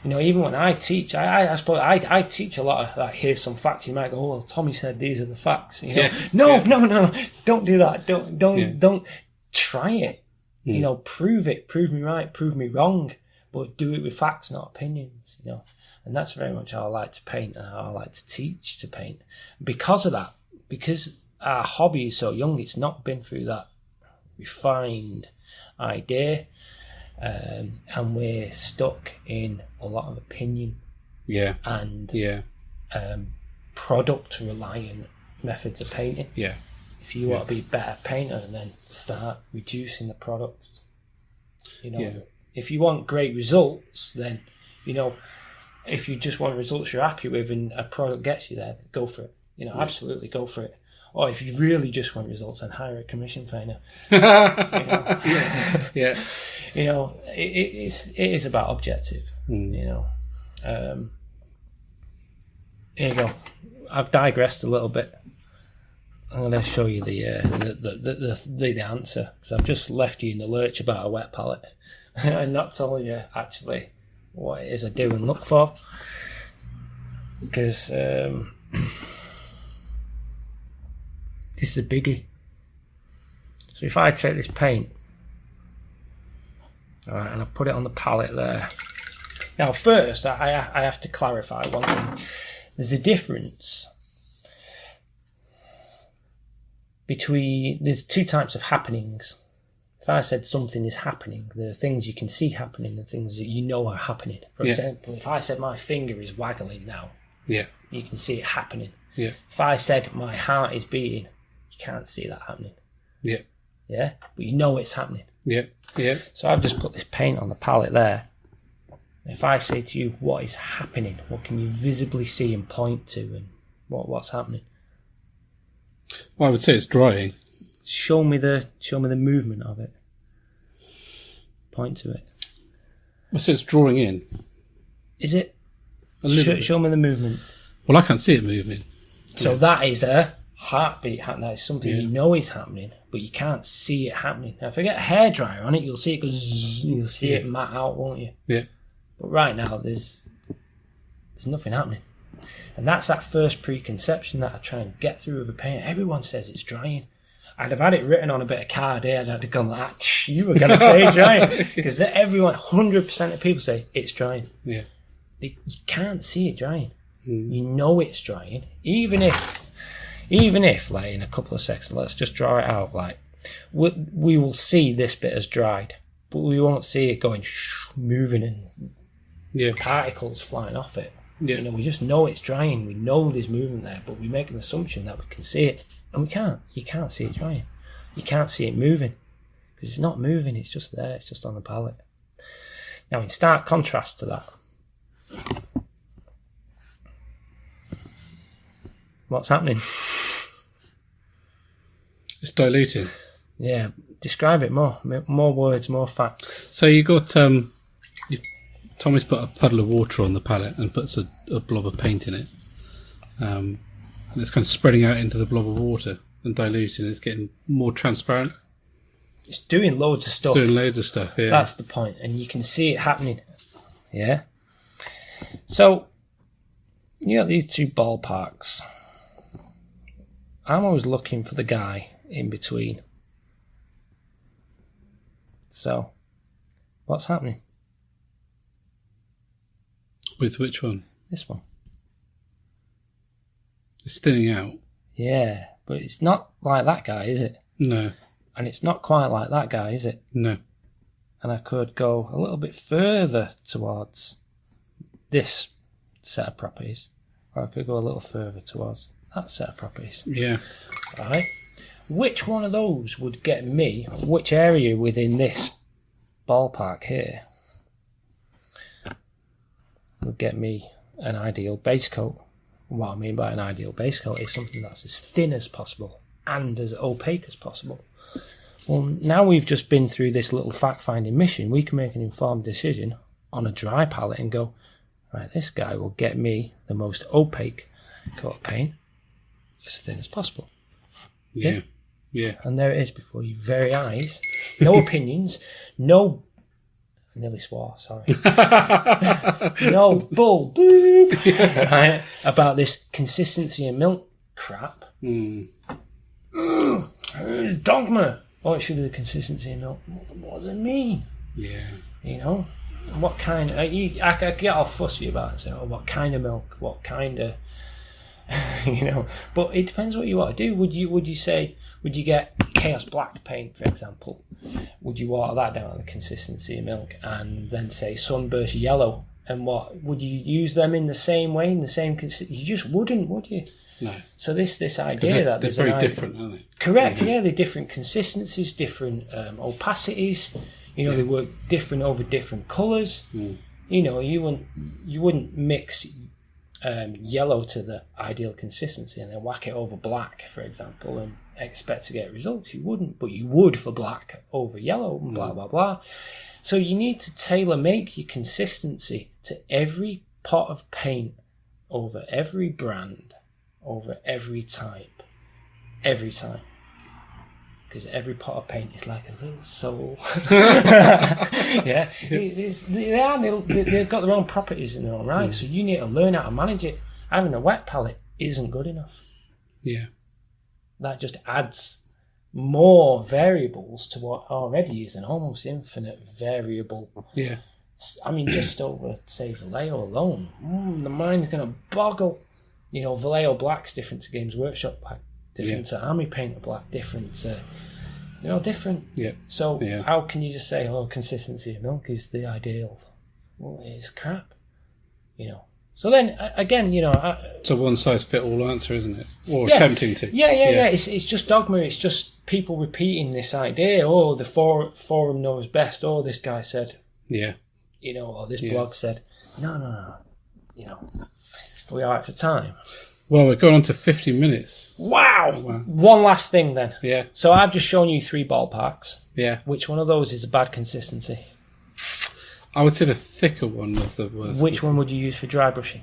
You know, even when I teach, I suppose I teach a lot of like, here's some facts. You might go, well, Tommie said these are the facts. You know? No, don't do that. Don't try it. You know, prove it. Prove me right. Prove me wrong. But do it with facts, not opinions. You know, and that's very much how I like to paint and how I like to teach to paint. Because of that, because our hobby is so young, it's not been through that refined idea, and we're stuck in a lot of opinion and product reliant methods of painting. If you want to be a better painter, then start reducing the products. If you want great results, then if you just want results you're happy with and a product gets you there, go for it. Absolutely go for it. Or if you really just want results, then hire a commission painter. It is about objective. Here you go. I've digressed a little bit. I'm going to show you the answer, because I've just left you in the lurch about a wet palette and not telling you actually what it is I do and look for. Because this is a biggie. So if I take this paint, alright, and I put it on the palette there. Now first, I have to clarify one thing. There's a difference between, there's two types of happenings. If I said something is happening, there are things you can see happening and things that you know are happening. For example, if I said my finger is waggling now, you can see it happening. If I said my heart is beating, you can't see that happening. But you know it's happening. So I've just put this paint on the palette there. If I say to you, what is happening? What can you visibly see and point to, and what's happening? Well, I would say it's drying. Show me the movement of it. Point to it. I say it's drawing in. Is it? Show me the movement. Well, I can't see it moving. So that is a heartbeat. That is something you know is happening, but you can't see it happening. Now, if I get a hairdryer on it, you'll see it go zzz, you'll see it mat out, won't you? But right now, there's nothing happening. And that's that first preconception that I try and get through with a paint. Everyone says it's drying. I'd have had it written on a bit of card here. I'd have to go like that. You were going to say drying. Because everyone, 100% of people say it's drying. You can't see it drying. You know it's drying. Even if, like, in a couple of seconds, let's just draw it out. Like, we will see this bit as dried. But we won't see it going moving and particles flying off it. We just know it's drying. We know there's movement there, but we make an assumption that we can see it, and we can't. You can't see it drying. You can't see it moving because it's not moving. It's just there. It's just on the palette. Now, in stark contrast to that, what's happening? It's diluting. Yeah, describe it more. More words, more facts. So you got Tommie's put a puddle of water on the palette and puts a blob of paint in it. And it's kind of spreading out into the blob of water and diluting. It's getting more transparent. It's doing loads of stuff. It's doing loads of stuff, yeah. That's the point. And you can see it happening. Yeah? So, you got these two ballparks. I'm always looking for the guy in between. So, what's happening? With which one? This one. It's thinning out. Yeah, but it's not like that guy, is it? No. And it's not quite like that guy, is it? No. And I could go a little bit further towards this set of properties. Or I could go a little further towards that set of properties. Yeah. Right? Which one of those would get me, which area within this ballpark here would get me an ideal base coat? What I mean by an ideal base coat is something that's as thin as possible and as opaque as possible. Well, now we've just been through this little fact-finding mission, we can make an informed decision on a dry palette and go, right, this guy will get me the most opaque coat of paint as thin as possible. Yeah. And there it is before your very eyes. No opinions, no... I nearly swore, sorry. No bull boop right, about this consistency of milk crap. Dogma. Oh, it should be the consistency of milk. What does it mean? Yeah. You know? What kind of... I get all fussy about it and say, oh, what kind of milk? What kind of... you know? But it depends what you want to do. Would you say... Would you get Chaos Black paint, for example, would you water that down to the consistency of milk and then say Sunburst Yellow? And what would you use them in the same way, in the same consistency? You just wouldn't, would you? No. So this idea that they're very different, aren't they? Correct. Yeah, they're different consistencies, different opacities. You know, they work different over different colours. You know, you wouldn't mix yellow to the ideal consistency and then whack it over black, for example, and expect to get results. You wouldn't, but you would for black over yellow and blah blah blah. So you need to tailor make your consistency to every pot of paint, over every brand, over every type, every time. Because every pot of paint is like a little soul. Yeah, they've got their own properties in their own right. So you need to learn how to manage it. Having a wet palette isn't good enough. Yeah, that just adds more variables to what already is an almost infinite variable. Yeah, I mean, just over say Vallejo alone, the mind's gonna boggle. You know, Vallejo Black's different to Games Workshop Black, different to Army Painter Black, different to, you know, different. Yeah. So how can you just say, oh, consistency of milk is the ideal? Well, it's crap, you know. So then, again, you know... it's a one-size-fit-all answer, isn't it? Or attempting to. Yeah. It's just dogma. It's just people repeating this idea. Oh, the forum knows best. Oh, this guy said... Yeah. You know, or this blog said... No. You know, we are out for time. Well, we're going on to 50 minutes. Wow! One last thing then. Yeah. So I've just shown you 3 ballparks. Yeah. Which one of those is a bad consistency? I would say the thicker one was the worst. Which one would you use for dry brushing?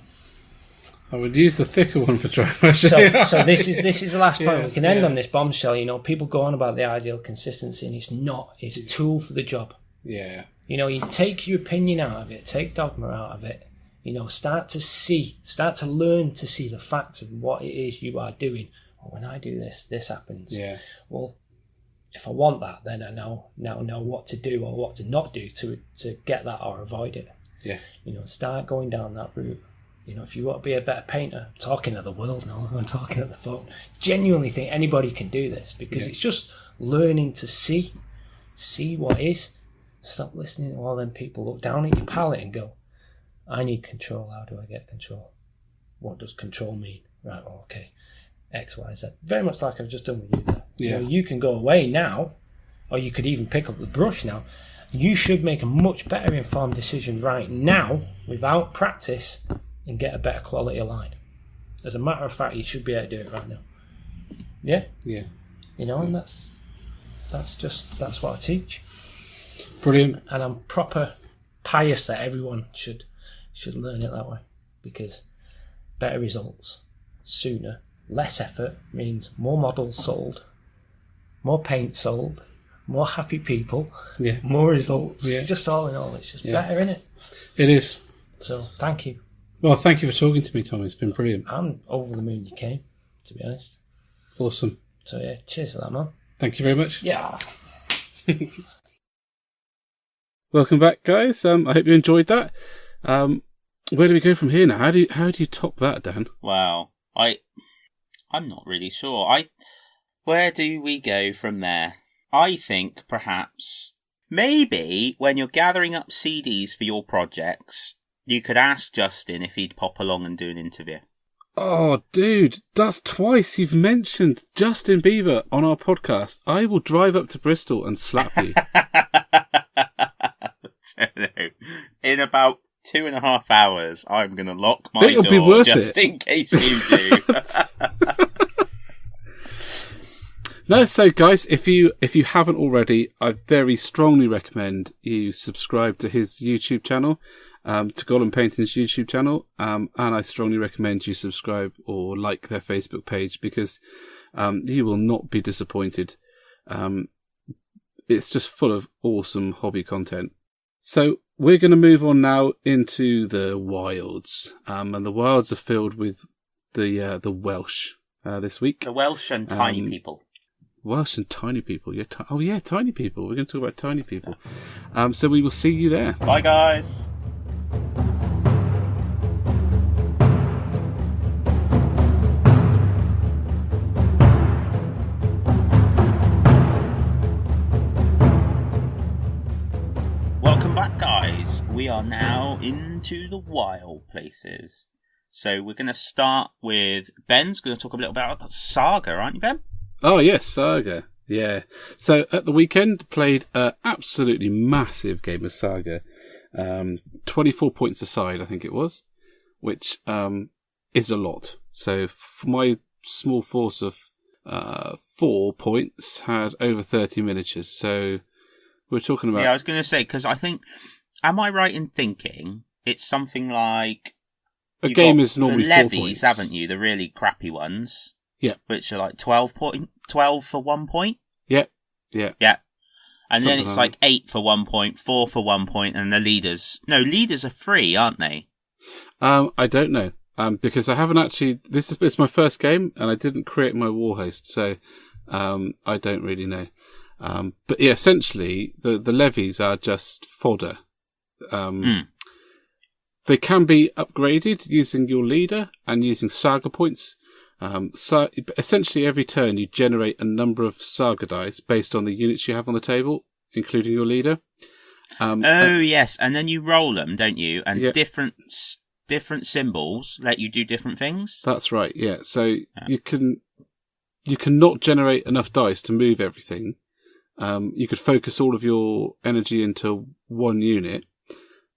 I would use the thicker one for dry brushing. So this is the last point. We can end on this bombshell. You know, people go on about the ideal consistency, and it's not. It's a tool for the job. Yeah. You know, you take your opinion out of it, take dogma out of it. You know, start to learn to see the facts of what it is you are doing. Oh, when I do this, this happens. Yeah. Well, if I want that, then I now know what to do or what to not do to get that or avoid it. Yeah. You know, start going down that route. You know, if you want to be a better painter, I'm talking to the world now, I'm talking at the phone. Genuinely think anybody can do this because it's just learning to see what is. Stop listening to all them people look down at your palette and go, I need control. How do I get control? What does control mean? Right, well, okay. X, Y, Z. Very much like I've just done with you there. Yeah. You know, you can go away now, or you could even pick up the brush now. You should make a much better informed decision right now, without practice, and get a better quality line. As a matter of fact, you should be able to do it right now. Yeah? Yeah. You know, and that's what I teach. Brilliant. And I'm proper pious that everyone should learn it that way, because better results sooner, less effort means more models sold, more paint sold, more happy people, more results. Just all in all, it's just better, isn't it? It is. So thank you. Well, thank you for talking to me, Tommie. It's been brilliant. I'm over the moon you came, to be honest. Awesome. So yeah, cheers for that, man. Thank you very much. Yeah. Welcome back, guys. I hope you enjoyed that. Where do we go from here now? How do you top that, Dan? Wow, I'm not really sure. Where do we go from there? I think perhaps maybe when you're gathering up CDs for your projects, you could ask Justin if he'd pop along and do an interview. Oh, dude, that's twice you've mentioned Justin Bieber on our podcast. I will drive up to Bristol and slap you. In about 2.5 hours, I'm going to lock my It'll door be worth just in case you do. No, so guys, if you haven't already, I very strongly recommend you subscribe to his YouTube channel, to Golem Painting's YouTube channel, and I strongly recommend you subscribe or like their Facebook page, because you will not be disappointed. It's just full of awesome hobby content. So we're going to move on now into the wilds, and the wilds are filled with the Welsh this week. The Welsh and tiny people. Welsh and tiny people. Yeah, tiny people. We're going to talk about tiny people. So we will see you there. Bye, guys. we are now into the wild places. So we're going to start with Ben's going to talk a little about Saga, aren't you, Ben? Oh, yes, Saga. Yeah. So at the weekend, played an absolutely massive game of Saga. 24 points aside, I think it was, which is a lot. So for my small force of 4 points, had over 30 miniatures. So we're talking about... Yeah, I was going to say, because I think... Am I right in thinking it's something like... A game is normally 4 levies, points. Haven't you? The really crappy ones. Yeah. Which are like 12 for 1 point? Yeah. Yeah. Yeah. And Something then it's like like 8 for 1 point, 4 for 1 point, and the leaders... No, leaders are free, aren't they? I don't know. Because I haven't actually... It's my first game, and I didn't create my war host, so I don't really know. But yeah, essentially, the levies are just fodder. They can be upgraded using your leader and using Saga points. So essentially, every turn you generate a number of Saga dice based on the units you have on the table, including your leader. Yes, and then you roll them, don't you? And yeah. different symbols let you do different things. That's right. Yeah, so you can not generate enough dice to move everything. You could focus all of your energy into one unit.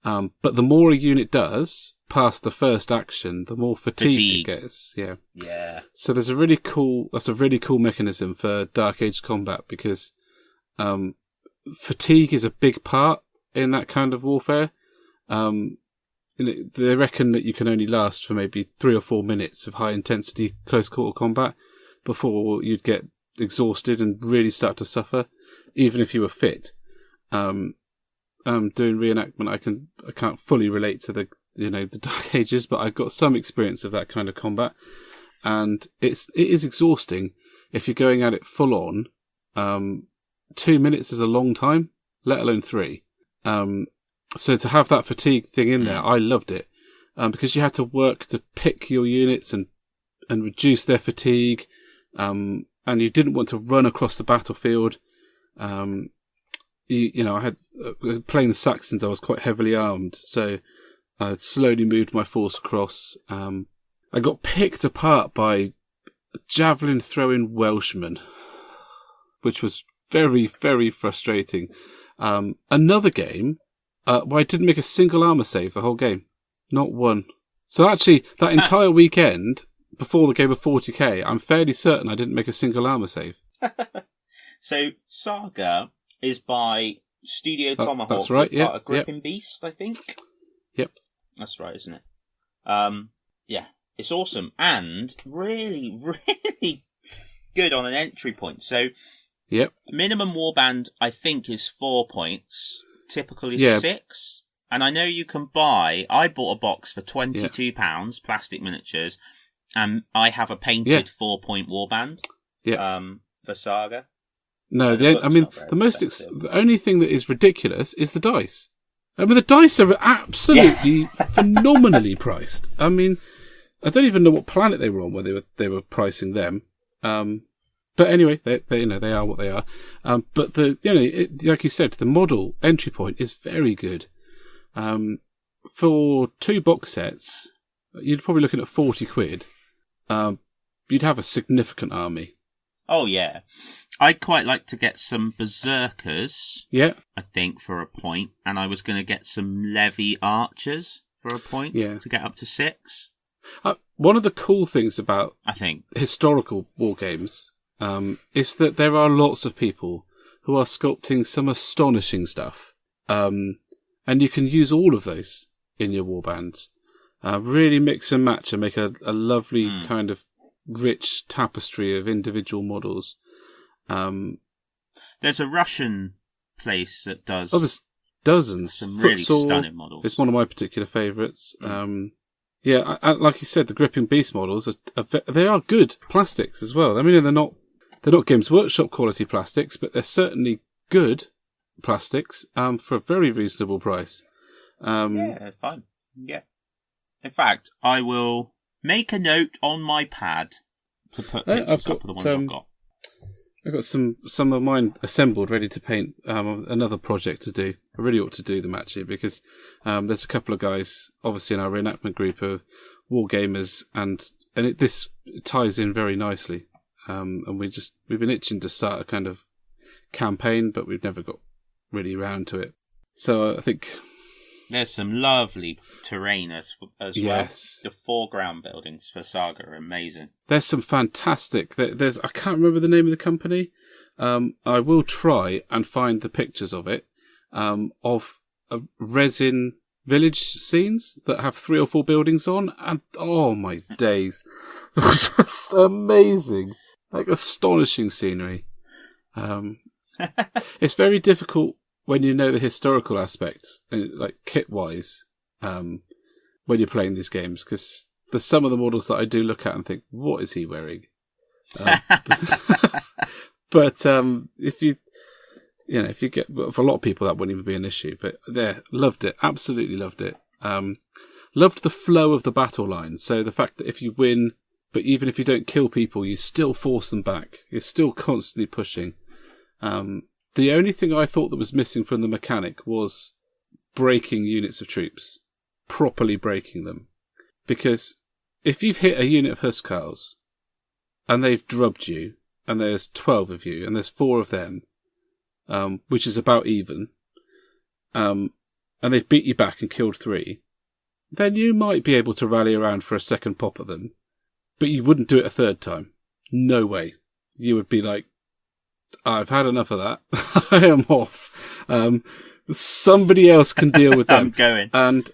But the more a unit does past the first action, the more fatigue it gets. Yeah. Yeah. So that's a really cool mechanism for Dark Age combat because, fatigue is a big part in that kind of warfare. They reckon that you can only last for maybe 3 or 4 minutes of high intensity close quarter combat before you'd get exhausted and really start to suffer, even if you were fit. Doing reenactment, I can't fully relate to the Dark Ages, but I've got some experience of that kind of combat, and it is exhausting if you're going at it full on. 2 minutes is a long time, let alone 3. So to have that fatigue thing in there, I loved it, because you had to work to pick your units and reduce their fatigue, and you didn't want to run across the battlefield. I had playing the Saxons. I was quite heavily armed, so I slowly moved my force across. I got picked apart by a javelin throwing Welshman, which was very, very frustrating. Another game where I didn't make a single armor save the whole game, not one. So actually, that entire weekend before the game of 40k, I'm fairly certain I didn't make a single armor save. So Saga is by Studio Tomahawk. That's right, yeah. Part of Gripping Beast, I think. Yep. That's right, isn't it? Yeah, it's awesome. And really, really good on an entry point. So, yep. Minimum warband, I think, is 4 points. Typical is 6. And I know you can buy... I bought a box for £22, plastic miniatures, and I have a painted 4-point warband for Saga. No, the only thing that is ridiculous is the dice. I mean, the dice are absolutely phenomenally priced. I mean, I don't even know what planet they were on when they were pricing them. But anyway, they are what they are. But like you said, the model entry point is very good. For 2 box sets, you'd probably looking at 40 quid. You'd have a significant army. Oh yeah. I'd quite like to get some berserkers. Yeah. I think for a point, and I was going to get some levy archers for a point. Yeah. To get up to 6. One of the cool things about I think historical war games is that there are lots of people who are sculpting some astonishing stuff, and you can use all of those in your warbands. Really mix and match and make a lovely kind of rich tapestry of individual models. There's a Russian place that does. Oh, there's dozens. Some really stunning models. It's one of my particular favourites. Like you said, the Gripping Beast models they are good plastics as well. I mean, they're not Games Workshop quality plastics, but they're certainly good plastics for a very reasonable price. Yeah, fine. Yeah. In fact, I will make a note on my pad to put pictures up of the ones I've got. I've got some of mine assembled, ready to paint. Another project to do. I really ought to do them actually, because there's a couple of guys, obviously in our reenactment group, who are war gamers, and this ties in very nicely. And we've been itching to start a kind of campaign, but we've never got really around to it. So I think there's some lovely terrain as yes. well. The foreground buildings for Saga are amazing. There's some fantastic. There's I can't remember the name of the company. I will try and find the pictures of it. Of resin village scenes that have 3 or 4 buildings on, and oh my days, just amazing, like astonishing scenery. It's very difficult when you know the historical aspects, like kit-wise, when you're playing these games, because there's some of the models that I do look at and think, what is he wearing? But if you get, for a lot of people that wouldn't even be an issue, but loved it, absolutely loved it. Loved the flow of the battle line, so the fact that if you win, but even if you don't kill people, you still force them back. You're still constantly pushing. The only thing I thought that was missing from the mechanic was breaking units of troops. Properly breaking them. Because if you've hit a unit of Huskarls, and they've drubbed you, and there's 12 of you, and there's 4 of them, which is about even, and they've beat you back and killed 3, then you might be able to rally around for a second pop at them, but you wouldn't do it a third time. No way. You would be like, I've had enough of that. I am off. Somebody else can deal with them. I'm going. And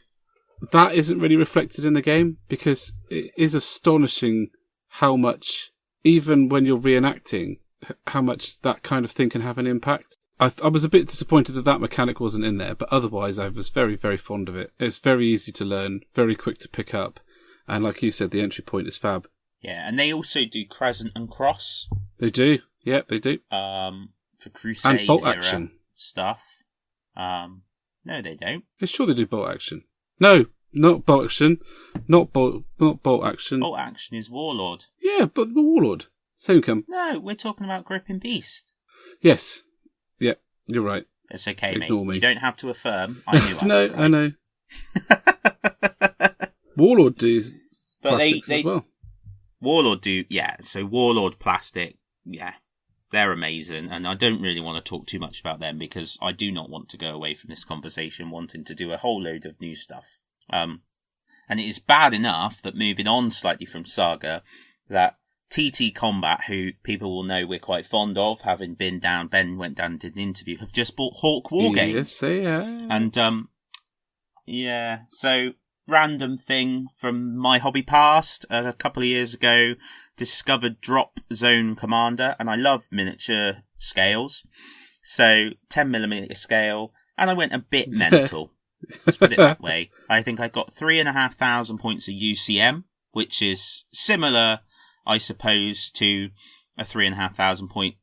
that isn't really reflected in the game, because it is astonishing how much, even when you're reenacting, how much that kind of thing can have an impact. I was a bit disappointed that mechanic wasn't in there, but otherwise I was very, very fond of it. It's very easy to learn, very quick to pick up, and like you said, the entry point is fab. Yeah, and they also do Crescent and Cross. They do. Yeah, they do. For Crusade and bolt era action stuff. No, they don't. I'm sure they do bolt action. No, not bolt action. Not bolt action. Bolt action is Warlord. Yeah, but the Warlord. Same No, we're talking about Gripping Beast. Yes. Yeah, you're right. It's okay, Ignore mate. me. You don't have to affirm. I knew I No, was right. I know. Warlord do but plastics as well. Warlord do, yeah. So Warlord plastic, yeah. They're amazing, and I don't really want to talk too much about them because I do not want to go away from this conversation wanting to do a whole load of new stuff. And it is bad enough that, moving on slightly from Saga, that TT Combat, who people will know we're quite fond of, having been down, Ben went down and did an interview, have just bought Hawk Wargames. Yes, they have. And, yeah, so random thing from my hobby past, a couple of years ago, discovered Dropzone Commander, and I love miniature scales. So 10mm scale, and I went a bit mental. Let's put it that way. I think I got 3,500 points of UCM, which is similar, I suppose, to a 3,500 point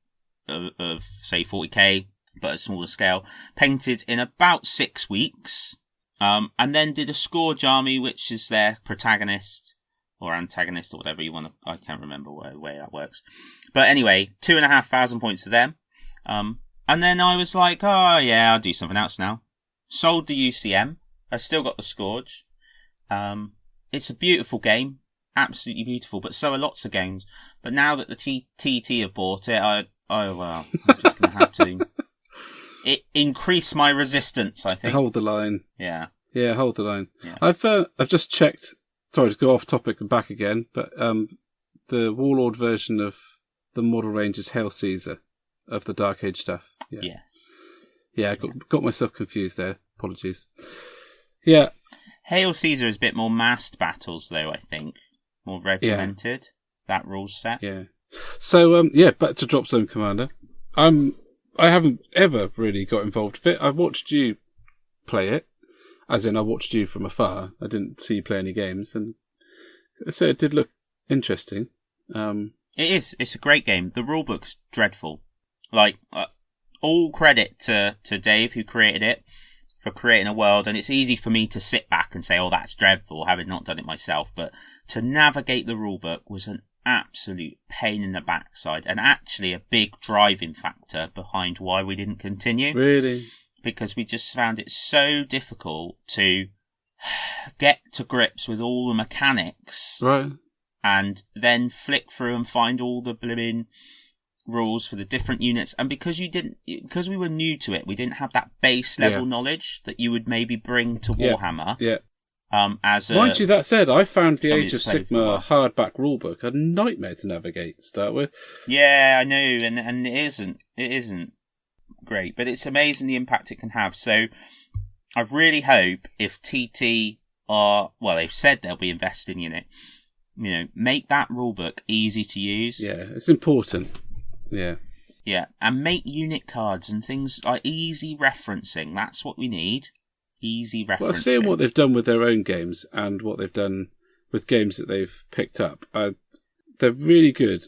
of say 40k, but a smaller scale. Painted in about 6 weeks, and then did a Scourge army, which is their protagonist or antagonist or whatever you want to. I can't remember what way that works. But anyway, 2,500 points to them. And then I was like, oh yeah, I'll do something else now. Sold the UCM. I still got the Scourge. It's a beautiful game. Absolutely beautiful. But so are lots of games. But now that the TT have bought it, I'm just going to have to increase my resistance, I think. Hold the line. Yeah. Yeah, hold the line. Yeah. I've just checked. Sorry to go off topic and back again, but the Warlord version of the model range is Hail Caesar of the Dark Age stuff. Yeah. Yes. Yeah, I got myself confused there. Apologies. Yeah. Hail Caesar is a bit more massed battles, though, I think. More regimented, that rule set. Yeah. So, back to Dropzone Commander. I haven't ever really got involved with it. I've watched you play it. As in, I watched you from afar. I didn't see you play any games. And so it did look interesting. It is. It's a great game. The rulebook's dreadful. Like, all credit to Dave, who created it, for creating a world. And it's easy for me to sit back and say, oh, that's dreadful, having not done it myself. But to navigate the rulebook was an absolute pain in the backside, and actually a big driving factor behind why we didn't continue. Really? Because we just found it so difficult to get to grips with all the mechanics, Right. and then flick through and find all the blooming rules for the different units. And because we were new to it, we didn't have that base level knowledge that you would maybe bring to Warhammer. Yeah. Mind you, that said, I found the somebody Age of that's played it for a Sigmar while. hardback rulebook a nightmare to navigate to start with. Yeah, I know, and it isn't great, but it's amazing the impact it can have. So I really hope if TT they've said they'll be investing in it, make that rulebook easy to use. Yeah, it's important. Yeah. Yeah, and make unit cards and things like easy referencing. That's what we need. Easy referencing. Well, seeing what they've done with their own games and what they've done with games that they've picked up, they're really good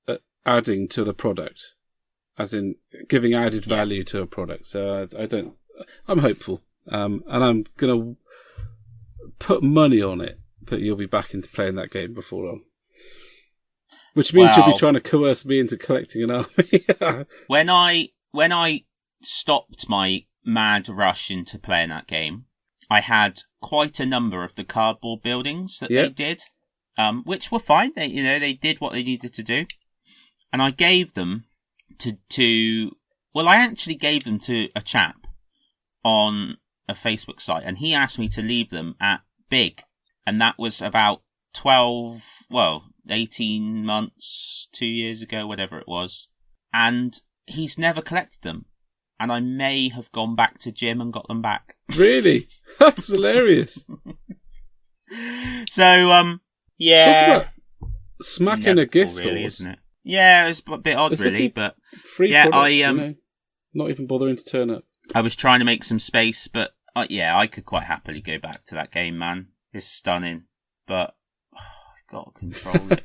at adding to the product, as in giving added value to a product. So I'm hopeful, and I'm gonna put money on it that you'll be back into playing that game before long. Which means you'll be trying to coerce me into collecting an army. When I stopped my mad rush into playing that game, I had quite a number of the cardboard buildings that they did, which were fine. They did what they needed to do, and I gave them I actually gave them to a chap on a Facebook site, and he asked me to leave them at big, and that was about 18 months, 2 years ago, whatever it was. And he's never collected them. And I may have gone back to Jim and got them back. Really? That's hilarious. So, yeah. Talk about smacking a gift really, horse. isn't it? Yeah, it was a bit odd, It's really, but free yeah, products, not even bothering to turn up. I was trying to make some space, but I could quite happily go back to that game, man. It's stunning, but I've got to control it.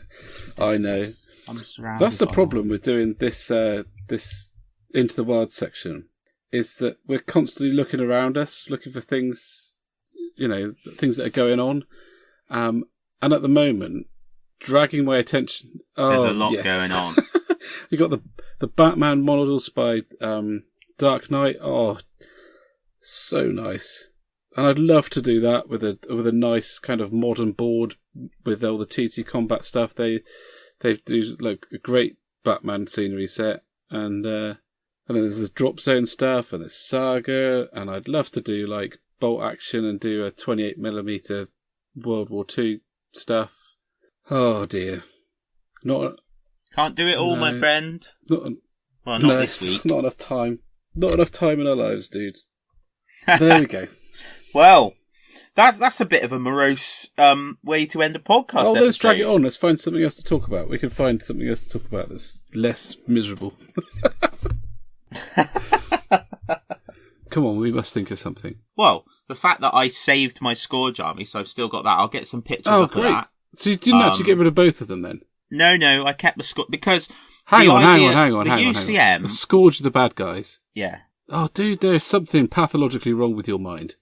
I know. I'm surrounded. That's the problem with doing this Into the Wild section, is that we're constantly looking around us, looking for things, things that are going on. And at the moment, dragging my attention. There's a lot going on. You got the Batman models by Dark Knight. Oh, so nice. And I'd love to do that with a nice kind of modern board with all the TT combat stuff. They do like a great Batman scenery set, and then there's the Dropzone stuff, and there's Saga, and I'd love to do like bolt action and do a 28mm World War II stuff. Oh dear, Can't do it all, my friend. Not this week. Not enough time. Not enough time in our lives, dude. There we go. Well, that's a bit of a morose way to end a podcast. Let's drag it on. Let's find something else to talk about. We can find something else to talk about that's less miserable. Come on, we must think of something. Well, the fact that I saved my Scourge army, so I've still got that. I'll get some pictures of that. So you didn't actually get rid of both of them then? No, I kept the Scourge because Hang on. The UCM, the Scourge are the bad guys. Yeah. Oh, dude, there is something pathologically wrong with your mind.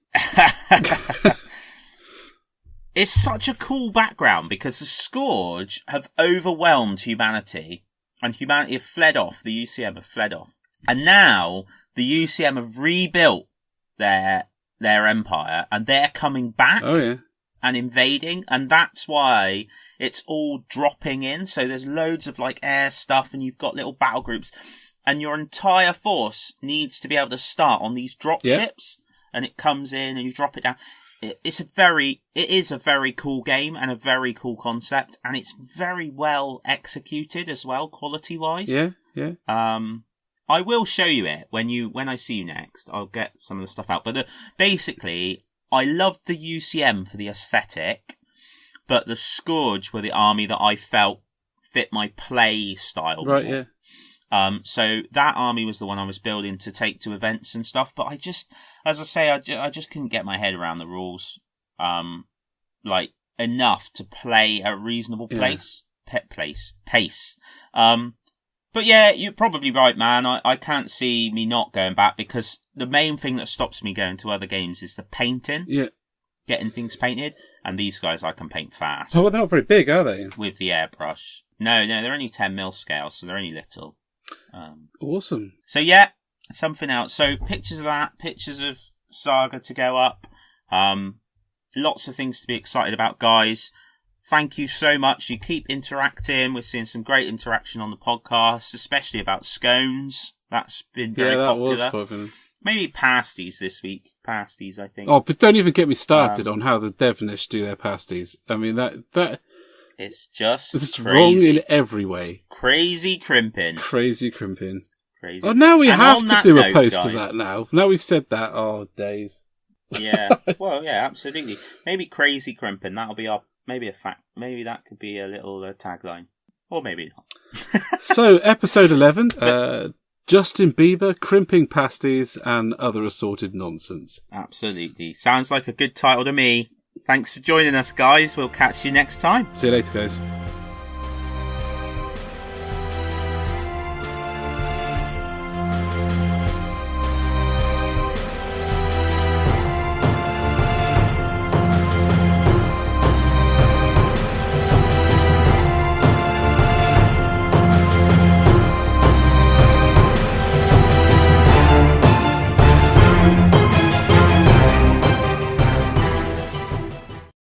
It's such a cool background because the Scourge have overwhelmed humanity, and humanity have fled off. The UCM have fled off, and now the UCM have rebuilt their empire, and they're coming back. Oh yeah. And invading, and that's why it's all dropping in. So there's loads of like air stuff, and you've got little battle groups, and your entire force needs to be able to start on these drop ships, and it comes in and you drop it down. It is a very cool game and a very cool concept, and it's very well executed as well, quality wise. Yeah. I will show you it when I see you next. I'll get some of the stuff out, but basically, I loved the UCM for the aesthetic, but the Scourge were the army that I felt fit my play style. Right, more. yeah. So that army was the one I was building to take to events and stuff, but I just couldn't get my head around the rules, like enough to play a reasonable pace. But yeah, you're probably right, man. I can't see me not going back because the main thing that stops me going to other games is the painting. Yeah. Getting things painted. And these guys I can paint fast. Oh, well, they're not very big, are they? With the airbrush. No, they're only 10mm scale, so they're only little. Awesome. So yeah, something else. So pictures of that, pictures of Saga to go up. Lots of things to be excited about, guys. Thank you so much. You keep interacting. We're seeing some great interaction on the podcast, especially about scones. That's been very popular. Yeah, that was popular. Maybe pasties this week. Pasties, I think. Oh, but don't even get me started on how the Devonish do their pasties. I mean, that it's just it's crazy. Wrong in every way. Crazy crimping. Crazy crimping. Crazy. Oh, now we have to do a post guys, of that now. Now we've said that. Oh, days. Yeah. Well, yeah, absolutely. Maybe crazy crimping. That'll be our maybe a fact. Maybe that could be a little tagline, or maybe not. So, episode 11. Justin Bieber, crimping pasties, and other assorted nonsense. Absolutely. Sounds like a good title to me. Thanks for joining us, guys. We'll catch you next time. See you later, guys.